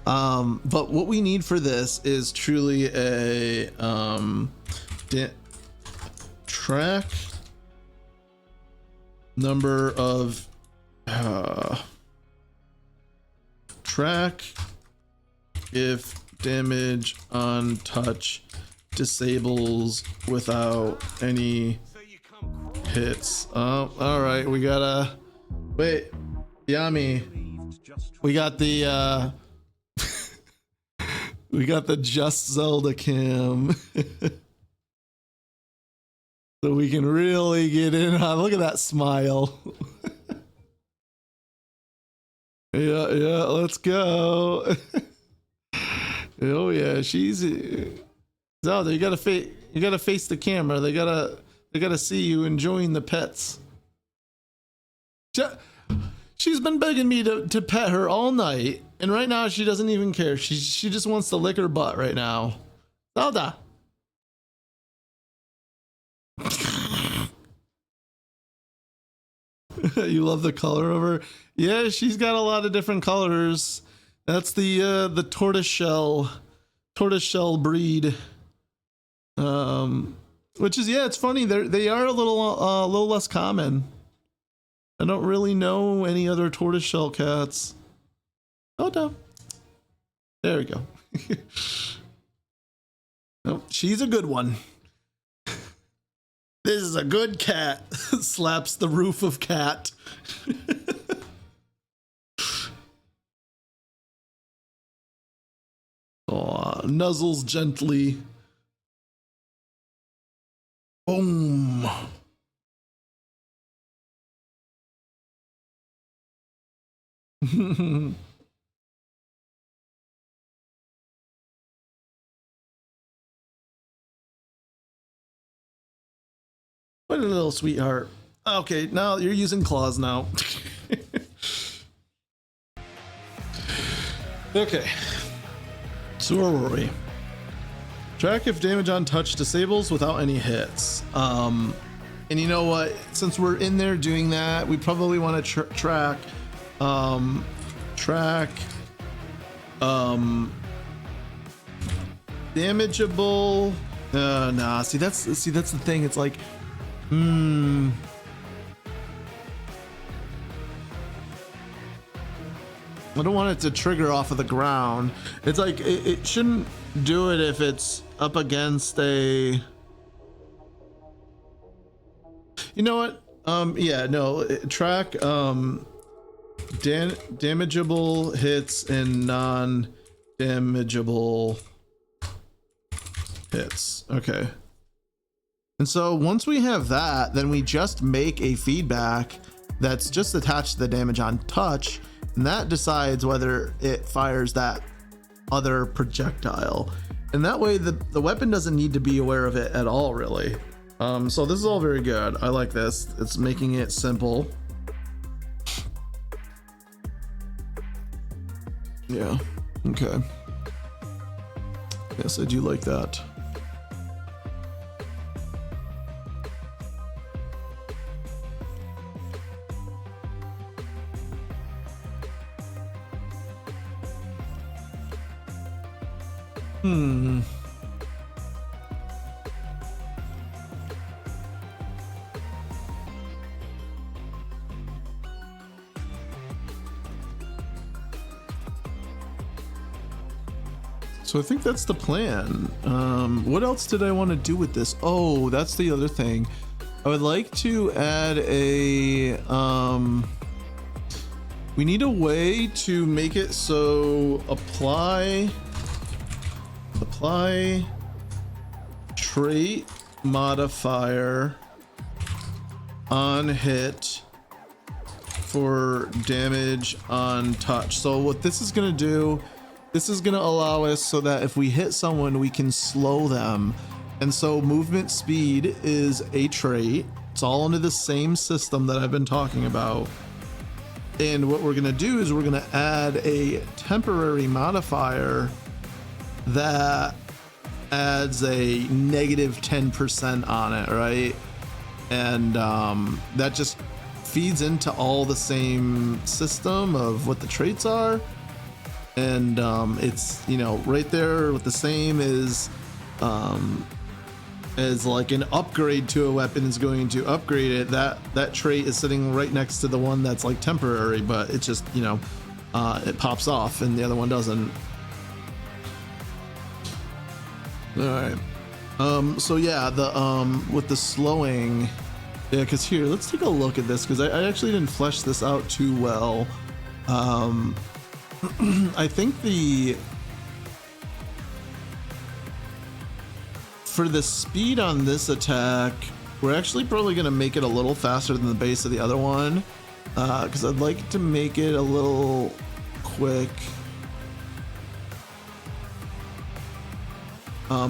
but what we need for this is truly a track number of track if damage on touch disables without any hits. Oh, all right, we gotta wait. Yami, we got the we got the Just Zelda cam. So we can really get in on. Look at that smile. Yeah, let's go. Oh yeah, she's Zelda. You gotta face the camera. They gotta see you enjoying the pets. She's been begging me to pet her all night, and right now she doesn't even care. She just wants to lick her butt right now. Zelda. You love the color of her? Yeah, she's got a lot of different colors. That's the tortoiseshell breed. Which is, yeah, it's funny. They are a little less common. I don't really know any other tortoiseshell cats. Oh no. There we go. Oh, she's a good one. This is a good cat. Slaps the roof of cat. Oh, nuzzles gently. Boom. What a little sweetheart. Okay, now you're using claws now. Okay. So where were we? Track if damage on touch disables without any hits. And you know what? Since we're in there doing that, we probably want to track damageable. Nah. See that's the thing. It's like, I don't want it to trigger off of the ground. It's like it shouldn't do it if it's up against a. You know what? Yeah, no, track damageable hits and non-damageable hits. Okay. And so once we have that, then we just make a feedback that's just attached to the damage on touch, and that decides whether it fires that other projectile. And that way the weapon doesn't need to be aware of it at all, really. So this is all very good. I like this. It's making it simple. Yeah, okay. Yes, I do like that. So I think that's the plan. What else did I want to do with this? Oh, that's the other thing. I would like to add a, we need a way to make it so apply trait modifier on hit for damage on touch. So what this is going to do, this is going to allow us so that if we hit someone, we can slow them. And so movement speed is a trait. It's all under the same system that I've been talking about. And what we're going to do is we're going to add a temporary modifier that adds a negative 10% on it, right? And that just feeds into all the same system of what the traits are. And it's, you know, right there with the same as like an upgrade to a weapon is going to upgrade it. That trait is sitting right next to the one that's like temporary, but it's just, you know, it pops off and the other one doesn't. All right. So yeah, the with the slowing, yeah, because here, let's take a look at this, because I actually didn't flesh this out too well. I think for the speed on this attack, we're actually probably going to make it a little faster than the base of the other one, because I'd like to make it a little quick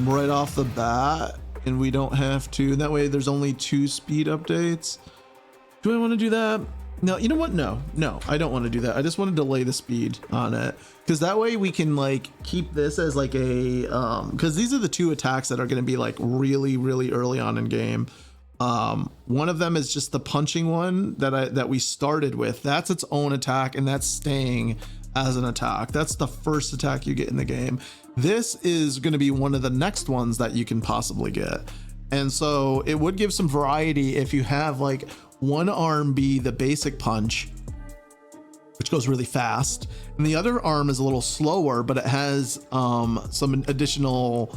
right off the bat, and we don't have to. That way there's only 2 speed updates. Do I want to do that? No, you know what? No, I don't want to do that. I just want to delay the speed on it, because that way we can like keep this as like a, because these are the 2 attacks that are going to be like really, really early on in game. One of them is just the punching one that we started with. That's its own attack, and that's staying as an attack. That's the first attack you get in the game. This is going to be one of the next ones that you can possibly get. And so it would give some variety if you have like one arm be the basic punch, which goes really fast, and the other arm is a little slower, but it has some additional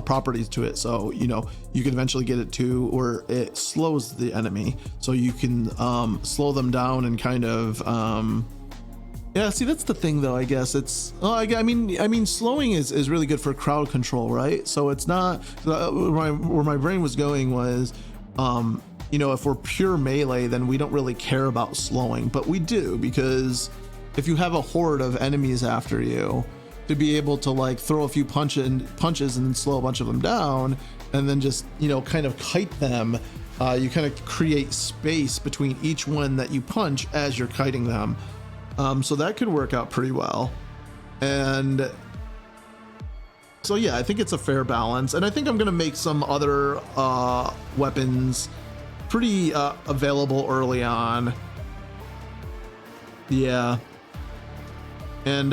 properties to it. So, you know, you can eventually get it to where it slows the enemy, so you can slow them down and kind of yeah, see, that's the thing though. I guess it's I mean slowing is really good for crowd control, right? So it's not where my brain was going was you know, if we're pure melee, then we don't really care about slowing, but we do, because if you have a horde of enemies after you, to be able to like throw a few punches and then slow a bunch of them down, and then just, you know, kind of kite them, you kind of create space between each one that you punch as you're kiting them. So that could work out pretty well. And so yeah, I think it's a fair balance, and I think I'm gonna make some other weapons pretty available early on. Yeah. And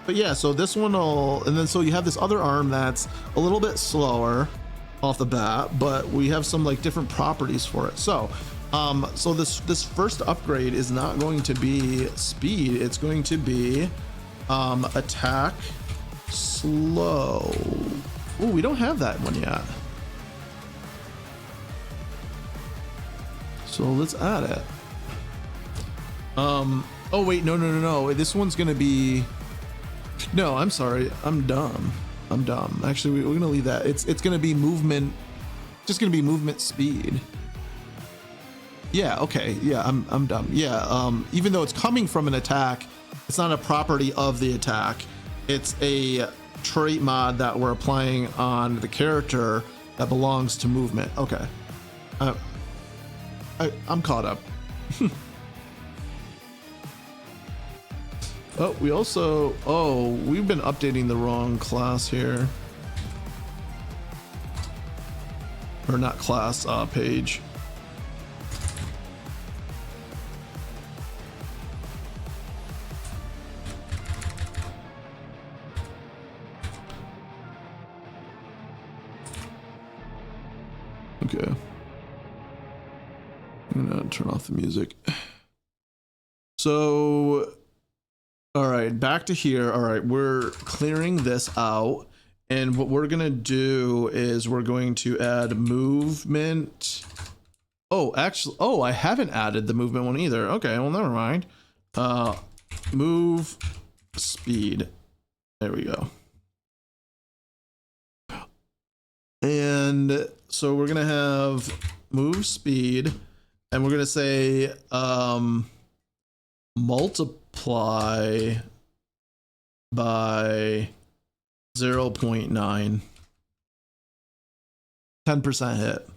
but yeah, so this one will, and then so you have this other arm that's a little bit slower off the bat, but we have some like different properties for it. So so this first upgrade is not going to be speed, it's going to be attack slow. Oh, we don't have that one yet. So let's add it. Oh wait, no. This one's gonna be. No, I'm sorry. I'm dumb. Actually, we're gonna leave that. It's gonna be movement. Just gonna be movement speed. Yeah. Okay. Yeah. I'm dumb. Yeah. Even though it's coming from an attack, it's not a property of the attack. It's a trait mod that we're applying on the character that belongs to movement. Okay. I'm caught up. Oh, we also, we've been updating the wrong class here. Or not class, page. Okay. I'm gonna turn off the music. So, all right, back to here. All right, we're clearing this out. And what we're gonna do is we're going to add movement. Oh, actually, I haven't added the movement one either. Okay, well, never mind. Move speed. There we go. And so we're gonna have move speed, and we're gonna say multiply by 0.9. 10% hit.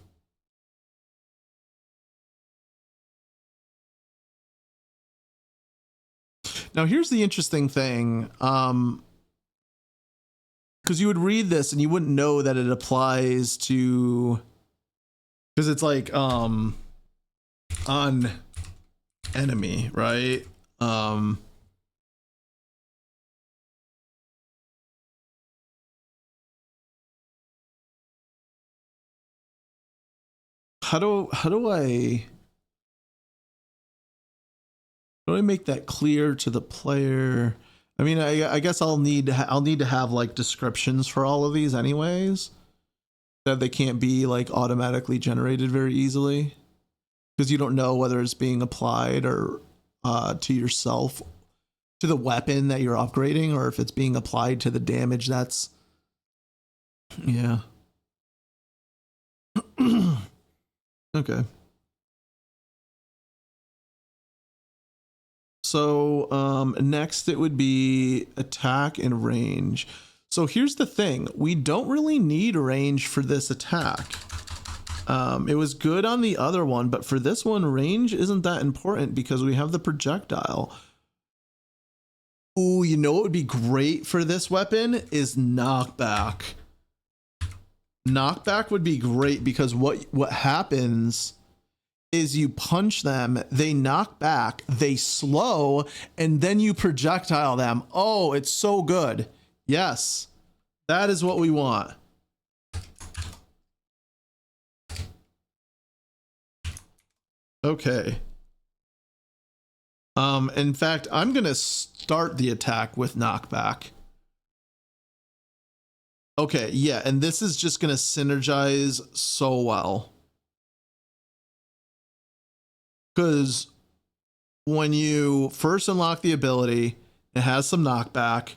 Now here's the interesting thing. Because you would read this and you wouldn't know that it applies to, because it's like on enemy, right? How do I make that clear to the player? I mean, I guess I'll need to have like descriptions for all of these anyways, that they can't be like automatically generated very easily, because you don't know whether it's being applied or to yourself, to the weapon that you're upgrading, or if it's being applied to the damage that's, yeah. Okay. So next it would be attack and range. So here's the thing, we don't really need range for this attack. It was good on the other one, but for this one, range isn't that important because we have the projectile. Ooh, you know what would be great for this weapon is knockback. Knockback would be great because what happens is you punch them, they knock back, they slow, and then you projectile them. Oh, it's so good. Yes, that is what we want. Okay. In fact, I'm gonna start the attack with knockback. Okay, yeah, and this is just gonna synergize so well. Because when you first unlock the ability, it has some knockback,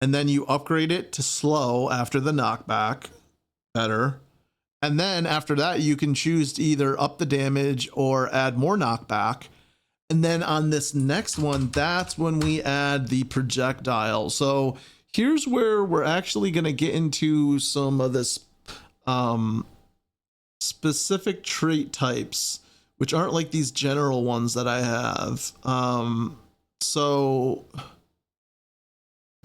and then you upgrade it to slow after the knockback, better. And then after that, you can choose to either up the damage or add more knockback. And then on this next one, that's when we add the projectile. So here's where we're actually going to get into some of this specific trait types, which aren't like these general ones that I have. So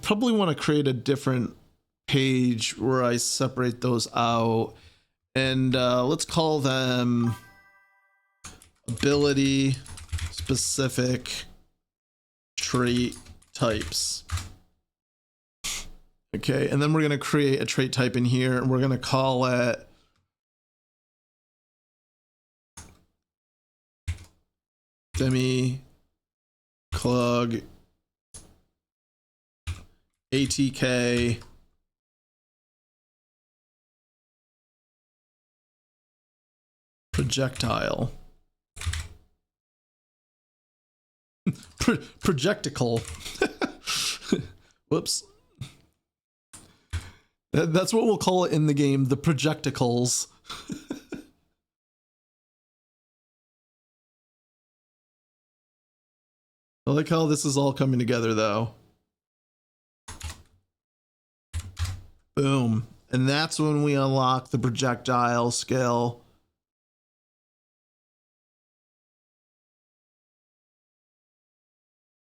probably want to create a different page where I separate those out, and let's call them ability specific trait types. Okay, and then we're going to create a trait type in here, and we're going to call it demi clug ATK Projectile. Projecticle. Whoops. That's what we'll call it in the game, the projecticles. I like how this is all coming together though. Boom. And that's when we unlock the projectile skill.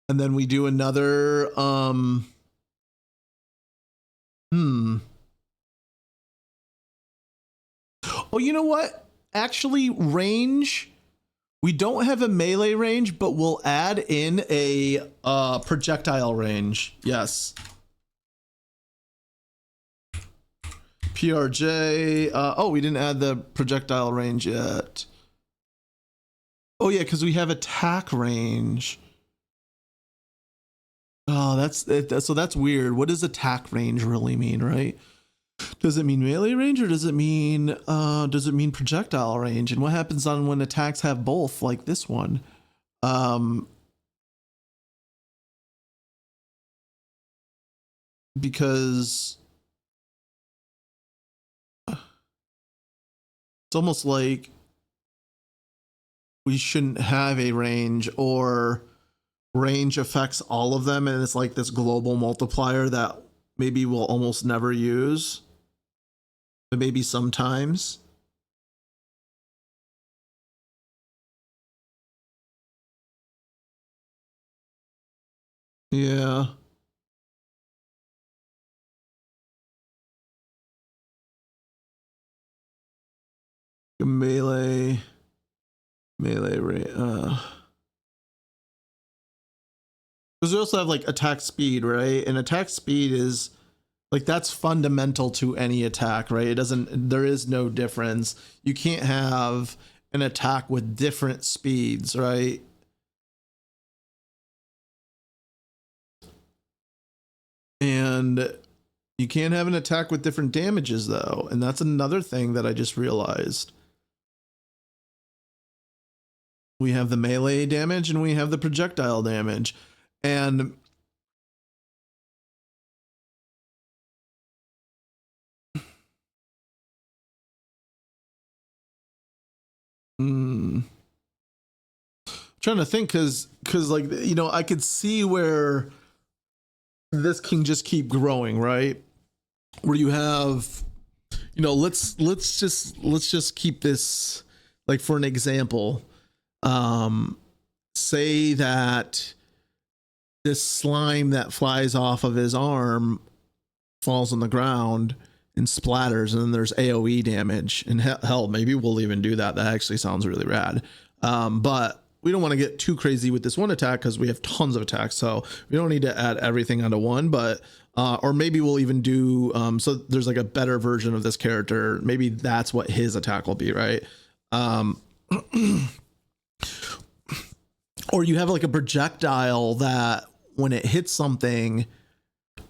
And then we do another, oh, you know what? Actually, range, we don't have a melee range, but we'll add in a projectile range. Yes. PRJ. Oh, we didn't add the projectile range yet. Oh yeah, because we have attack range. Oh, that's it. So that's weird. What does attack range really mean, right? Does it mean melee range or does it mean projectile range? And what happens on when attacks have both, like this one? Because it's almost like we shouldn't have a range, or range affects all of them and it's like this global multiplier that maybe we'll almost never use, but maybe sometimes. Yeah. Melee rate. Because we also have like attack speed, right? And attack speed is like, that's fundamental to any attack, right? It doesn't, there is no difference. You can't have an attack with different speeds, right? And you can't have an attack with different damages though. And that's another thing that I just realized. We have the melee damage and we have the projectile damage. And trying to think, because like, you know, I could see where this can just keep growing, right? Where you have, you know, let's just keep this, like, for an example, say that this slime that flies off of his arm falls on the ground and splatters, and then there's AoE damage, and hell, maybe we'll even do that. That actually sounds really rad. But we don't want to get too crazy with this one attack because we have tons of attacks, so we don't need to add everything onto one. But or maybe we'll even do so there's like a better version of this character. Maybe that's what his attack will be, right? Or you have like a projectile that when it hits something,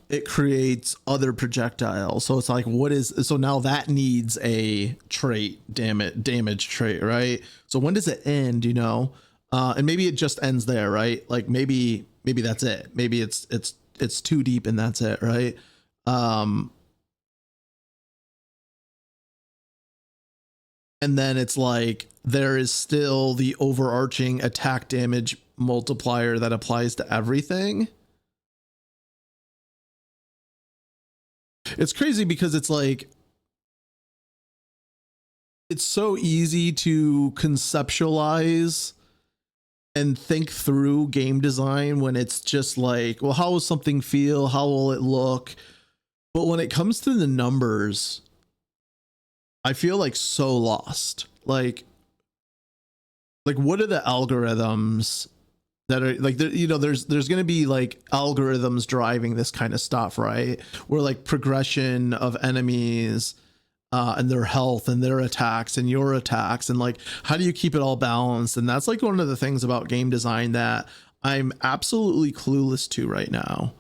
it creates other projectiles. So it's like, so now that needs a trait, damage trait, right? So when does it end, you know? And maybe it just ends there, right? Like maybe that's it. Maybe it's too deep and that's it, right? And then it's like, there is still the overarching attack damage multiplier that applies to everything. It's crazy because it's like, it's so easy to conceptualize and think through game design when it's just like, well, how will something feel? How will it look? But when it comes to the numbers, I feel like so lost. Like what are the algorithms that are like, you know, there's going to be like algorithms driving this kind of stuff, right? Where like progression of enemies and their health and their attacks and your attacks, and like, how do you keep it all balanced? And that's like one of the things about game design that I'm absolutely clueless to right now.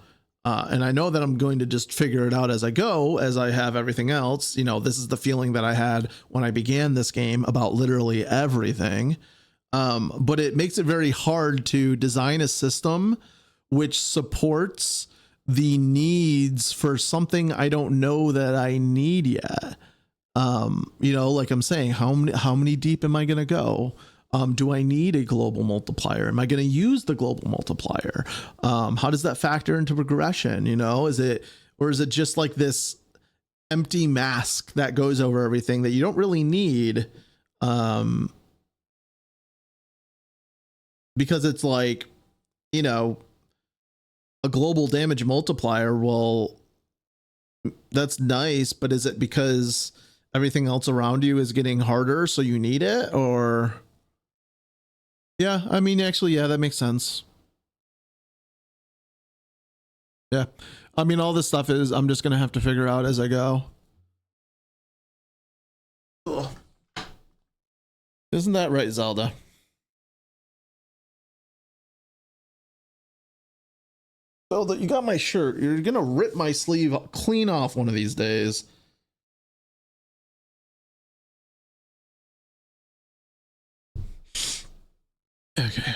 And I know that I'm going to just figure it out as I go, as I have everything else. You know, this is the feeling that I had when I began this game about literally everything. But it makes it very hard to design a system which supports the needs for something I don't know that I need yet. You know, like I'm saying, how many deep am I going to go? Do I need a global multiplier? Am I going to use the global multiplier? How does that factor into progression? You know, is it just like this empty mask that goes over everything that you don't really need? Because it's like, you know, a global damage multiplier. Well, that's nice, but is it because everything else around you is getting harder, so you need it? Or yeah, I mean, actually, yeah, that makes sense. Yeah, I mean, all this stuff is I'm just gonna have to figure out as I go. Ugh. Isn't that right, Zelda? Zelda, you got my shirt. You're gonna rip my sleeve clean off one of these days. Okay.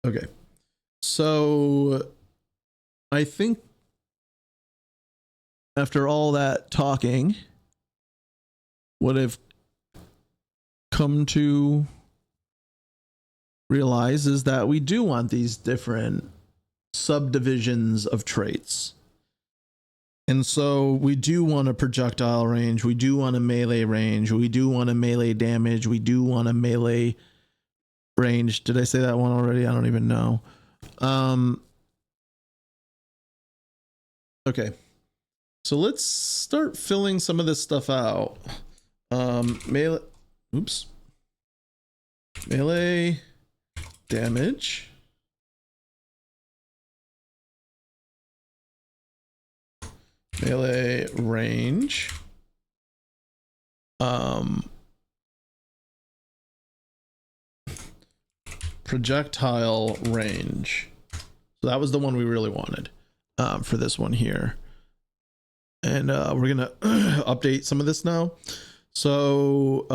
Okay. So I think after all that talking, what I've come to realize is that we do want these different subdivisions of traits. And so we do want a projectile range, we do want a melee range, we do want a melee damage, we do want a melee range. Did I say that one already? I don't even know. Okay. So let's start filling some of this stuff out. Melee, oops. Melee damage. Melee range. Projectile range. So that was the one we really wanted for this one here. And we're gonna update some of this now. So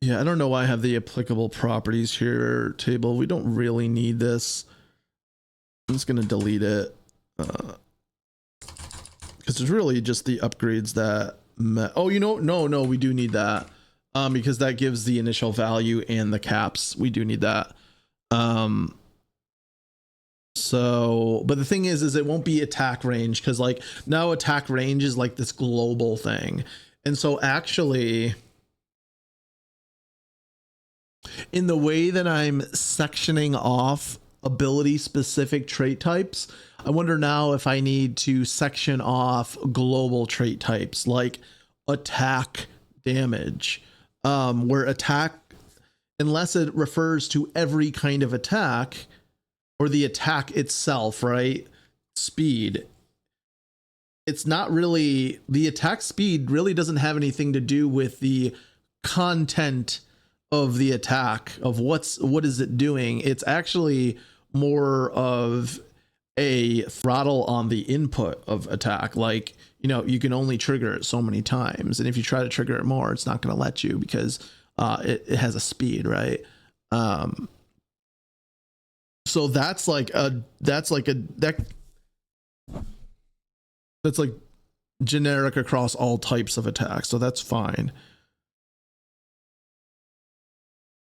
yeah, I don't know why I have the applicable properties here table. We don't really need this. I'm just gonna delete it because it's really just the upgrades that oh, you know, no, we do need that because that gives the initial value and the caps. We do need that. So, but the thing is it won't be attack range because like now attack range is like this global thing. And so actually in the way that I'm sectioning off ability specific trait types, I wonder now if I need to section off global trait types like attack damage, where attack, unless it refers to every kind of attack or the attack itself, right? Speed. It's not really, the attack speed really doesn't have anything to do with the content of the attack, of what is it doing. It's actually more of a throttle on the input of attack. Like, you know, you can only trigger it so many times, and if you try to trigger it more, it's not going to let you because it has a speed, right? So that's like generic across all types of attacks, so that's fine.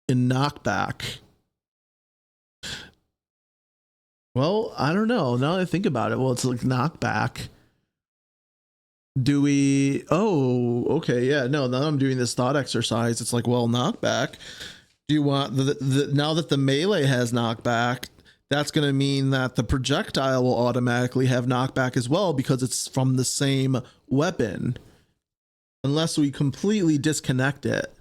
In knockback, well, I don't know, now that I think about it, well, it's like knockback. Do we, oh, okay, yeah, no, now I'm doing this thought exercise. It's like, well, knockback, do you want the now that the melee has knockback, that's going to mean that the projectile will automatically have knockback as well because it's from the same weapon, unless we completely disconnect it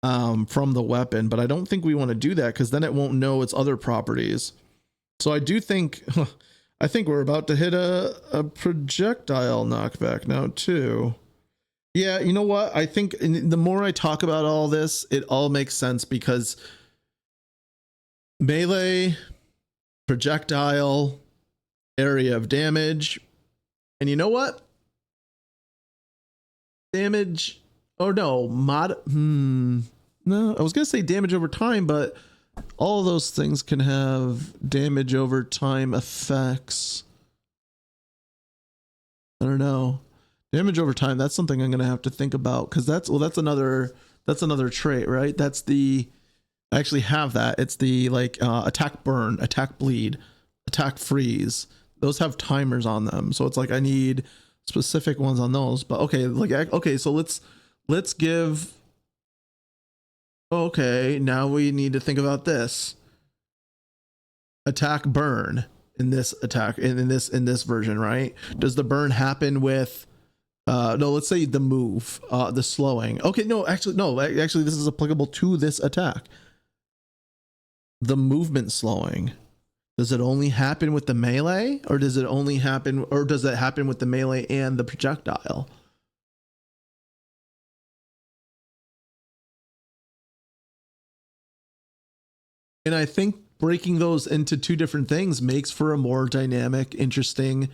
from the weapon. But I don't think we want to do that because then it won't know its other properties. So I do think, I think we're about to hit a projectile knockback now too. Yeah, you know what? I think the more I talk about all this, it all makes sense because melee, projectile, area of damage, and you know what? Damage. Oh no, No, I was gonna say damage over time, but all of those things can have damage over time effects. I don't know. Damage over time, that's something I'm gonna have to think about because that's another trait, right? That's the I actually have that. It's the like attack burn, attack bleed, attack freeze. Those have timers on them. So it's like I need specific ones on those. But okay, like okay, so let's give okay, now we need to think about this. Attack burn in this attack in this version, right? Does the burn happen with no, let's say the move, the slowing. Okay, no, actually this is applicable to this attack. The movement slowing. Does it only happen with the melee, or does it happen with the melee and the projectile? And I think breaking those into two different things makes for a more dynamic, interesting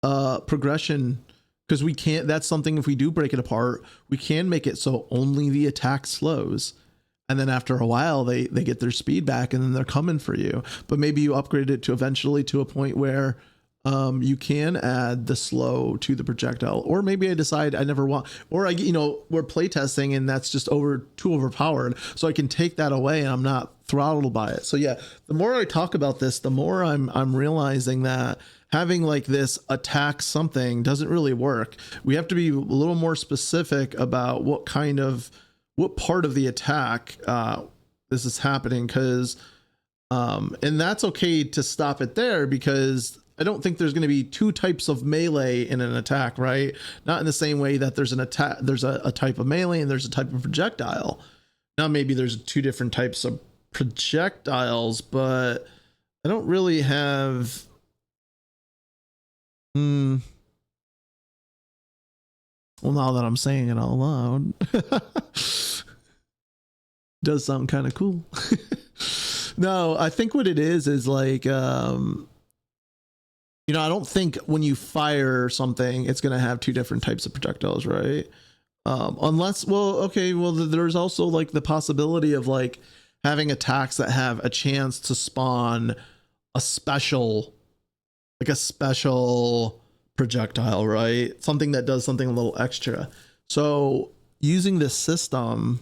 progression, because we can't, that's something, if we do break it apart, we can make it so only the attack slows, and then after a while they get their speed back and then they're coming for you. But maybe you upgrade it to eventually to a point where you can add the slow to the projectile, or maybe I decide I never want, or we're playtesting and that's just too overpowered, so I can take that away and I'm not throttled by it. So yeah, the more I talk about this, the more I'm realizing that having like this attack something doesn't really work. We have to be a little more specific about what part of the attack this is happening, because and that's okay to stop it there, because I don't think there's going to be two types of melee in an attack, right? Not in the same way that there's a type of melee and there's a type of projectile. Now maybe there's two different types of projectiles, but I don't really have well, now that I'm saying it out loud, does sound kind of cool. No, I think what it is like I don't think when you fire something, it's going to have two different types of projectiles, right? Unless, there's also like the possibility of like having attacks that have a chance to spawn a special projectile, right? Something that does something a little extra. So using this system,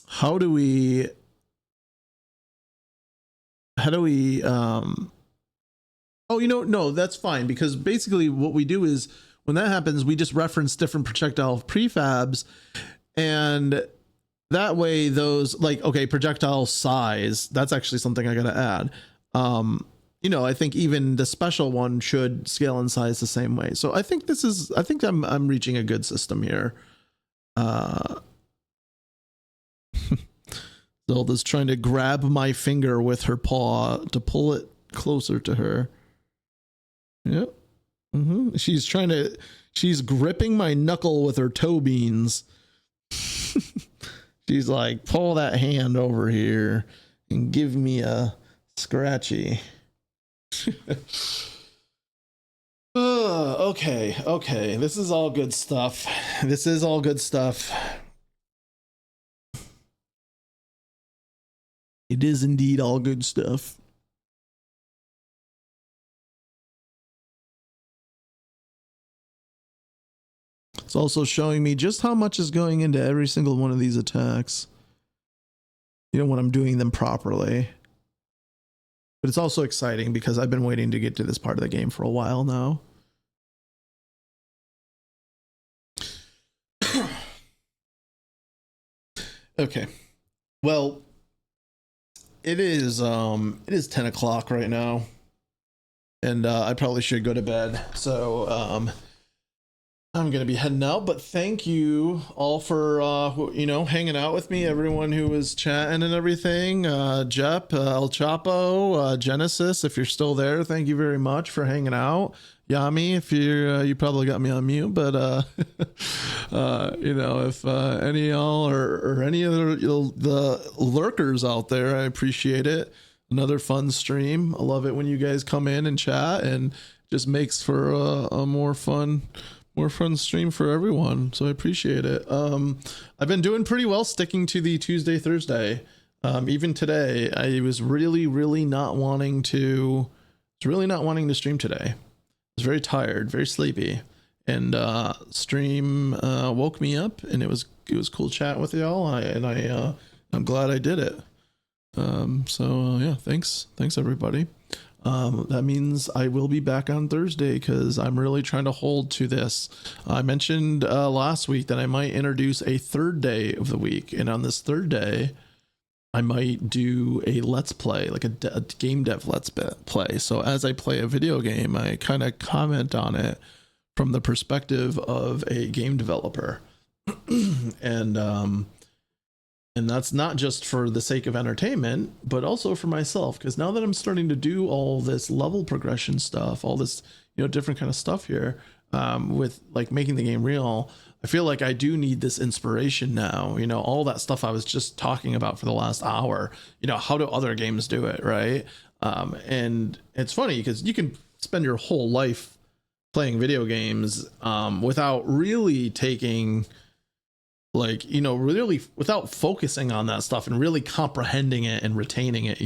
how do we no, that's fine, because basically what we do is when that happens, we just reference different projectile prefabs, and that way those, like, okay, projectile size, that's actually something I gotta add. I think even the special one should scale in size the same way. So I think I'm reaching a good system here. Zelda's trying to grab my finger with her paw to pull it closer to her. Yep. She's gripping my knuckle with her toe beans. She's like, pull that hand over here and give me a scratchy. Okay. This is all good stuff. It is indeed all good stuff. It's also showing me just how much is going into every single one of these attacks, when I'm doing them properly. But it's also exciting because I've been waiting to get to this part of the game for a while now. Okay. Well, it is 10 o'clock right now, and I probably should go to bed. So I'm gonna be heading out, but thank you all for hanging out with me. Everyone who was chatting and everything. Jep, El Chapo, Genesis, if you're still there, thank you very much for hanging out. Yami, if you probably got me on mute, but if any of y'all or any of the lurkers out there, I appreciate it. Another fun stream. I love it when you guys come in and chat, and just makes for a more fun stream for everyone, so I appreciate it. I've been doing pretty well sticking to the Tuesday Thursday. Even today I was really not wanting to stream today. I was very tired, very sleepy, and stream woke me up, and it was cool chatting with y'all. I'm glad I did it. Yeah, thanks everybody. That means I will be back on Thursday because I'm really trying to hold to this. I mentioned last week that I might introduce a third day of the week, and on this third day I might do a let's play, like a game dev let's play. So as I play a video game, I kind of comment on it from the perspective of a game developer. And that's not just for the sake of entertainment, but also for myself. Because now that I'm starting to do all this level progression stuff, all this, different kind of stuff here, with like making the game real, I feel like I do need this inspiration now. All that stuff I was just talking about for the last hour, how do other games do it, right? And it's funny because you can spend your whole life playing video games without really taking, really without focusing on that stuff and really comprehending it and retaining it,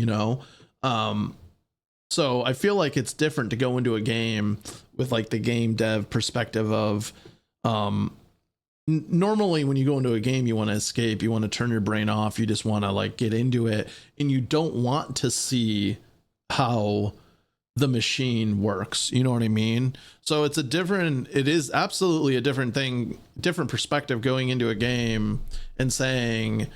so I feel like it's different to go into a game with like the game dev perspective of, normally when you go into a game, you want to escape, you want to turn your brain off, you just want to like get into it, and you don't want to see how the machine works, you know what I mean? So it is absolutely a different thing, different perspective going into a game and saying,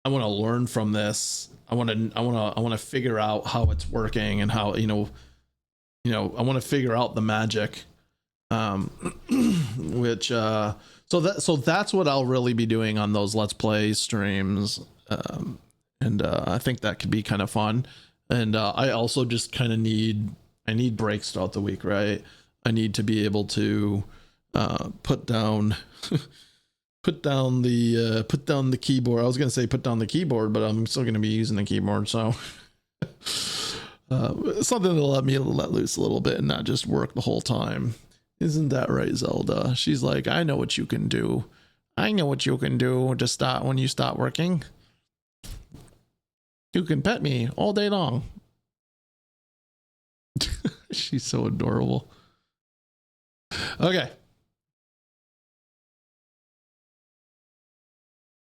I want to learn from this. I want to figure out how it's working and how, I want to figure out the magic. Which so that's what I'll really be doing on those let's play streams. And I think that could be kind of fun. And I also just kind of need breaks throughout the week, right? I need to be able to put down the keyboard. I was gonna say put down the keyboard, but I'm still gonna be using the keyboard, so something to let me let loose a little bit and not just work the whole time. Isn't that right, Zelda? She's like, I know what you can do. I know what you can do to stop when you stop working. You can pet me all day long. She's so adorable. Okay.